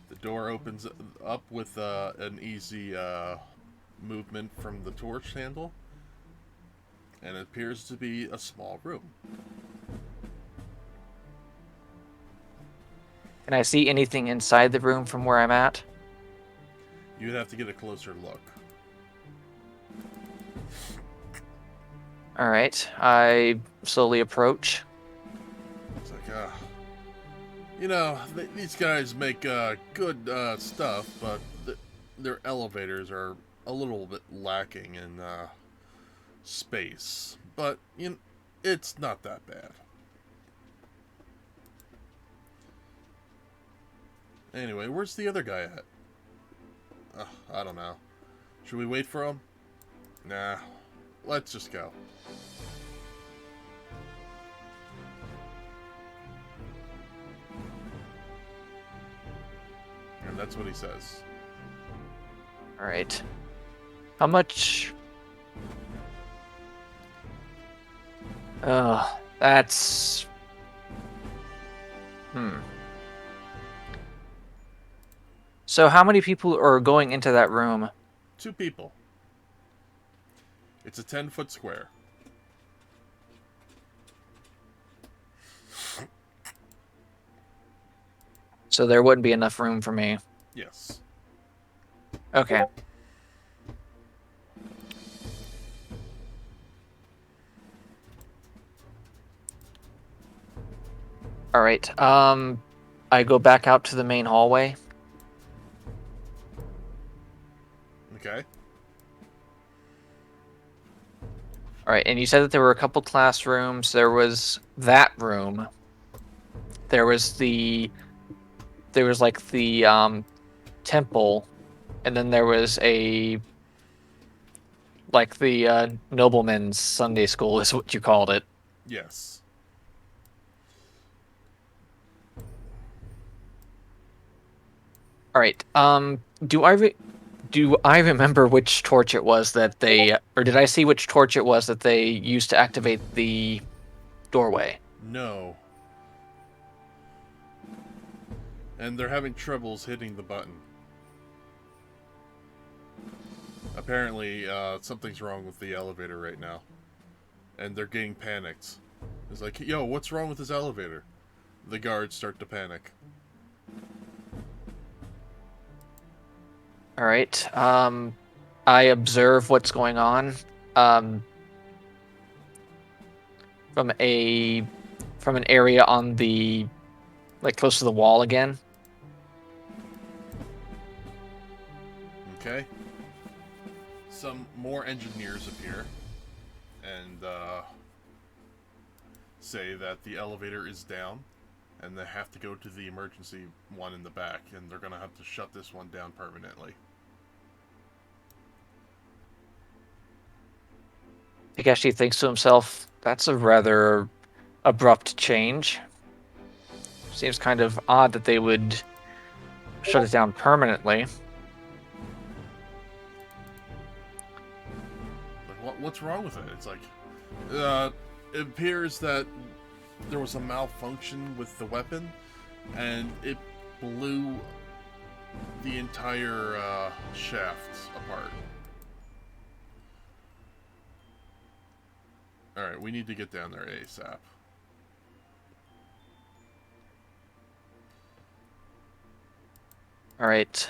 The door opens up with an easy movement from the torch handle, and it appears to be a small room. Can I see anything inside the room from where I'm at? You'd have to get a closer look. All right, I slowly approach. It's like, you know, these guys make good stuff, but their elevators are a little bit lacking in space. But it's not that bad. Anyway, where's the other guy at? I don't know. Should we wait for him? Nah, let's just go. And that's what he says. All right. How much? That's... So how many people are going into that room? 2 people. It's a 10-foot square. So there wouldn't be enough room for me. Yes. Okay. All right. I go back out to the main hallway. Okay. All right, and you said that there were a couple classrooms. There was that room. There was like the temple, and then there was the nobleman's Sunday school is what you called it. Yes. All right. Do I remember which torch it was that they, or did I see which torch it was that they used to activate the doorway? No. And they're having troubles hitting the button. Apparently, something's wrong with the elevator right now. And they're getting panicked. It's like, yo, what's wrong with this elevator? The guards start to panic. All right. I observe what's going on from an area on the, like, close to the wall again. Okay. Some more engineers appear and say that the elevator is down and they have to go to the emergency one in the back, and they're going to have to shut this one down permanently. Takeshi thinks to himself, that's a rather abrupt change. Seems kind of odd that they would shut it down permanently. Like, what's wrong with it? It's like, it appears that there was a malfunction with the weapon, and it blew the entire shaft apart. Alright, we need to get down there ASAP. Alright.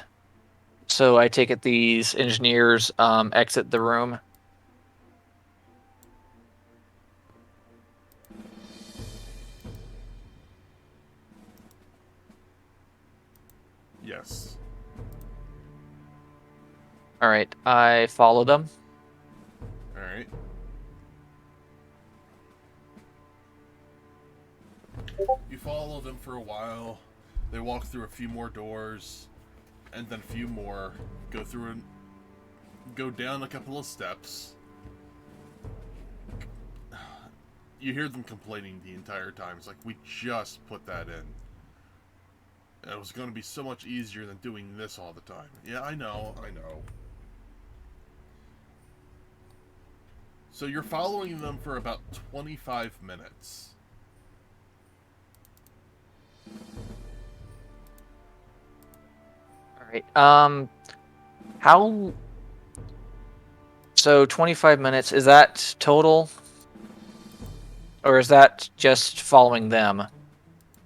So I take it these engineers exit the room. Yes. Alright, I follow them. Alright. You follow them for a while. They walk through a few more doors, and then a few more. Go through and go down a couple of steps. You hear them complaining the entire time. It's like, we just put that in. And it was going to be so much easier than doing this all the time. Yeah, I know. So you're following them for about 25 minutes. Alright, how... So 25 minutes, is that total? Or is that just following them?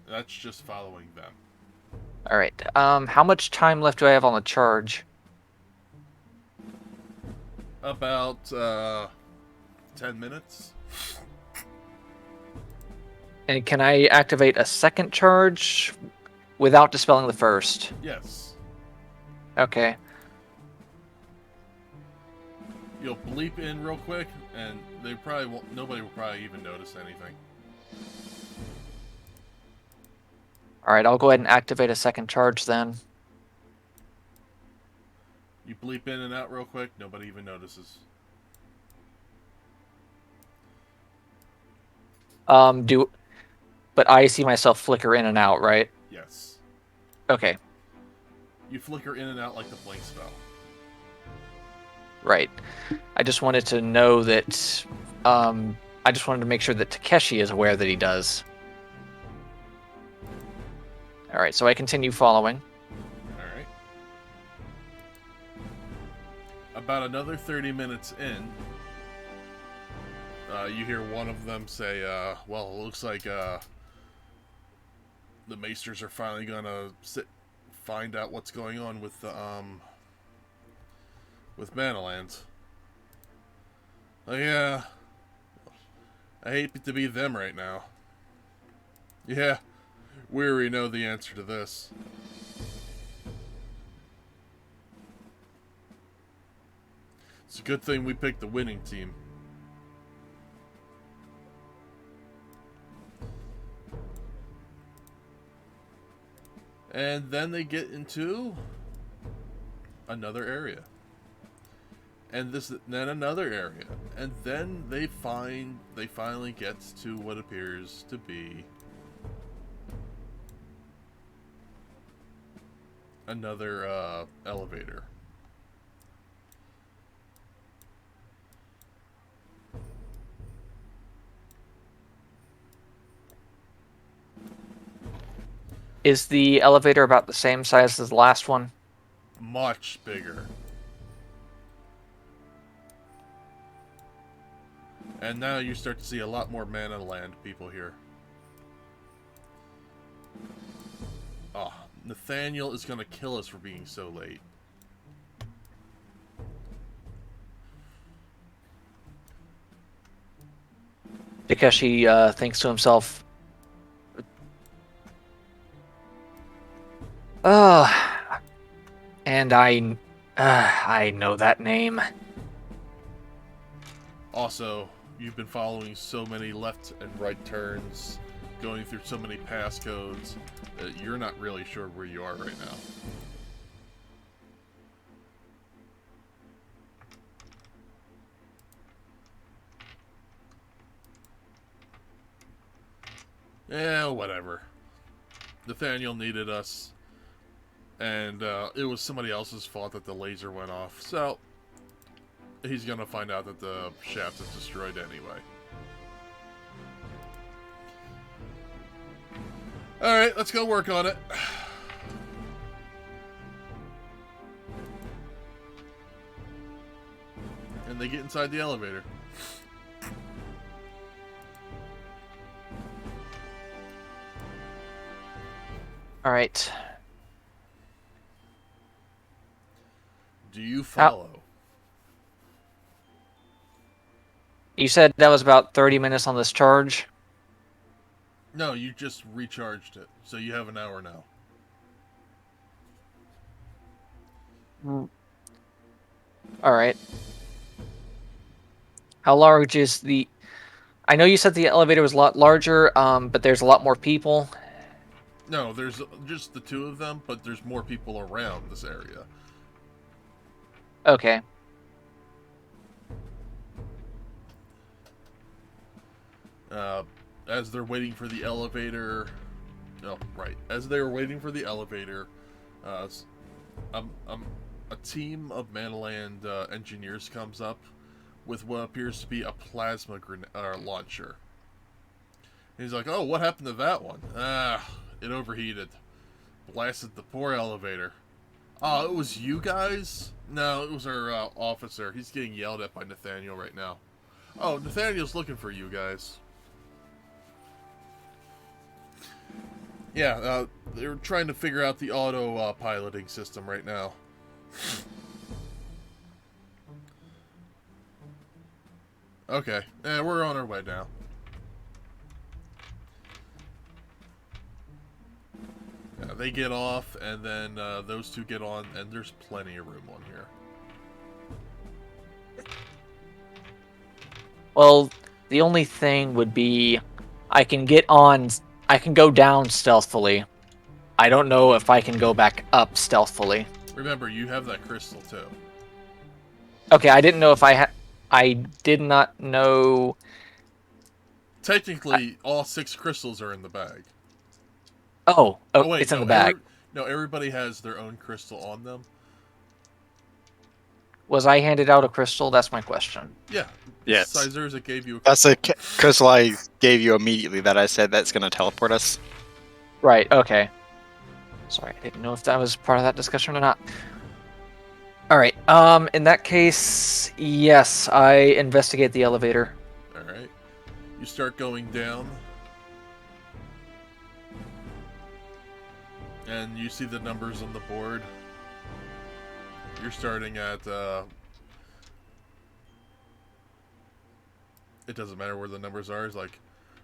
That's just following them. Alright, how much time left do I have on the charge? About, 10 minutes. And can I activate a second charge without dispelling the first? Yes. Okay. You'll bleep in real quick, and they probably won't, nobody will probably even notice anything. Alright, I'll go ahead and activate a second charge then. You bleep in and out real quick, nobody even notices. But I see myself flicker in and out, right? Yes. Okay, You flicker in and out like the blink spell. right. I just wanted to know that, I just wanted to make sure that Takeshi is aware that he does. Alright, so I continue following. Alright. About another 30 minutes in, you hear one of them say, well, it looks like, the Maesters are finally gonna find out what's going on with the, with Manaland. Oh, yeah. I hate to be them right now. Yeah, we already know the answer to this. It's a good thing we picked the winning team. And then they get into another area. And then another area. And then they finally get to what appears to be another elevator. Is the elevator about the same size as the last one? Much bigger. And now you start to see a lot more Mana Land people here. Oh, Nathaniel is going to kill us for being so late. Takeshi thinks to himself, and I know that name. Also, you've been following so many left and right turns, going through so many passcodes, that you're not really sure where you are right now. Yeah, whatever. Nathaniel needed us, and it was somebody else's fault that the laser went off, so he's gonna find out that the shaft is destroyed anyway. Alright, let's go work on it. And they get inside the elevator. All right. Do you follow? You said that was about 30 minutes on this charge? No, you just recharged it, so you have an hour now. All right. How large is the... I know you said the elevator was a lot larger, but there's a lot more people. No, there's just the two of them, but there's more people around this area. Okay. As they're waiting for the elevator... Oh, right. As they were waiting for the elevator, a team of Manaland engineers comes up with what appears to be a plasma launcher. And he's like, oh, what happened to that one? It overheated. Blasted the poor elevator. Oh, it was you guys? No, it was our officer. He's getting yelled at by Nathaniel right now. Oh, Nathaniel's looking for you guys. Yeah, they're trying to figure out the auto piloting system right now. Okay, we're on our way now. Yeah, they get off, and then those two get on, and there's plenty of room on here. Well, the only thing would be I can go down stealthily. I don't know if I can go back up stealthily. Remember, you have that crystal, too. Okay, I didn't know if I did not know... Technically, all 6 crystals are in the bag. Oh, wait, it's in the bag. Everybody has their own crystal on them. Was I handed out a crystal? That's my question. Yeah. Yes. Sizerza gave you a That's the crystal I gave you immediately that I said that's going to teleport us. Right, okay. Sorry, I didn't know if that was part of that discussion or not. Alright, in that case, yes, I investigate the elevator. Alright. You start going down. And you see the numbers on the board. You're starting at, it doesn't matter where the numbers are. It's like,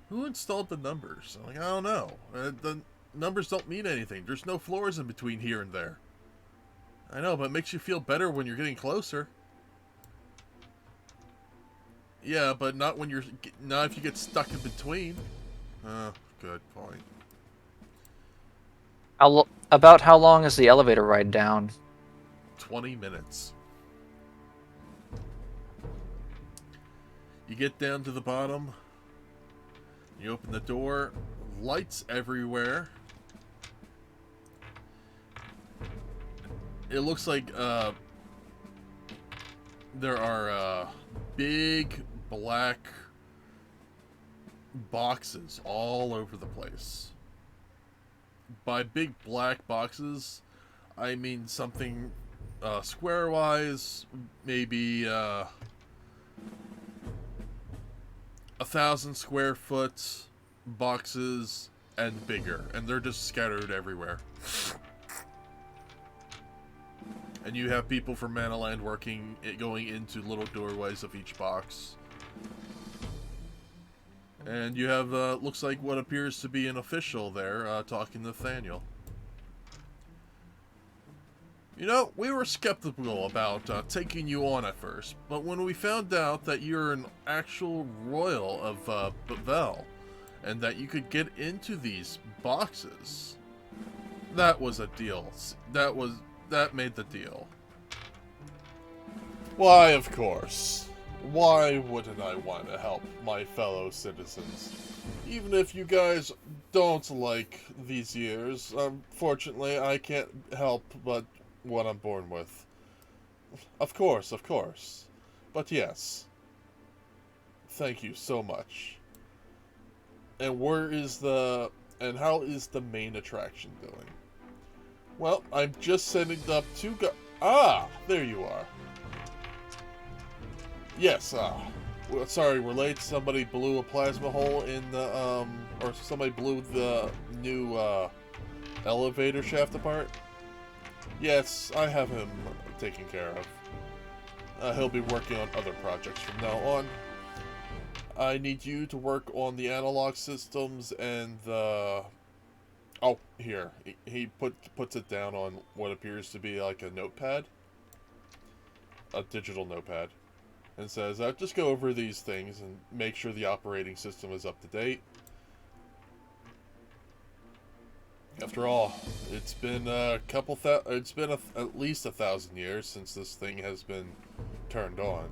who installed the numbers? I'm like, I don't know. The numbers don't mean anything. There's no floors in between here and there. I know, but it makes you feel better when you're getting closer. Yeah, but not when you're... Not if you get stuck in between. Good point. About how long is the elevator ride down? 20 minutes. You get down to the bottom. You open the door. Lights everywhere. It looks like there are big black boxes all over the place. By big black boxes, I mean something square-wise, maybe 1,000 square foot boxes and bigger, and they're just scattered everywhere. And you have people from Manaland going into little doorways of each box. And you have, looks like what appears to be an official there, talking to Nathaniel. You know, we were skeptical about taking you on at first, but when we found out that you're an actual royal of Bevelle, and that you could get into these boxes, that was a deal. That made the deal. Why, of course. Why wouldn't I want to help my fellow citizens? even if you guys don't like these years, unfortunately, I can't help but what I'm born with. Of course, of course. But yes. Thank you so much. And and how is the main attraction doing? Well, I'm just setting up two there you are. Yes, well, sorry, we're late. Somebody blew a plasma hole in the, or somebody blew the new, elevator shaft apart. Yes, I have him taken care of. He'll be working on other projects from now on. I need you to work on the analog systems and the... Oh, here. He puts it down on what appears to be like a notepad. A digital notepad. And says, just go over these things and make sure the operating system is up to date. After all, it's been at least 1,000 years since this thing has been turned on.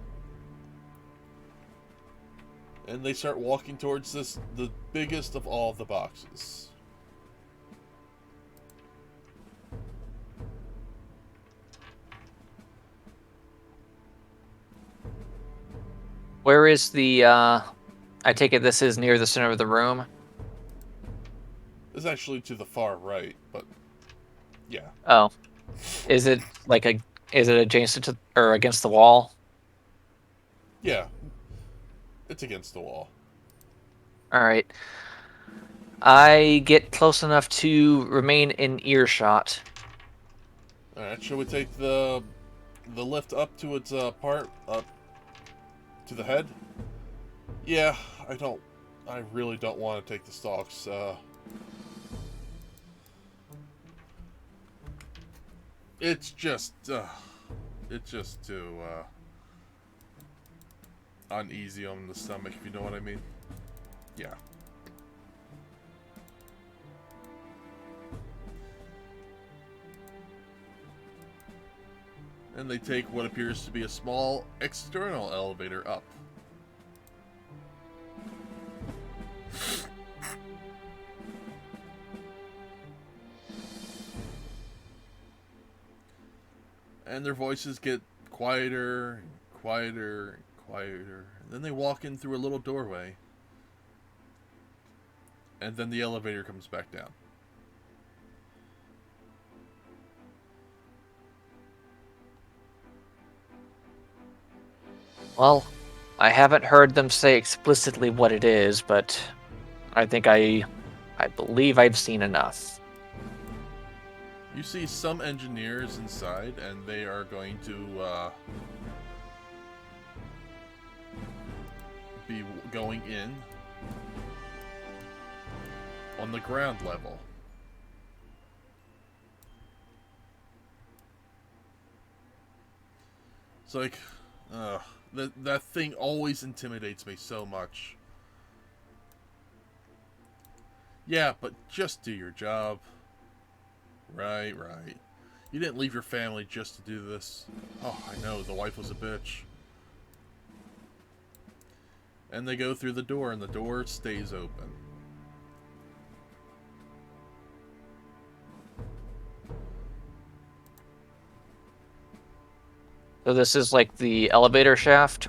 And they start walking towards the biggest of all the boxes. Where is the, I take it this is near the center of the room? It's actually to the far right, but yeah. Oh. Is it adjacent to, or against the wall? Yeah. It's against the wall. Alright. I get close enough to remain in earshot. Alright, shall we take the lift up to its part, up to the head? Yeah, I really don't want to take the stalks, it's just too, uneasy on the stomach, if you know what I mean. Yeah. And they take what appears to be a small external elevator up. And their voices get quieter and quieter and quieter. And then they walk in through a little doorway. And then the elevator comes back down. Well, I haven't heard them say explicitly what it is, but I think I believe I've seen enough. You see some engineers inside, and they are going to be going in on the ground level. It's like, that thing always intimidates me so much. Yeah, but just do your job. Right. You didn't leave your family just to do this. Oh, I know, the wife was a bitch. And they go through the door, and the door stays open. So this is like the elevator shaft?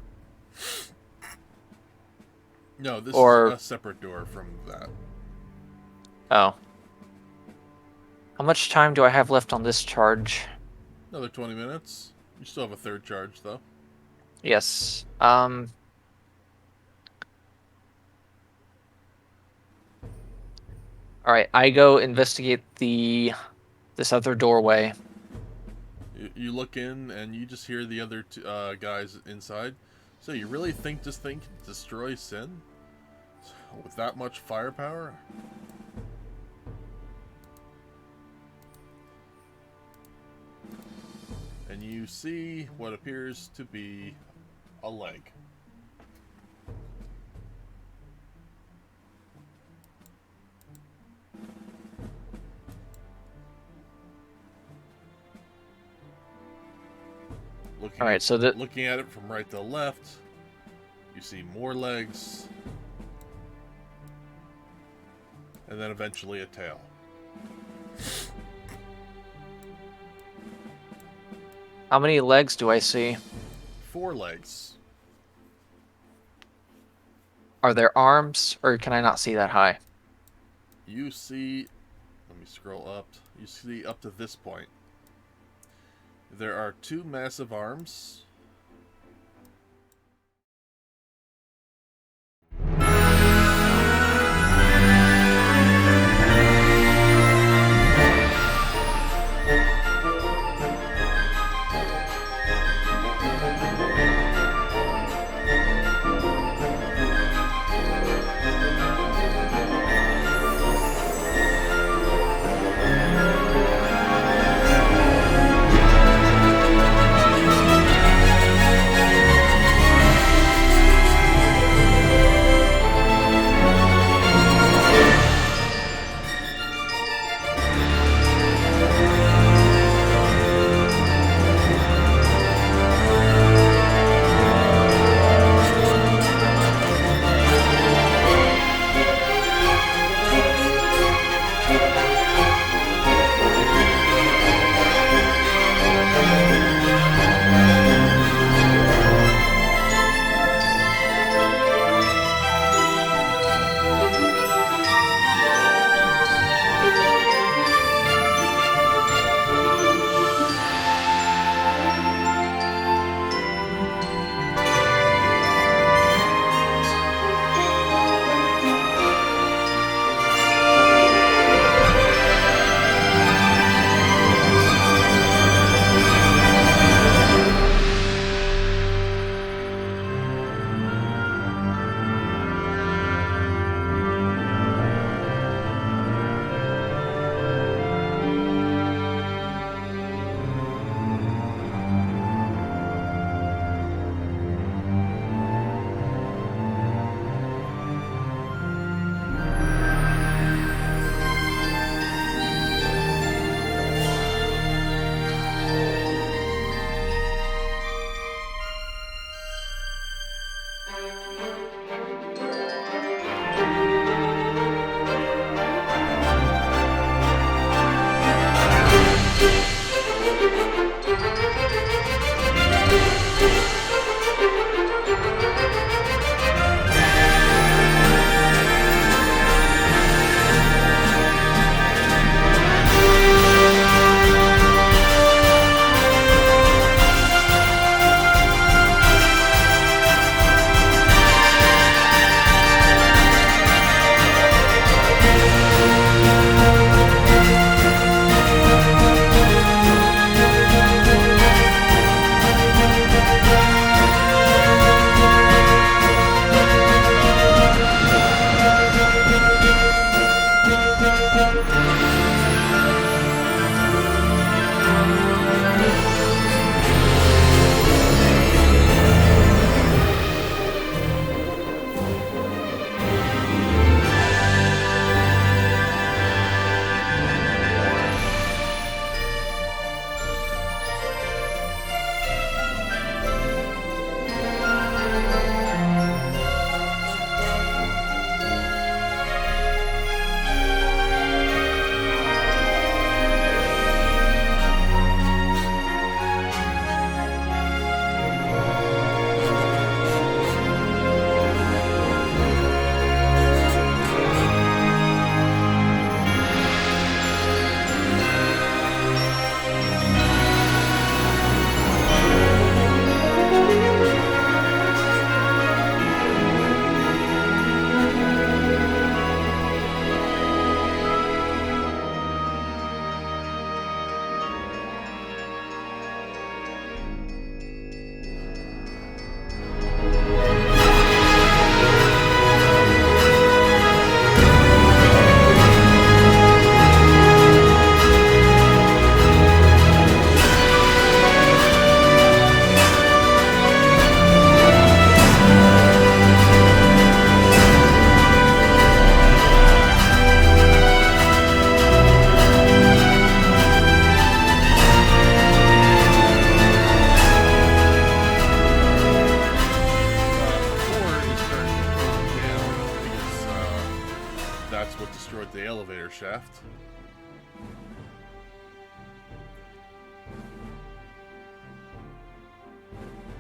No, this is a separate door from that. Oh. How much time do I have left on this charge? Another 20 minutes. You still have a third charge, though. Yes. Alright, I go investigate this other doorway. You look in, and you just hear the other two, guys inside. So you really think this thing can destroy Sin? With that much firepower? And you see what appears to be a leg. Looking at it from right to left, you see more legs. and then eventually a tail. How many legs do I see? 4 legs. Are there arms, or can I not see that high? You see, let me scroll up. You see up to this point. There are 2 massive arms.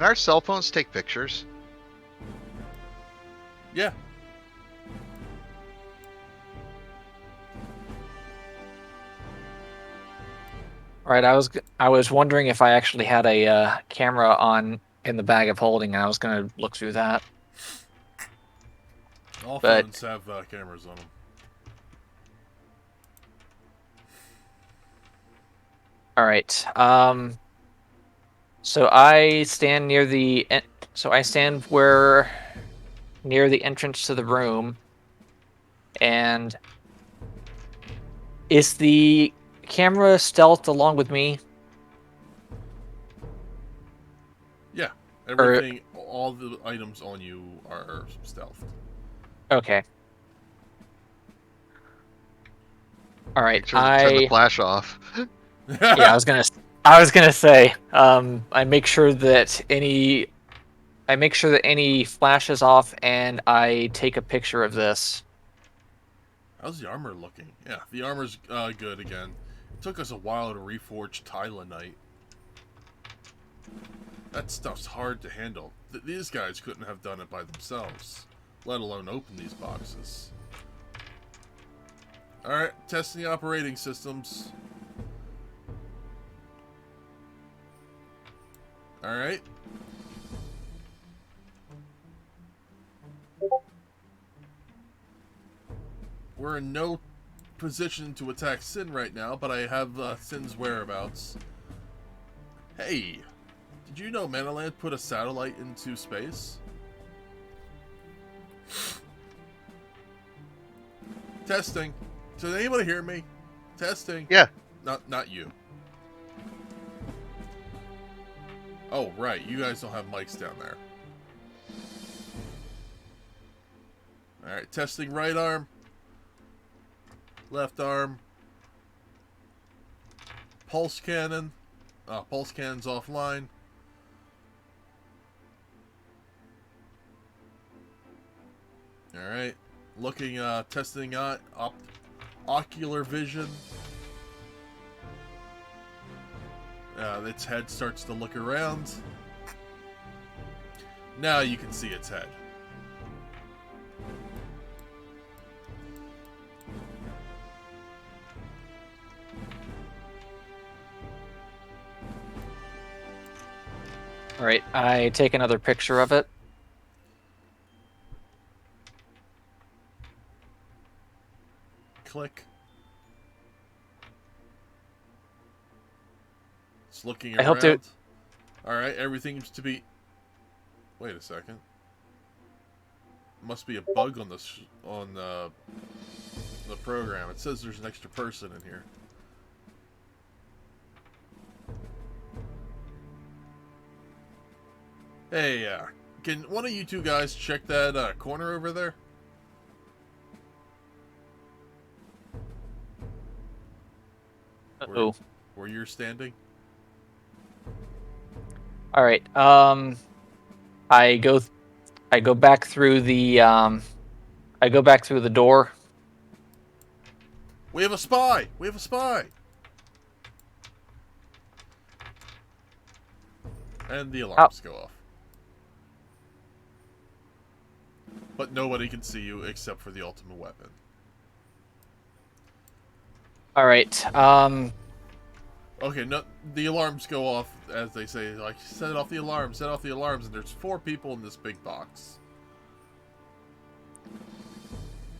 Can our cell phones take pictures? Yeah. All right, I was wondering if I actually had a camera on in the bag of holding, and I was gonna look through that. All But- phones have cameras on them. All right. So I stand near the near the entrance to the room, and is the camera stealthed along with me? Yeah. Everything, all the items on you are stealthed. Okay. All right. Make sure to turn the flash off. Yeah, I was gonna say, I make sure that any flash is off, and I take a picture of this. How's the armor looking? Yeah, the armor's good again. It took us a while to reforge Tylenite. That stuff's hard to handle. These guys couldn't have done it by themselves, let alone open these boxes. Alright, testing the operating systems. Alright. We're in no position to attack Sin right now, but I have Sin's whereabouts. Hey, did you know Manaland put a satellite into space? Testing. Does anybody hear me? Testing. Yeah. Not you. Oh, right. You guys don't have mics down there. Alright, testing right arm. Left arm. Pulse cannon. Pulse cannon's offline. Alright. Looking, testing ocular vision. Its head starts to look around. Now you can see its head. All right, I take another picture of it. Click. It's looking I around. hope to- Alright, everything seems to be... Wait a second. Must be a bug on the program. It says there's an extra person in here. Hey, can one of you two guys check that corner over there? Uh-oh. Where you're standing? All right. I go back through the door. We have a spy! We have a spy! And the alarms go off. But nobody can see you except for the ultimate weapon. All right. Okay, no, the alarms go off, as they say, like, set off the alarms, and there's 4 people in this big box.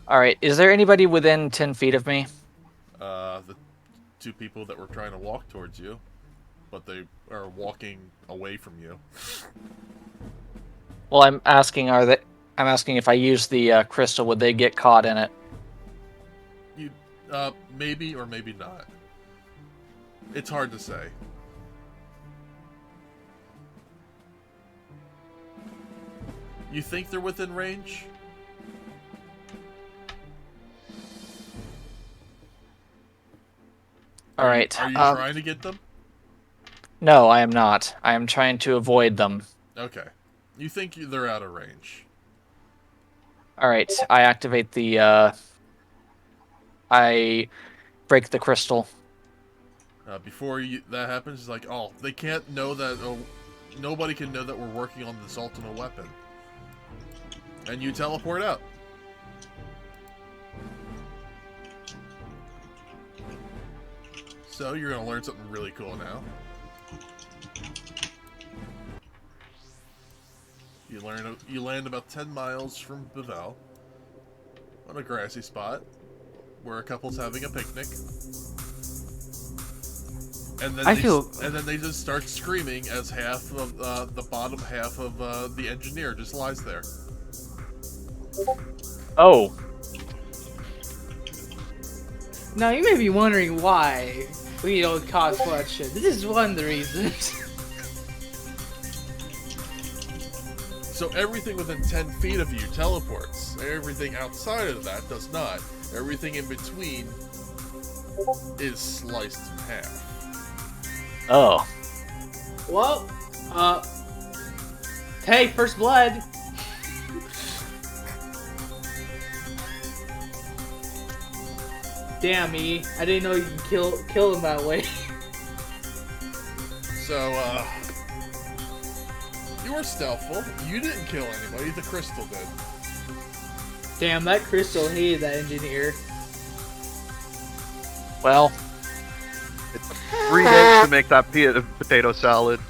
All right. Is there anybody within 10 feet of me? The 2 people that were trying to walk towards you, but they are walking away from you. Well, I'm asking if I use the crystal, would they get caught in it? You, maybe or maybe not. It's hard to say. You think they're within range? All right. Are you trying to get them? No, I am not. I am trying to avoid them. Okay. You think they're out of range. All right. I activate the. I break the crystal. Before that happens, it's like, oh, they can't know that. Oh, nobody can know that we're working on this ultimate weapon. And you teleport out. So you're going to learn something really cool now. You land about 10 miles from Bevelle on a grassy spot where a couple's having a picnic. And then they just start screaming as half of the bottom half of the engineer just lies there. Oh. Now you may be wondering why we don't cause bloodshed. This is one of the reasons. So everything within 10 feet of you teleports. Everything outside of that does not. Everything in between is sliced in half. Oh. Well, hey, first blood. Damn me, I didn't know you could kill him that way. So, you were stealthful. You didn't kill anybody. The crystal did. Damn, that crystal hated that engineer. Well. It's 3 days to make that potato salad.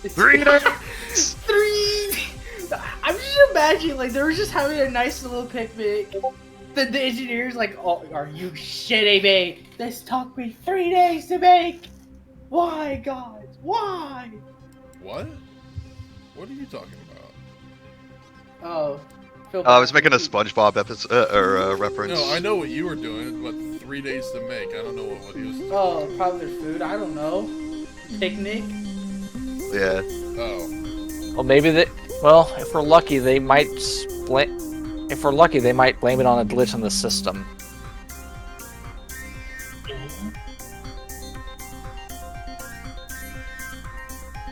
3 days! 3! I'm just imagining, like, they were just having a nice little picnic. The engineer's like, oh, are you shitting me? This took me 3 days to make! Why, God? Why? What? What are you talking about? Oh. I was making a SpongeBob episode, reference. No, I know what you were doing, but 3 days to make. I don't know what he was doing. Oh, probably their food. I don't know. Picnic? Yeah. Oh. Well, maybe they. Well, if we're lucky, they might If we're lucky, they might blame it on a glitch in the system.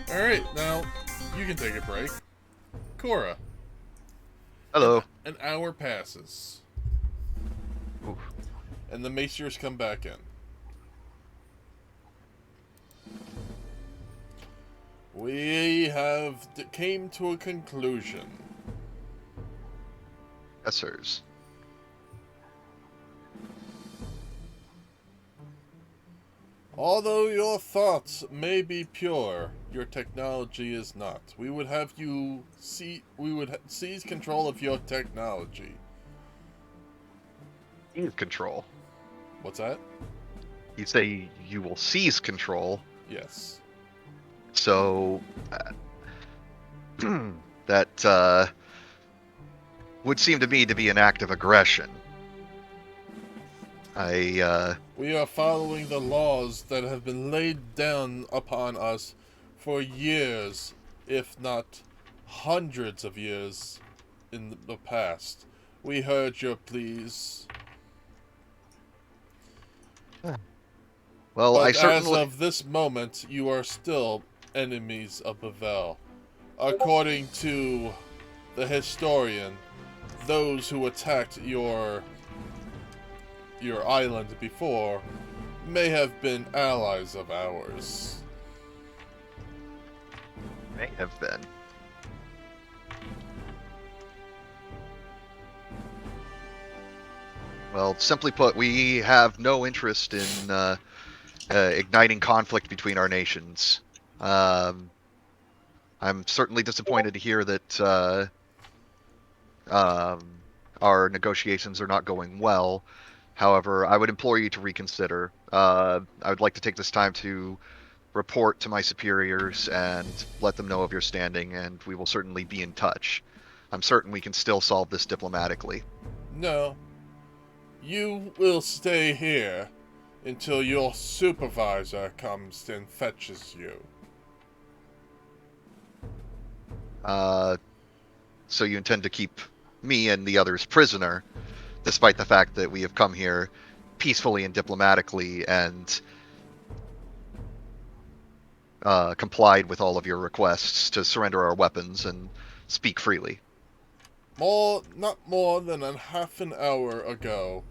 Alright, now, you can take a break. Cora. Hello. An hour passes. Oof. And the Maciers come back in. We have came to a conclusion. Yes, sirs. Although your thoughts may be pure, your technology is not. We would have you seize control of your technology. Seize control. What's that? You say you will seize control. Yes. So that would seem to me to be an act of aggression. We are following the laws that have been laid down upon us for years, if not hundreds of years in the past. We heard your pleas. Well, but I certainly... as of this moment, you are still enemies of Bevelle. According to the historian, those who attacked your island before may have been allies of ours. May have been. Well, simply put, we have no interest in igniting conflict between our nations. I'm certainly disappointed to hear that our negotiations are not going well. However, I would implore you to reconsider. I would like to take this time to report to my superiors and let them know of your standing, and we will certainly be in touch. I'm certain we can still solve this diplomatically. No. You will stay here until your supervisor comes and fetches you. So you intend to keep me and the others prisoner, despite the fact that we have come here peacefully and diplomatically and complied with all of your requests to surrender our weapons and speak freely. Not more than a half an hour ago,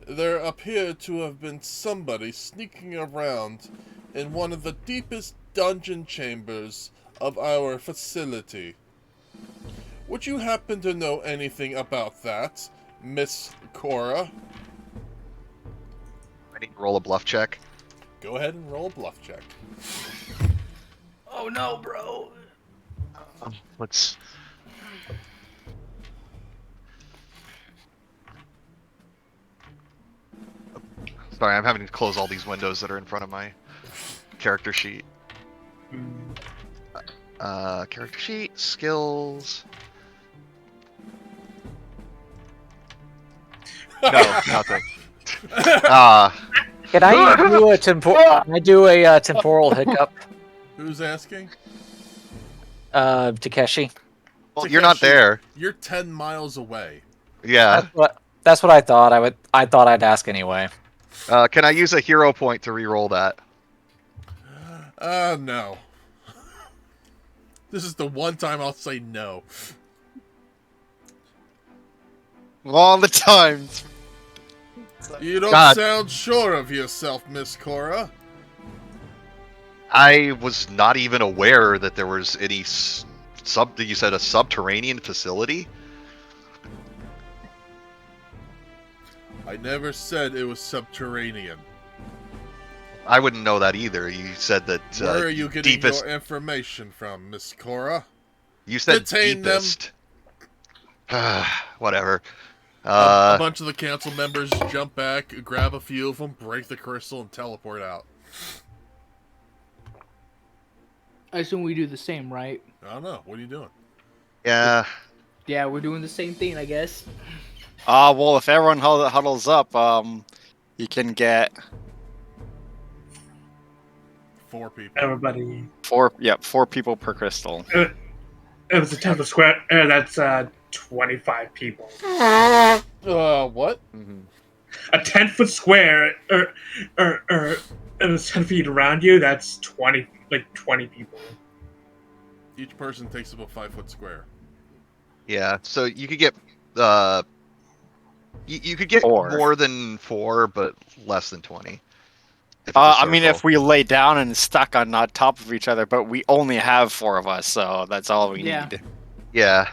there appeared to have been somebody sneaking around in one of the deepest dungeon chambers of our facility. Would you happen to know anything about that, Miss Cora? I need to roll a bluff check. Go ahead and roll a bluff check. Oh no, bro. Let's. Sorry, I'm having to close all these windows that are in front of my character sheet. Character sheet, skills. No, nothing. Can I do a temporal hiccup? Who's asking? Takeshi. Well, you're not Takeshi, there. You're 10 miles away. Yeah. That's what I thought. I thought I'd ask anyway. Can I use a hero point to re-roll that? No. This is the one time I'll say no. All the time. You don't God. sound sure of yourself, Miss Cora. I was not even aware that there was any you said a subterranean facility? I never said it was subterranean. I wouldn't know that either. You said that Where are you getting deepest. your information from, Miss Cora? You said Detain them. deepest. Whatever. A bunch of the council members jump back, grab a few of them, break the crystal, and teleport out. I assume we do the same, right? I don't know. What are you doing? Yeah. Yeah, we're doing the same thing, I guess. Well, if everyone huddles up, you can get 4 people. Everybody. 4 people per crystal. It was a 10 foot square. That's 25 people. What? Mm-hmm. A 10 foot square, or it was 10 feet around you. That's 20 people. Each person takes up a 5-foot square. Yeah. So you could get you could get 4. more than 4, but less than 20. If it's a I mean, circle. if we lay down and stuck on top of each other, but we only have 4 of us, so that's all we Yeah. need. Yeah.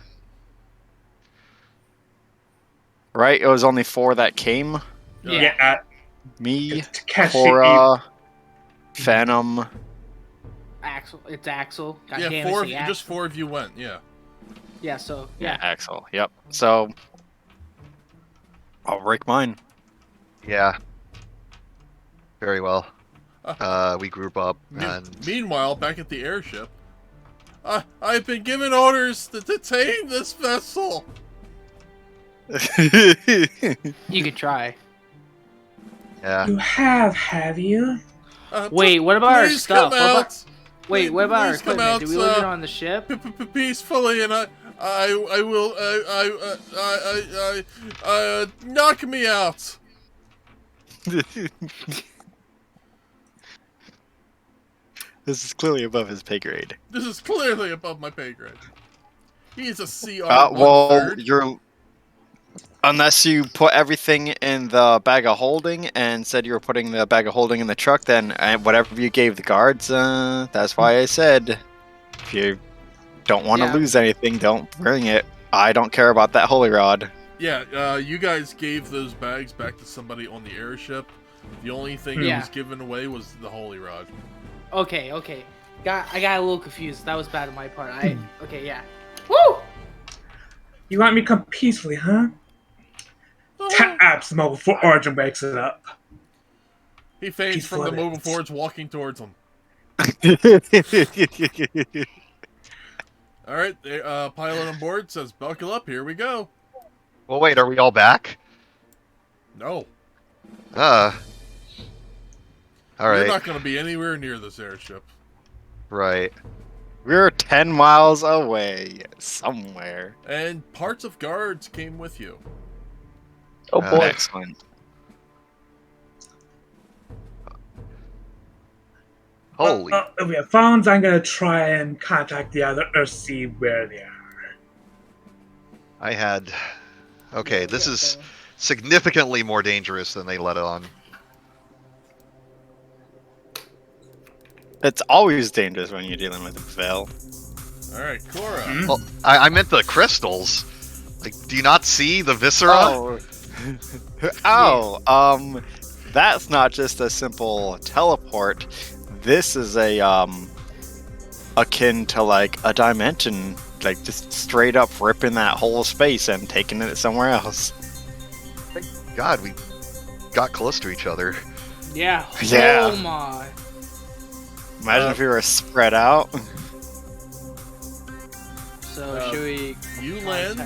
Right? It was only 4 that came. Yeah. Me, It's Takeshi. Cora, Phantom. Axel. It's Axel. God Yeah, damn it, 4 say just Axel. 4 of you went, yeah. Yeah, so, Yeah, yeah. Axel. Yep. So I'll break mine. Yeah. Very well. We group up and Meanwhile, back at the airship, I've been given orders to detain this vessel. You could try. yeah. You have you? Wait, what about our Please stuff? come What about- out. Wait, what about our Please come equipment? out, Do we leave it on the ship? Peacefully, and I will knock me out. This is clearly above his pay grade. This is clearly above my pay grade. He is a CR Well, 1/3. you're unless you put everything in the bag of holding and said you were putting the bag of holding in the truck, then whatever you gave the guards, that's why I said if you don't want to Yeah. lose anything, don't bring it. I don't care about that holy rod. Yeah, you guys gave those bags back to somebody on the airship. The only thing that Yeah. was given away was the holy rod. Okay. I got a little confused. That was bad on my part. Okay, yeah. Woo! You want me to come peacefully, huh? Taps the mobile before Origin wakes it up. He feigns He's from the flooded. mobile forwards walking towards him. Alright, pilot on board says, buckle up, here we go. Well, wait, are we all back? No, All you're right. not going to be anywhere near this airship. Right. We're 10 miles away somewhere. And parts of guards came with you. Oh boy. Excellent. Holy. If we have phones, I'm gonna try and contact the other or see where they are. I had. Okay, this is significantly more dangerous than they let on. It's always dangerous when you're dealing with Bevelle. Alright, Cora. Hmm? Well, I meant the crystals. Like, do you not see the viscera? That's not just a simple teleport. This is a akin to like a dimension, like just straight up ripping that whole space and taking it somewhere else. God, we got close to each other. Yeah. Yeah. Oh my. Imagine if we were spread out. So should we? You land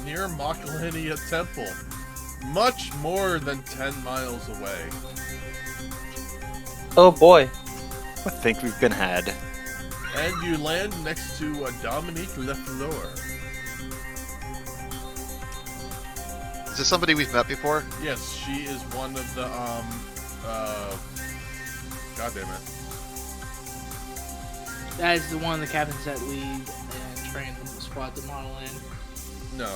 near Makalenia Temple, much more than 10 miles away. Oh boy. I think we've been had. And you land next to Dominique Lefleur. Is this somebody we've met before? Yes, she is one of the, God damn it. That is the one of the captains that lead and train the squad to model in. No,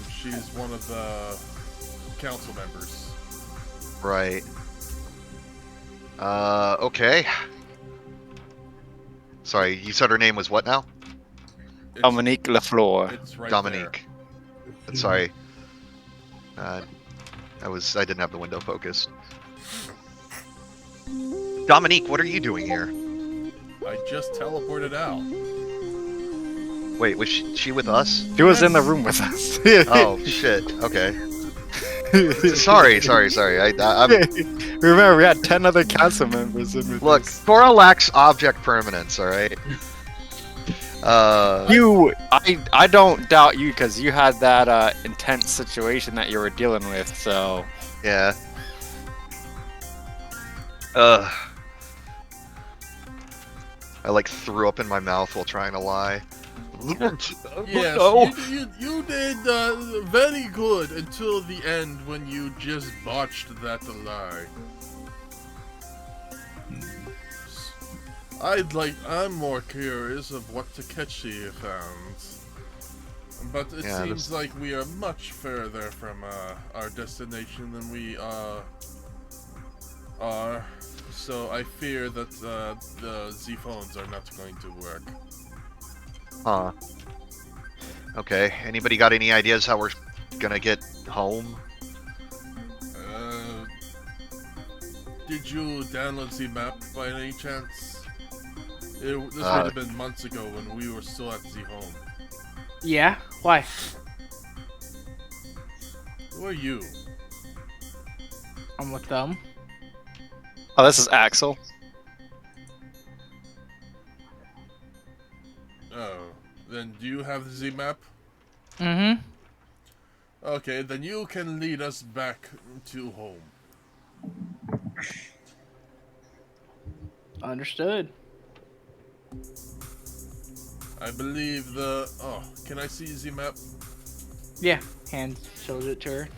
she's one of the council members. Right. Okay. Sorry, you said her name was what now? It's, Dominique Lefleur. it's right Dominique. Sorry. I didn't have the window focused. Dominique, what are you doing here? there. I just teleported out. Wait, was she with us? She was in the room with us. Oh shit. Okay. Sorry. I'm Remember, we had 10 other council members in with look. us. Cora lacks object permanence. All right. I don't doubt you because you had that intense situation that you were dealing with. So Yeah. I like threw up in my mouth while trying to lie. Yes, you did very good until the end when you just botched that lie. I'm more curious of what Takechi found. But it Yeah, seems like we are much further from our destination than we are. So I fear that the Z phones are not going to work. Huh. Okay. Anybody got any ideas how we're gonna get home? Did you download the map by any chance? This would have been months ago when we were still at the home. Yeah. Why? Who are you? I'm with them. oh, this is Axel. Oh, then do you have the Z map? Mm-hmm. Okay, then you can lead us back to home. Understood. I believe oh, can I see the map? Yeah. Hand shows it to her.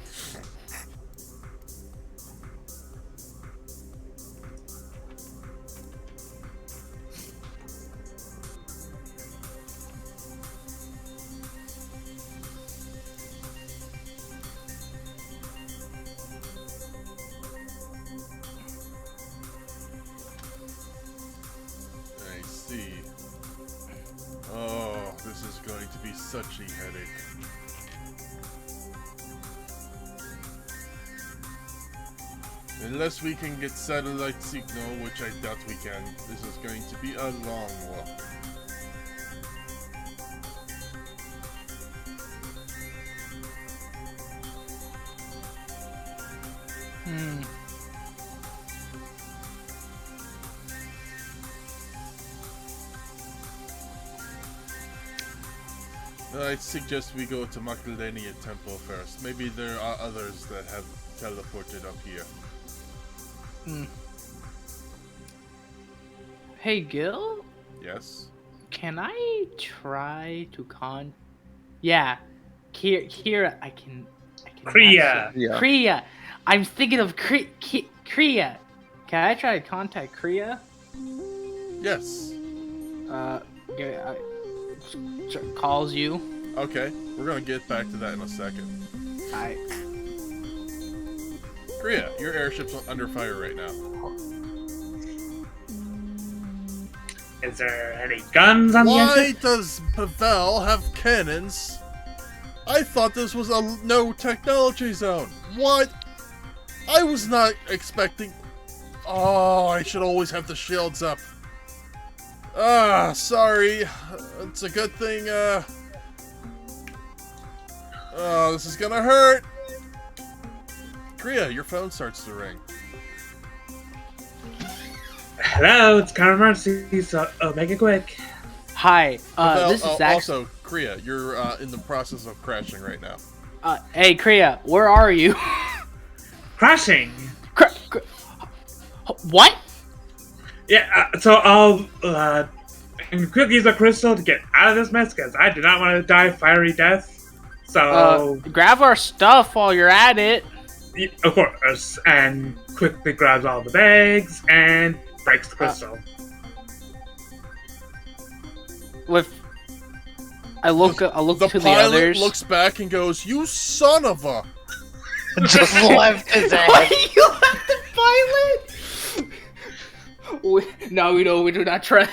I see. Oh, this is going to be such a headache. Unless we can get satellite signal, which I doubt we can, this is going to be a long walk. I suggest we go to Makalenia Temple first. Maybe there are others that have teleported up here. Hey, Gil? Yes? Can I try to Yeah. Kira, I can Kriya. actually- Kriya. I'm thinking of Kriya. Can I try to contact Kriya? Yes. Calls you. Okay, we're gonna get back to that in a second. Kriya, your airship's under fire right now. Is there any guns on the Why airship? does Bevelle have cannons? I thought this was a no technology zone. What? I was not expecting... Oh, I should always have the shields up. Sorry. It's a good thing, Oh, this is gonna hurt. Kriya, your phone starts to ring. Hello, it's kind of emergency, so make it quick. Hi, Bevelle, this is Zach. also, Kriya, you're in the process of crashing right now. Hey, Kriya, where are you? Crashing. What? Yeah, so I'll quickly use a crystal to get out of this mess because I do not want to die fiery death. So Grab our stuff while you're at it. of course, and quickly grabs all the bags and breaks the crystal. I look The to the pilot others. looks back and goes, "You son of a..." Just left his ass. Why you left the pilot? No, we do not try.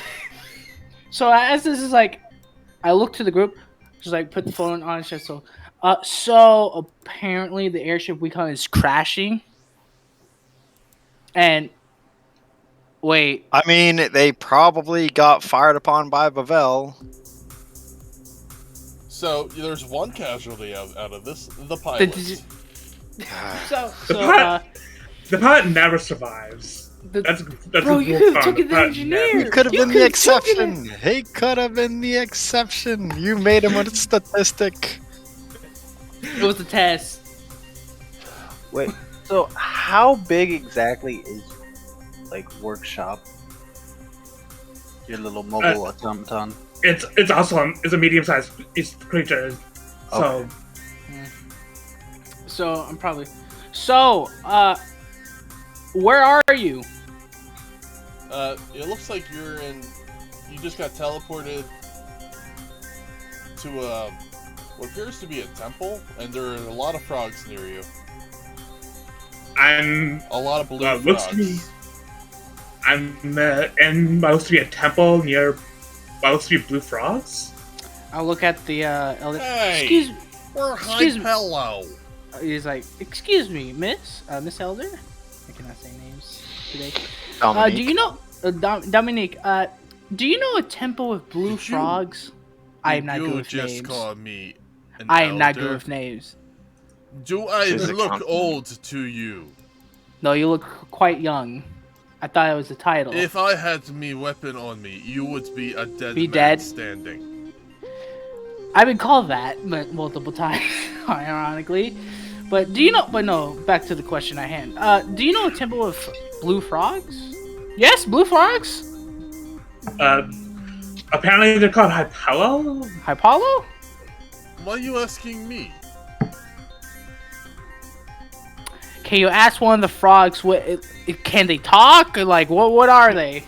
So as this is like, I look to the group, just like put the phone on shit. So apparently the airship we call is crashing. And wait, I mean, they probably got fired upon by Bevelle. So there's one casualty out of this, the pilot. The pilot never survives. That's bro, a you rule could have of thumb. taken the pilot engineer. He could have You been the could've taken exception. He could have been the exception. You made him a statistic. It was a test. Wait, so how big exactly is like workshop? Your little mobile automaton. It's also a medium-sized creature. So So I'm probably. So where are you? It looks like you're in. You just got teleported to what appears to be a temple, and there are a lot of frogs near you. I'm A lot of blue looks to me- frogs. I'm in what looks to be a temple near what looks to be blue frogs. I'll look at the Hey, excuse me. we're excuse me. hello. He's like, excuse me, Miss Elder. I cannot say names today. Dominique. Do you know Dominique? Do you know a temple with blue Did you- frogs? I am not You good with just names. called me an I am not elder? good with names. Do I She's a look compliment. old to you? No, you look quite young. I thought it was the title. If I had me weapon on me, you would be a dead Be man dead? standing. I've been called that multiple times, ironically. But do you know? But no, back to the question at hand. Do you know a temple with blue frogs? Yes, blue frogs. Apparently they're called Hypello. Hypolo? Why are you asking me? Can you ask one of the frogs can they talk? Or like what are they?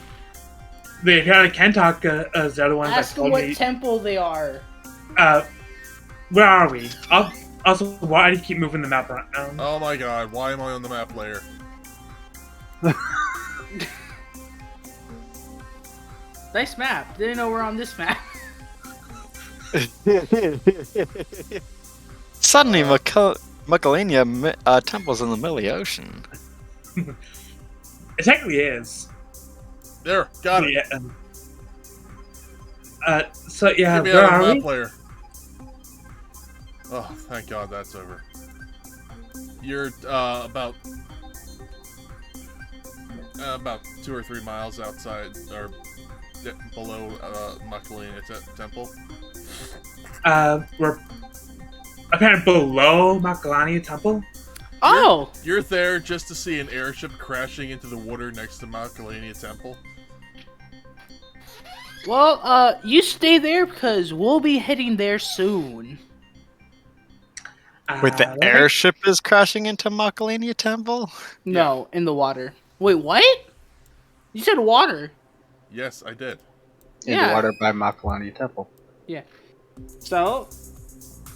They apparently can talk as the other ones Ask that them told what me. temple they are. Where are we? Also, why do you keep moving the map around? Oh my god, why am I on the map layer? Nice map. Didn't know we're on this map. Suddenly, Macalania temple's in the middle of the ocean. It technically is. There, got it. Yeah. So yeah, Get me where out are of the we? map layer. Oh, thank god that's over. You're about 2 or 3 miles outside or below Macalania Temple. We're apparently below Macalania Temple. Oh, You're there just to see an airship crashing into the water next to Macalania Temple. well, you stay there because we'll be heading there soon. Wait, the Okay. airship is crashing into Macalania Temple? No, in the water. Wait, what? You said water. Yes, I did. In Yeah. the water by Macalania Temple. So,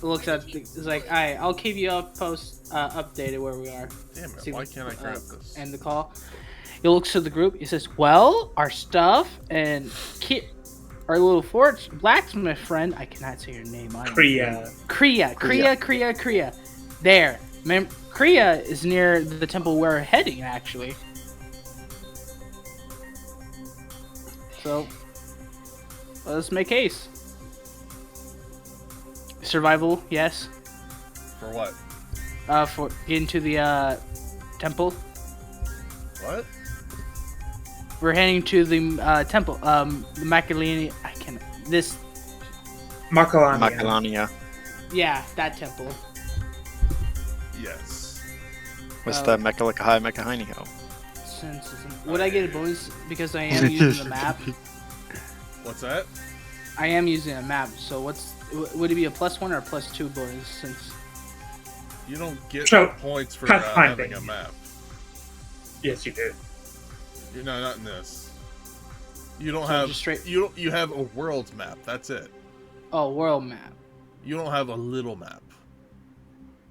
looks at it's like, alright, I'll keep you updated where we are. Damn it, See why what- can't I grab this? End the call. He looks to the group. He says, "Well, our stuff and our little blacksmith friend. I cannot say your name. Kriya. Kriya. There. Kriya is near the temple we're heading, actually. So, let's make haste. Survival, yes. For what? For getting to the temple. What? We're heading to the temple. The Makalani. Makalania. Yeah, that temple. Yes. What's the Mekahai? Would I get a bonus because I am using the map? What's that? I am using a map, so would it be a +1 or a +2 bonus since you don't get So, points for pathfinding. having a map? Yes, you do. You're not in this. You don't So have just straight- you have a world map. That's it. Oh, world map. You don't have a little map.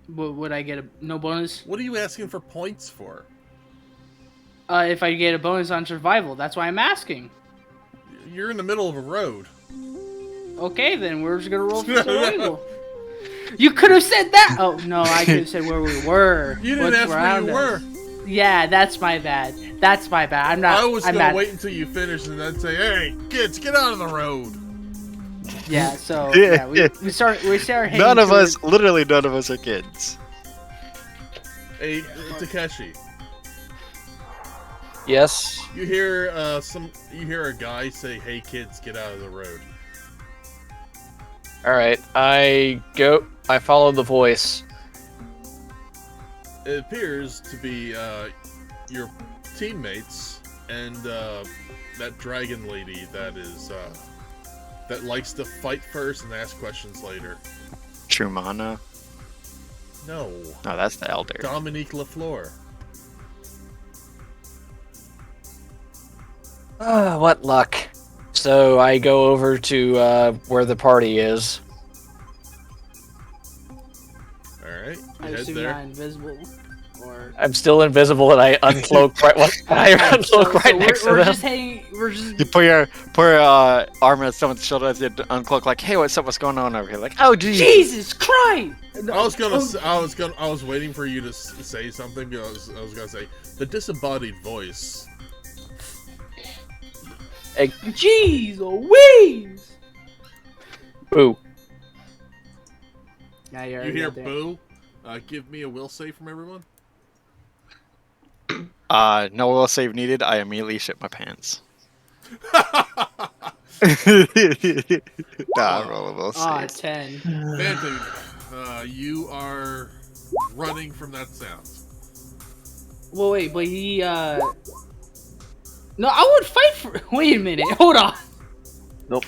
Would I get no bonus? What are you asking for points for? If I get a bonus on survival, that's why I'm asking. You're in the middle of a road. Okay, then we're just gonna roll for survival. You could have said that. Oh no, I could have said where we were. You didn't ask where you were. Yeah, that's my bad. I'm not. I was I'm gonna not. wait until you finish and then say, "Hey, kids, get out of the road." Yeah. So yeah, we start. Heading None of toward- us, literally none of us are kids. Hey, Takeshi, Yes. you hear a guy say, "Hey, kids, get out of the road." All right. I follow the voice. It appears to be your teammates and that dragon lady that likes to fight first and ask questions later. Trumana? No, No, that's the elder. Dominique Lafleur. What luck. So I go over to where the party is. All right, I you head assume there. not invisible. Or I'm still invisible, and I uncloak right. Next to we're them. just hanging. We're just. You put your arm on someone's shoulder as you uncloak, like, "Hey, what's up? What's going on over here?" Like, "Oh, geez." Jesus Christ! I was waiting for you to say something because I was gonna say the disembodied voice. Jeez Louise! Boo. Now You hear boo? Give me a will save from everyone. No will save needed. I immediately shit my pants. Roll a will save. 10. Phantom, you are running from that sound. Well, wait, but he, No, I would fight for. Wait a minute, hold on. Nope.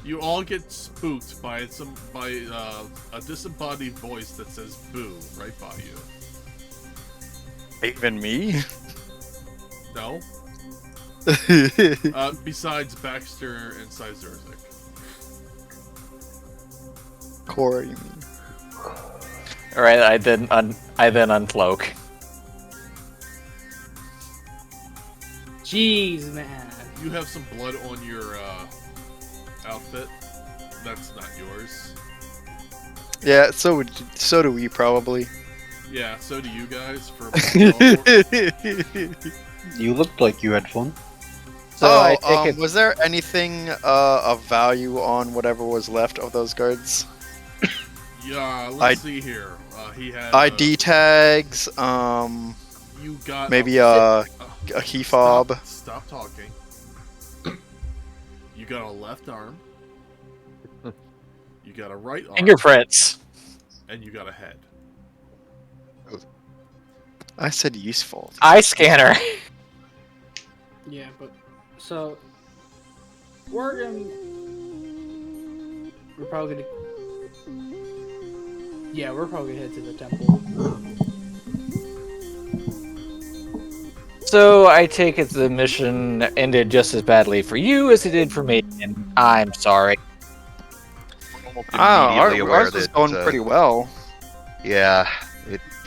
You all get spooked by a disembodied voice that says "boo" right by you. Even me? No. Besides Baxter and Sizerzik. Corey, you mean? All right. I then uncloak. Jeez, man. You have some blood on your outfit. That's not yours. Yeah, so do we probably. Yeah, so do you guys. For You looked like you had fun. So I take it. Was there anything of value on whatever was left of those guards? Yeah, let's see here. He had ID tags. You got Maybe a key fob. Stop talking. You got a left arm. You got a right arm. Fingerprints. And you got a head. I said useful. Eye scanner. Yeah, but so we're probably gonna. Yeah, we're probably gonna head to the temple. So I take it the mission ended just as badly for you as it did for me, and I'm sorry. Immediately aware ours was that, going pretty well. Yeah,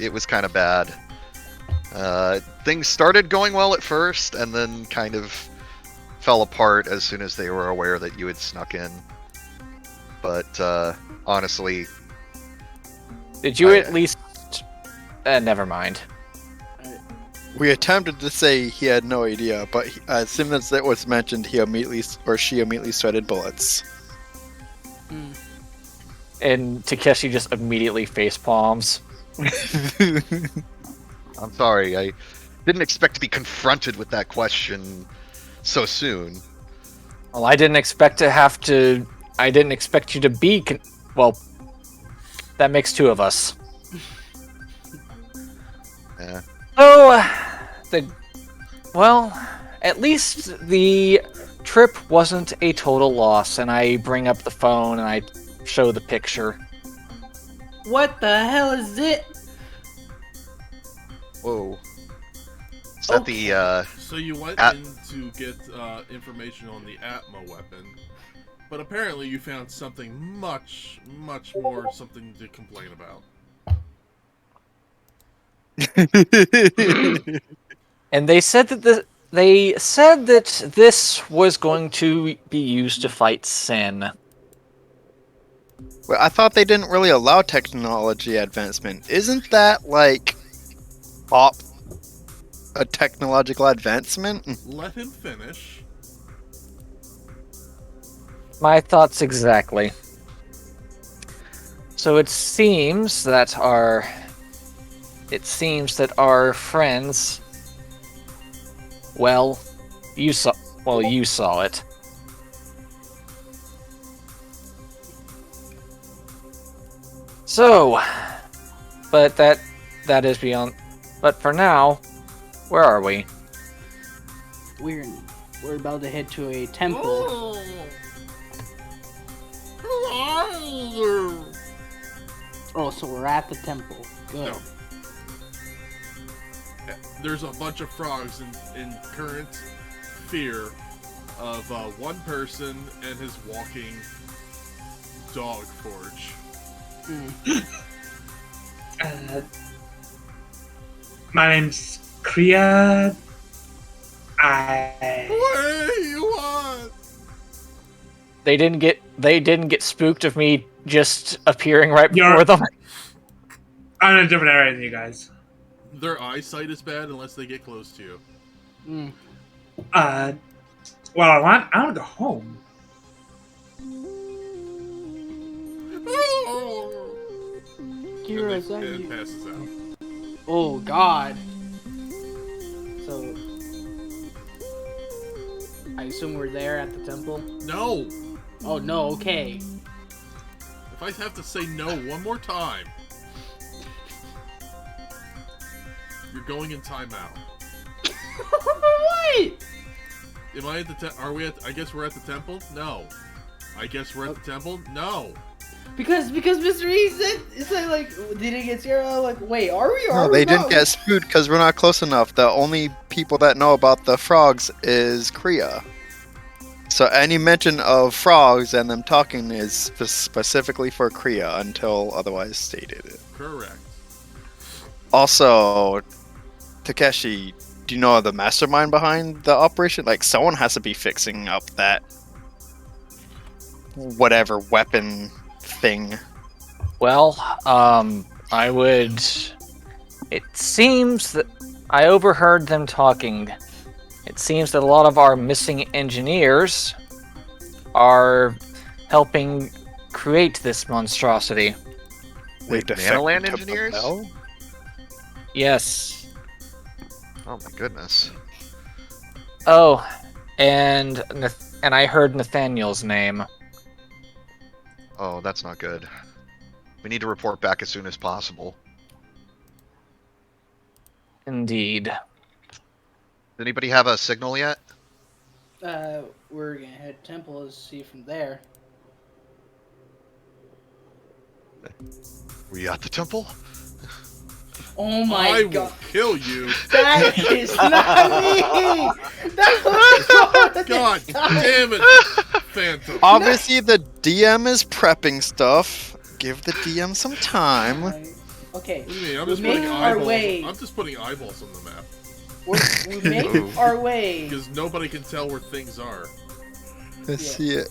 it was kind of bad. Things started going well at first, and then kind of fell apart as soon as they were aware that you had snuck in. But honestly, Did you at least? Never mind. We attempted to say he had no idea, but as soon as it was mentioned, she immediately sweated bullets. And Takeshi just immediately face palms. I'm sorry, I didn't expect to be confronted with that question so soon. Well, I didn't expect to have to. I didn't expect you to be. Well, that makes two of us. Yeah. Oh, well, at least the trip wasn't a total loss, and I bring up the phone and I show the picture. What the hell is it? Whoa. Is that the, So you went in to get information on the Atma weapon, but apparently you found something much, much more something to complain about. And they said that this was going to be used to fight Sin. Well, I thought they didn't really allow technology advancement. Isn't that like a technological advancement? Let him finish. My thoughts exactly. So it seems that our friends. Well, you saw it. So, but that is beyond. But for now, where are we? We're about to head to a temple. Oh. Who are you? Oh, so we're at the temple. Good. No. There's a bunch of frogs in current fear of one person and his walking dog forge. My name's Kriya. What do you want? They didn't get spooked of me just appearing right before them. I'm in a different area than you guys. Their eyesight is bad unless they get close to you. Well, I want to go home. Kira, is that and you? passes out. Oh God. So I assume we're there at the temple. No. Oh no. Okay. If I have to say no one more time, you're going in timeout. What? Am I at the are we at? I guess we're at the temple. No. I guess we're at the temple. No. Because Mr. E said it's like did it get zero? Like wait, are we? No, they didn't get spooked because we're not close enough. The only people that know about the frogs is Kriya. So any mention of frogs and them talking is specifically for Kriya until otherwise stated. Correct. Also, Takeshi, do you know the mastermind behind the operation? Like, someone has to be fixing up that whatever weapon thing. Well, I would. It seems that I overheard them talking. It seems that a lot of our missing engineers are helping create this monstrosity. Wait, Nanoland engineers? Yes. Oh my goodness. Oh, and I heard Nathaniel's name. Oh, that's not good. We need to report back as soon as possible. Indeed. Does anybody have a signal yet? We're gonna head to temple and see from there. Were you at the temple? Oh my I God! will kill you. That is not me. That was God damn it, Phantom. Obviously, the DM is prepping stuff. Give the DM some time. Okay. What do you mean? I'm We just putting make our eyeballs. way. I'm just putting eyeballs on the map We make our way. because nobody can tell where things are. I Yeah. see it.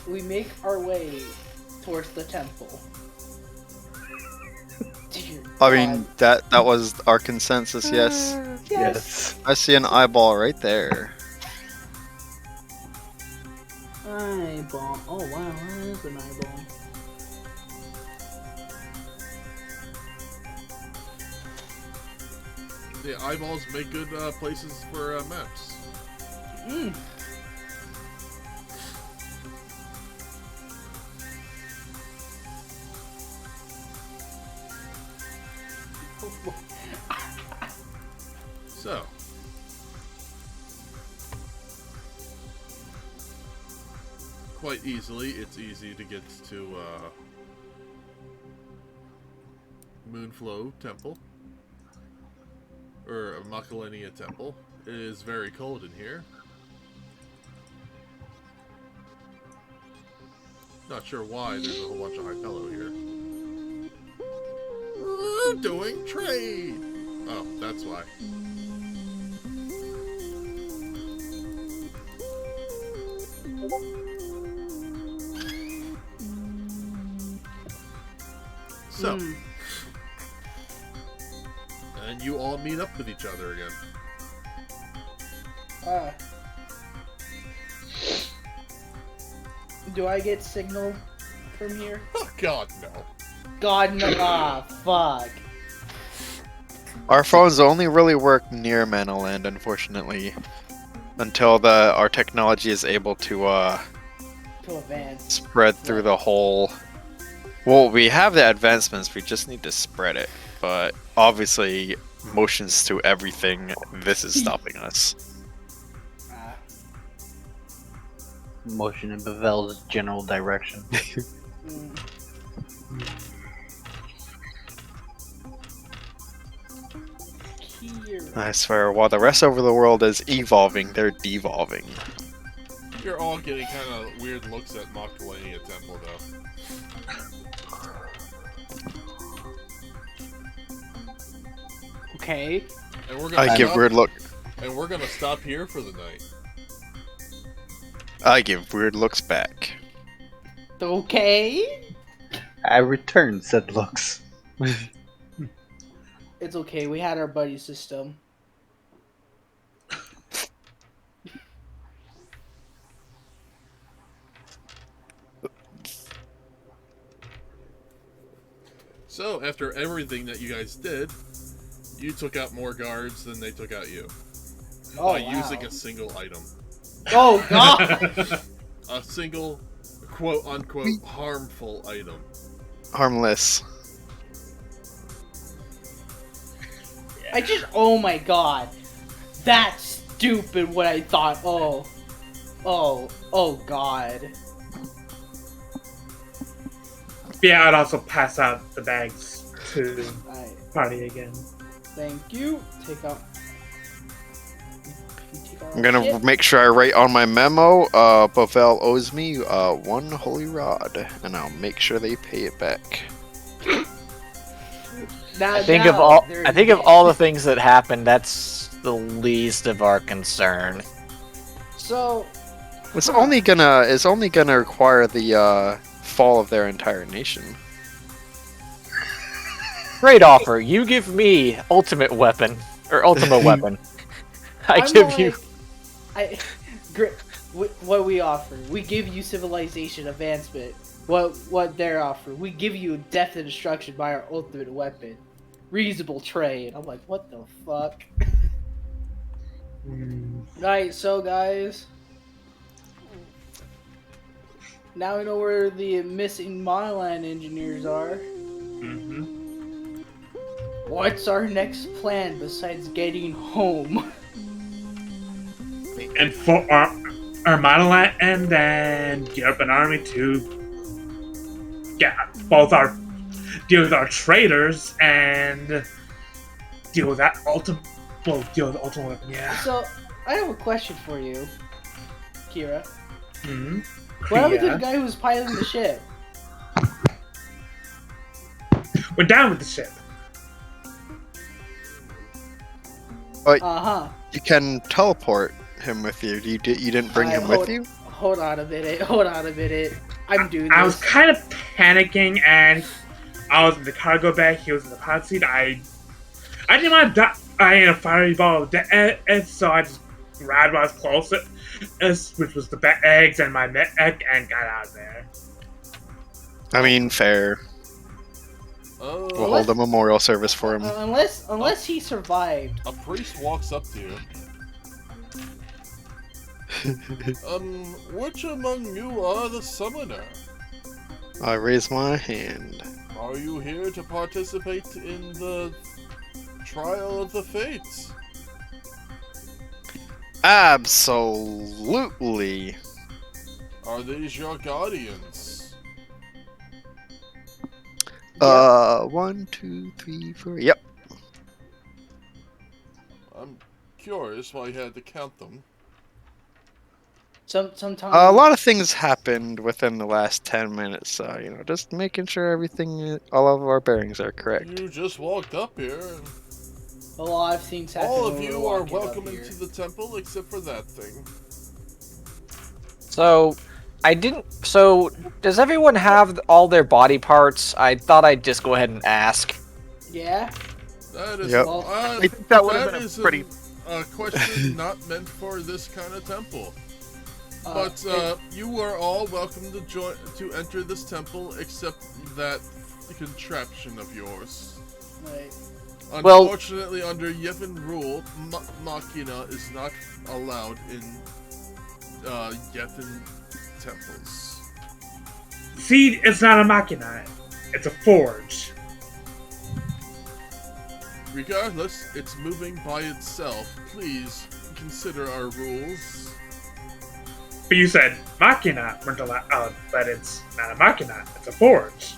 We make our way towards the temple. Dear I mean, God. that was our consensus, yes. Yes. I see an eyeball right there. Eyeball. Oh wow, that is an eyeball. The eyeballs make good places for maps. Mm. So, quite easily, it's easy to get to Moonflow Temple, or Makalenia Temple. It is very cold in here. Not sure why there's a whole bunch of Hypello here. Doing trade! Oh, that's why. So, and you all meet up with each other again. Do I get signal from here? Oh God, no. God no. Ah, fuck. Our phones only really work near Manoland, unfortunately, until our technology is able to To advance. spread through the whole. Well, we have the advancements. We just need to spread it. But obviously, motions to everything. This is stopping us. Motion in Bevelle's general direction. I swear, while the rest of the world is evolving, they're devolving. You're all getting kind of weird looks at Makalenia Temple, though. Okay. And we're I gonna give stop, weird look. and we're gonna stop here for the night. I give weird looks back. Okay. I return said looks. It's okay. We had our buddy system. So, after everything that you guys did, you took out more guards than they took out you. Oh, by wow. using a single item. Oh, God! A single, quote-unquote, harmful item. Harmless. I just... Oh, my God. That's stupid what I thought. Oh, God. Yeah, I'd also pass out the bags to the Alright. party again. Thank you. Take out... I'm gonna make sure I write on my memo, Bevelle owes me 1 holy rod, and I'll make sure they pay it back. I think of all the things that happened, that's the least of our concern. So... It's only gonna require the fall of their entire nation. Great offer. You give me ultimate weapon or ultimate weapon. I give you. What we offer, we give you civilization advancement. What they're offering, we give you death and destruction by our ultimate weapon. Reasonable trade. I'm like, what the fuck? Right, so guys, now we know where the missing monoline engineers are. What's our next plan besides getting home? And for our monoline, and then get up an army to get deal with our traders and deal with that ultimate. Well, deal with the ultimate weapon. Yeah. So I have a question for you, Kira. Mm-hmm. What happened to the guy who was piloting the ship? We're down with the ship. You can teleport him with you. You didn't bring him with you? Hold on a minute. I'm doing this. I was kind of panicking, and I was in the cargo bay. He was in the pod seat. I didn't want to die in a fiery ball of death, so I just grabbed what was closest, which was the eggs and my egg, and got out of there. I mean, fair. We'll hold a memorial service for him. Unless he survived. A priest walks up to you. Which among you are the summoner? I raise my hand. Are you here to participate in the trial of the fates? Absolutely. Are these your guardians? 1, 2, 3, 4. Yep. I'm curious why you had to count them. Sometimes A lot of things happened within the last 10 minutes, so, just making sure all of our bearings are correct. You just walked up here, and a lot of things happen. all of when you we're are walking up welcome here. into the temple except for that thing. So, does everyone have all their body parts? I thought I'd just go ahead and ask. Yeah. That is, Yep. I think that would have been a is pretty. a question not meant for this kind of temple. But you are all welcome to enter this temple except that contraption of yours. Right. Unfortunately, under Yevon rule, Machina is not allowed in Yevon temples. See, it's not a machina. It's a forge. Regardless, it's moving by itself. Please consider our rules. But you said machina weren't allowed, but it's not a machina. It's a forge.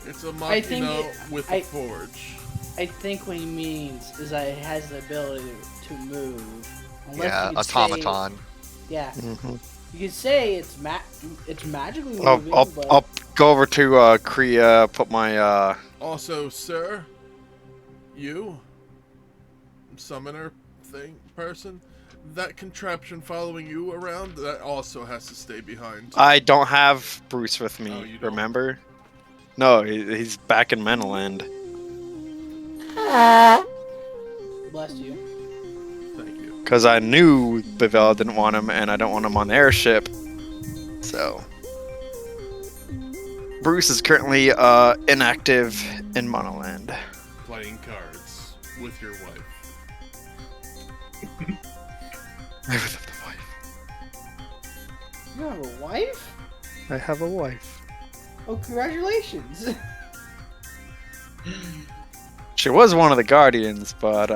It's a machina with a I- forge. I think what he means is that it has the ability to move. Unless Yeah, you could automaton. Say, yeah. Mm-hmm. You could say it's magically moving, I'll but go over to Kriya, put my Also, sir, you, summoner person, that contraption following you around, that also has to stay behind. I don't have Bruce with me, Oh, you don't? remember? No, he's back in Menoland. bless you. Thank you. Because I knew Bevelle didn't want him, and I don't want him on the airship. So. Bruce is currently inactive in Monoland. Playing cards with your wife. I would have the wife. You have a wife? I have a wife. Oh, congratulations! She was one of the Guardians, but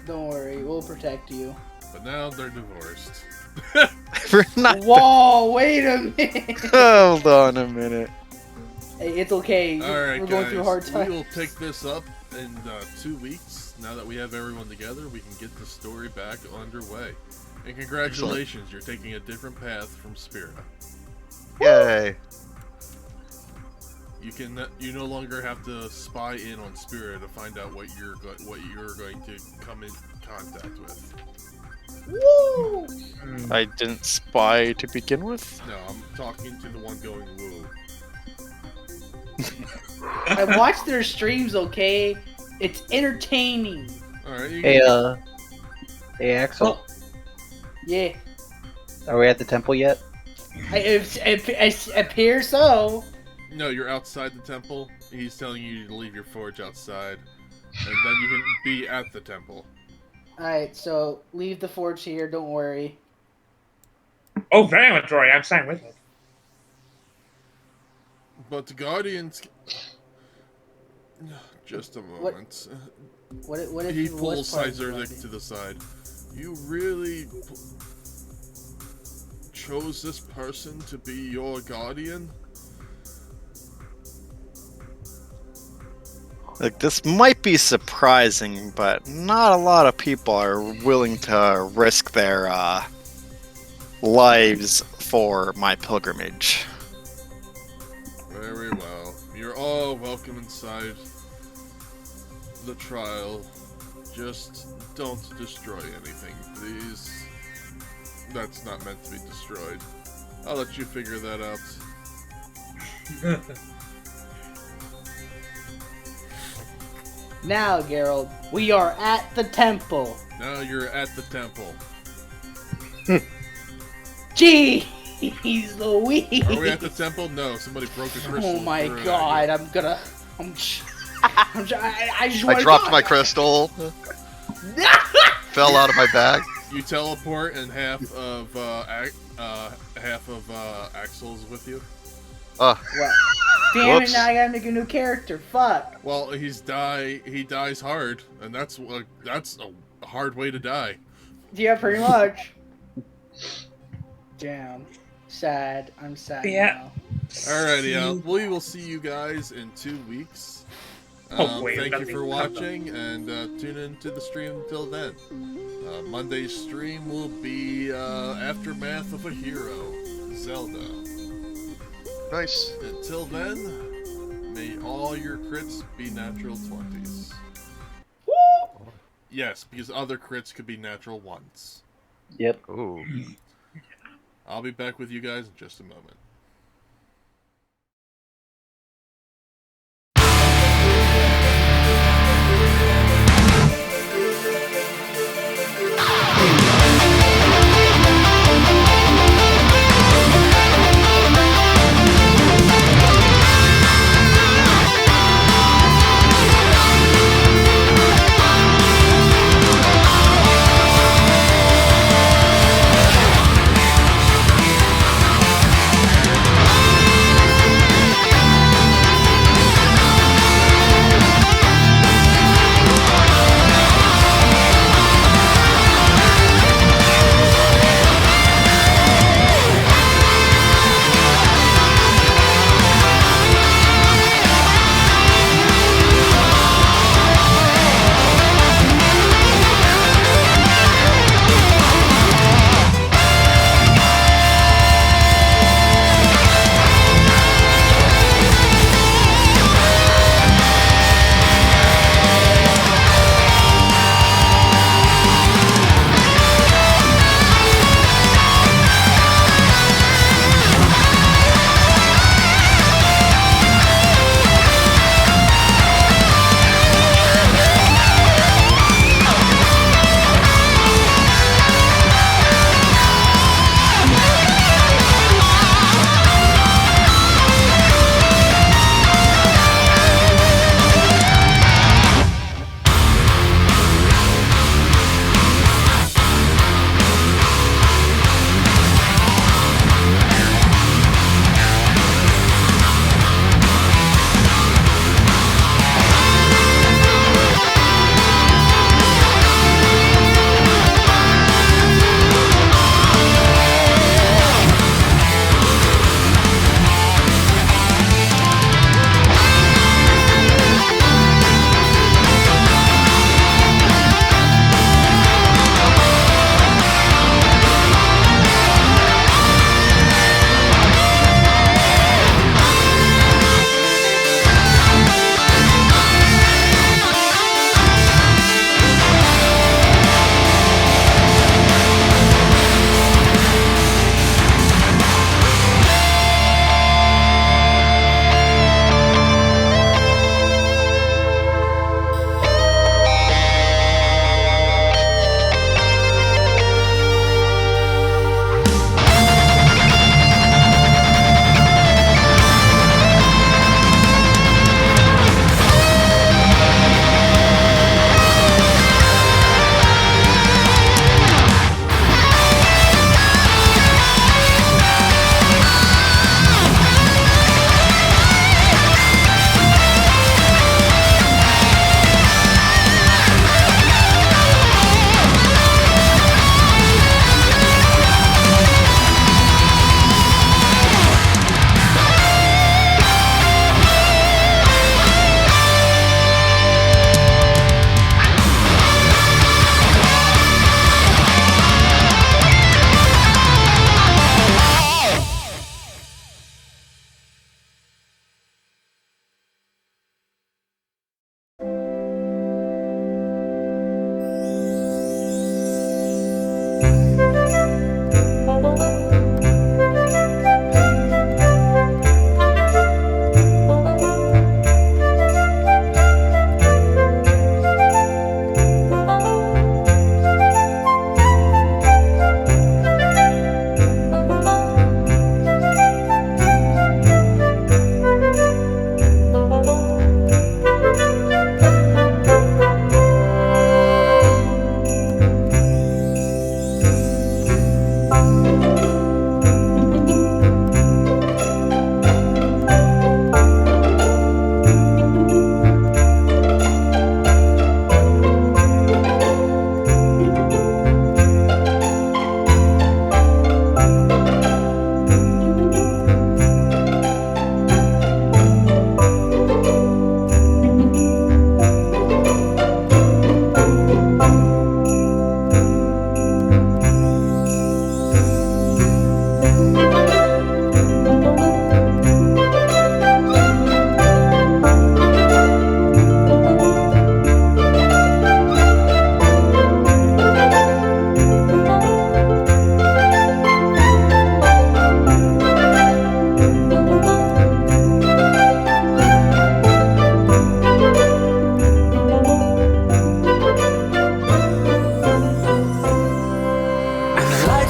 Don't worry, we'll protect you. But now they're divorced. we're not. Whoa! Wait a minute. Hold on a minute. Hey, it's okay. Alright, We're guys, going through hard we times. will pick this up in 2 weeks. Now that we have everyone together, we can get the story back underway. And congratulations, you're taking a different path from Spira. Yay. You no longer have to spy in on Spira to find out what you're going to come in contact with. Woo! I didn't spy to begin with. No, I'm talking to the one going woo. I watch their streams, okay? It's entertaining. Alright, you Hey, can- hey, Axel. Yeah. Are we at the temple yet? It appears so. No, you're outside the temple. He's telling you to leave your forge outside. And then you can be at the temple. Alright, so leave the forge here, don't worry. Oh, very much, Rory. I'm staying with it. But the Guardians... Just a moment. What if He was pulls part of the Sizerdic Guardian? to the side. You really chose this person to be your guardian? Like, this might be surprising, but not a lot of people are willing to risk their lives for my pilgrimage. Very well. You're all welcome inside the trial. Just don't destroy anything, please. That's not meant to be destroyed. I'll let you figure that out. Now, Geralt, we are at the temple. Now you're at the temple. Jeez Louise! Are we at the temple? No, somebody broke a crystal. Oh my and threw it at god, you. I just I wanna dropped go. my crystal. Fell out of my bag. You teleport, and half of Axel's with you. What? Damn Whoops. it! Now I gotta make a new character. Fuck. Well, he dies hard, and that's a hard way to die. Yeah, pretty much. Damn. Sad. I'm sad Yeah. now. Alrighty, we will see you guys in 2 weeks. Hopefully, Thank you nothing for comes watching, and tune in to the stream until then. Monday's stream will be Aftermath of a Hero, Zelda. Nice. Until then, may all your crits be natural 20s. Yes, because other crits could be natural 1s. Yep. Ooh. I'll be back with you guys in just a moment.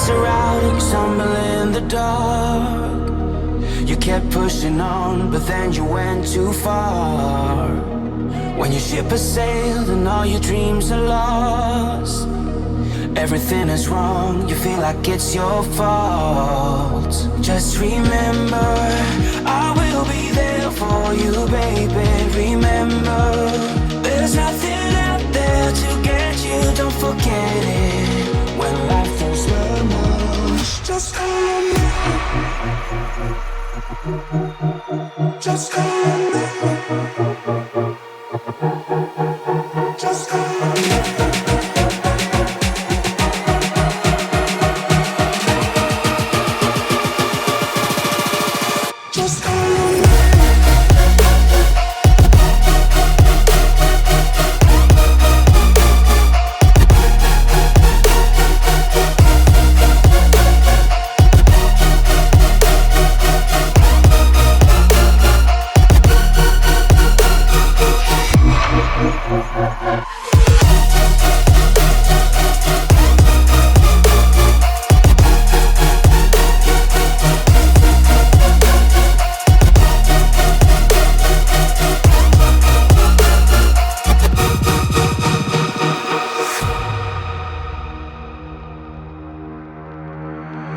lights are out and you stumble in the dark. You kept pushing on, but then you went too far. When your ship has sailed and all your dreams are lost, everything is wrong, you feel like it's your fault. Just remember, I will be there for you, baby. Remember, there's nothing out there to get you, don't forget it. When life throws lemons, just remember. Just remember. Just remember.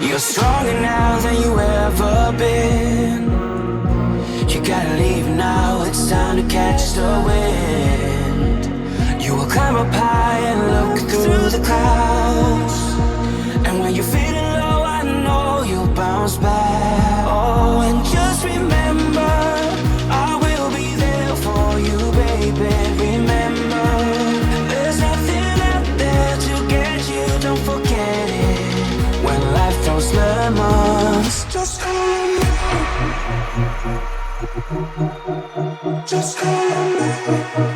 You're stronger now than you ever been. You gotta leave now, it's time to catch the wind. You will climb up high and look through the clouds. And when you're feeling low, I know you'll bounce back. Oh, and just remember, I will be there for you, baby. Remember, there's nothing out there to get you, don't forget it. When life throws lemons, just remember. Just remember.